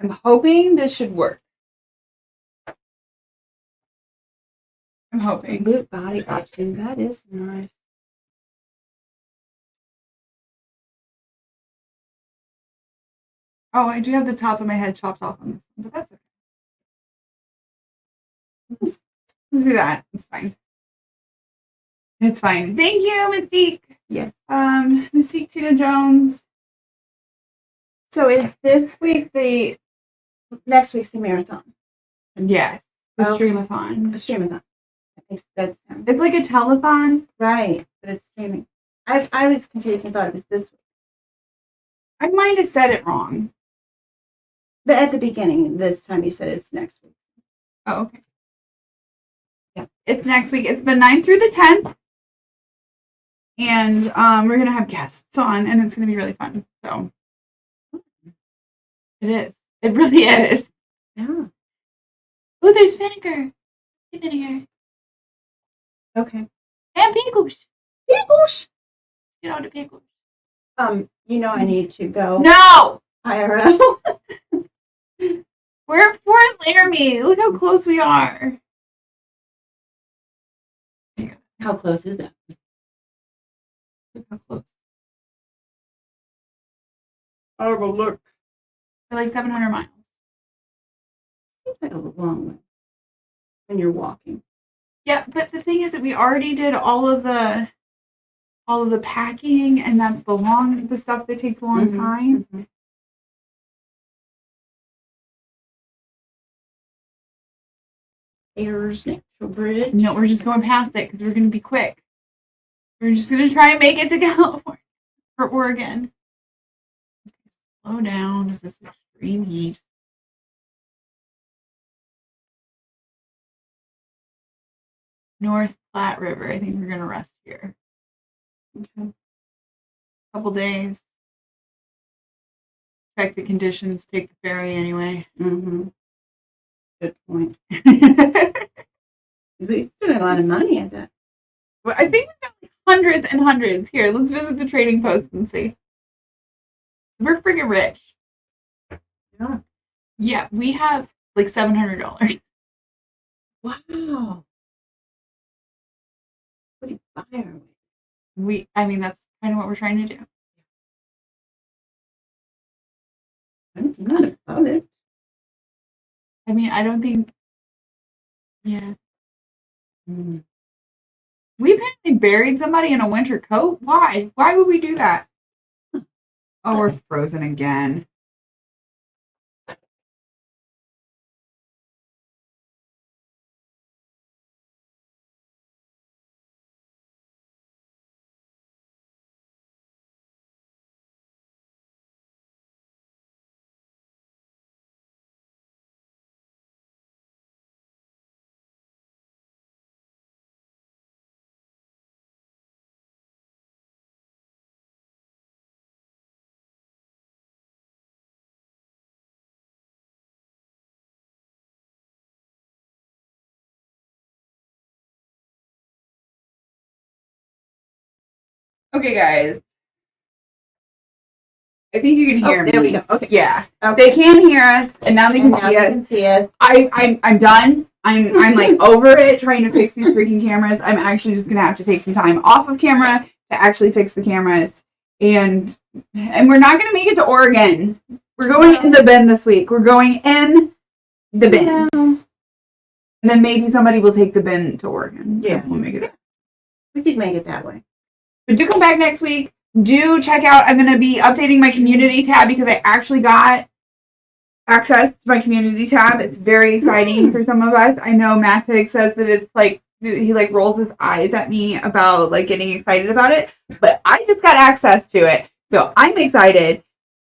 [SPEAKER 8] I'm hoping this should work. I'm hoping.
[SPEAKER 1] Boot body option. That is nice.
[SPEAKER 8] Oh, I do have the top of my head chopped off on this one, but that's okay. Let's do that. It's fine. It's fine. Thank you, Mystique.
[SPEAKER 1] Yes.
[SPEAKER 8] Mystique Tina Jones.
[SPEAKER 1] So is this week next week's the marathon?
[SPEAKER 8] Yes. The
[SPEAKER 1] Okay.
[SPEAKER 8] streamathon.
[SPEAKER 1] The streamathon. I think that's
[SPEAKER 8] It's like a telethon.
[SPEAKER 1] right, but it's streaming. I was confused and thought it was this week.
[SPEAKER 8] I might have said it wrong.
[SPEAKER 1] But at the beginning, this time you said it's next week.
[SPEAKER 8] Oh, okay.
[SPEAKER 1] Yeah.
[SPEAKER 8] It's next week. It's the 9th through the 10th. And we're going to have guests on, and it's going to be really fun. So it is. It really is.
[SPEAKER 1] Yeah.
[SPEAKER 8] Oh, there's vinegar. Vinegar.
[SPEAKER 1] Okay.
[SPEAKER 8] And pickles.
[SPEAKER 1] Pickles.
[SPEAKER 8] You know the pickles.
[SPEAKER 1] I need to go
[SPEAKER 8] No!
[SPEAKER 1] IRL.
[SPEAKER 8] We're at Fort Laramie. Look how close we are.
[SPEAKER 1] How close is that?
[SPEAKER 8] Look how close.
[SPEAKER 1] I will look.
[SPEAKER 8] We're like 700 miles.
[SPEAKER 1] Seems like a long way when you're walking.
[SPEAKER 8] Yeah, but the thing is that we already did all of the packing, and that's the stuff that takes a long
[SPEAKER 1] Mhm,
[SPEAKER 8] time.
[SPEAKER 1] mhm. Ayers Natural Bridge.
[SPEAKER 8] No, we're just going past it because we're going to be quick. We're just going to try and make it to California or Oregon. Slow down. This is extreme heat. North Platte River. I think we're going to rest here.
[SPEAKER 1] Okay.
[SPEAKER 8] Couple days. Check the conditions. Take the ferry anyway.
[SPEAKER 1] Mm-hmm. Good point.
[SPEAKER 8] Well,
[SPEAKER 1] We still got a lot of money, I bet.
[SPEAKER 8] I think we've got like hundreds and hundreds. Here, let's visit the trading post and see. We're freaking rich.
[SPEAKER 1] Yeah.
[SPEAKER 8] Yeah, we have like $700.
[SPEAKER 1] Wow. What do you buy our way?
[SPEAKER 8] That's kind of what we're trying to do.
[SPEAKER 1] I'm not above it.
[SPEAKER 8] I don't think. Yeah.
[SPEAKER 1] Mm.
[SPEAKER 8] We apparently buried somebody in a winter coat. Why? Why would we do that? Oh, we're frozen again. Okay, guys. I think you can hear me.
[SPEAKER 1] There we go. Okay.
[SPEAKER 8] Yeah.
[SPEAKER 1] Okay.
[SPEAKER 8] They can hear us, and now they can
[SPEAKER 1] And now
[SPEAKER 8] see
[SPEAKER 1] you
[SPEAKER 8] us.
[SPEAKER 1] can see us.
[SPEAKER 8] I'm done.
[SPEAKER 2] I'm like over it trying to fix these freaking cameras. I'm actually just gonna have to take some time off of camera to actually fix the cameras. And we're not gonna make it to Oregon. We're going in the bin this week. We're going in the bin. Yeah. And then maybe somebody will take the bin to Oregon.
[SPEAKER 1] Yeah.
[SPEAKER 2] We'll make it.
[SPEAKER 1] We could make it that way.
[SPEAKER 2] But do come back next week. Do check out, I'm going to be updating my community tab because I actually got access to my community tab. It's very exciting for some of us. I know Mathic says that it's like, he like rolls his eyes at me about like getting excited about it, but I just got access to it. So I'm excited.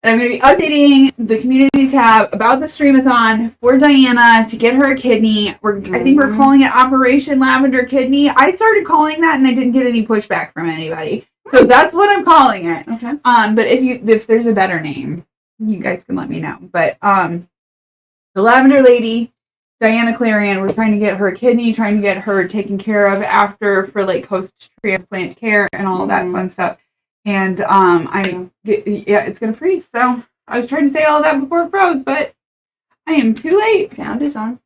[SPEAKER 2] And I'm going to be updating the community tab about the streamathon for Diana to get her a kidney. I think we're calling it Operation Lavender Kidney. I started calling that and I didn't get any pushback from anybody. So that's what I'm calling it.
[SPEAKER 1] Okay.
[SPEAKER 2] But if there's a better name, you guys can let me know. But the Lavender Lady, Diana Clarion, we're trying to get her a kidney, trying to get her taken care of after for like post-transplant care and all that fun stuff. And it's gonna freeze. So I was trying to say all that before it froze, but I am too late.
[SPEAKER 1] Sound is on.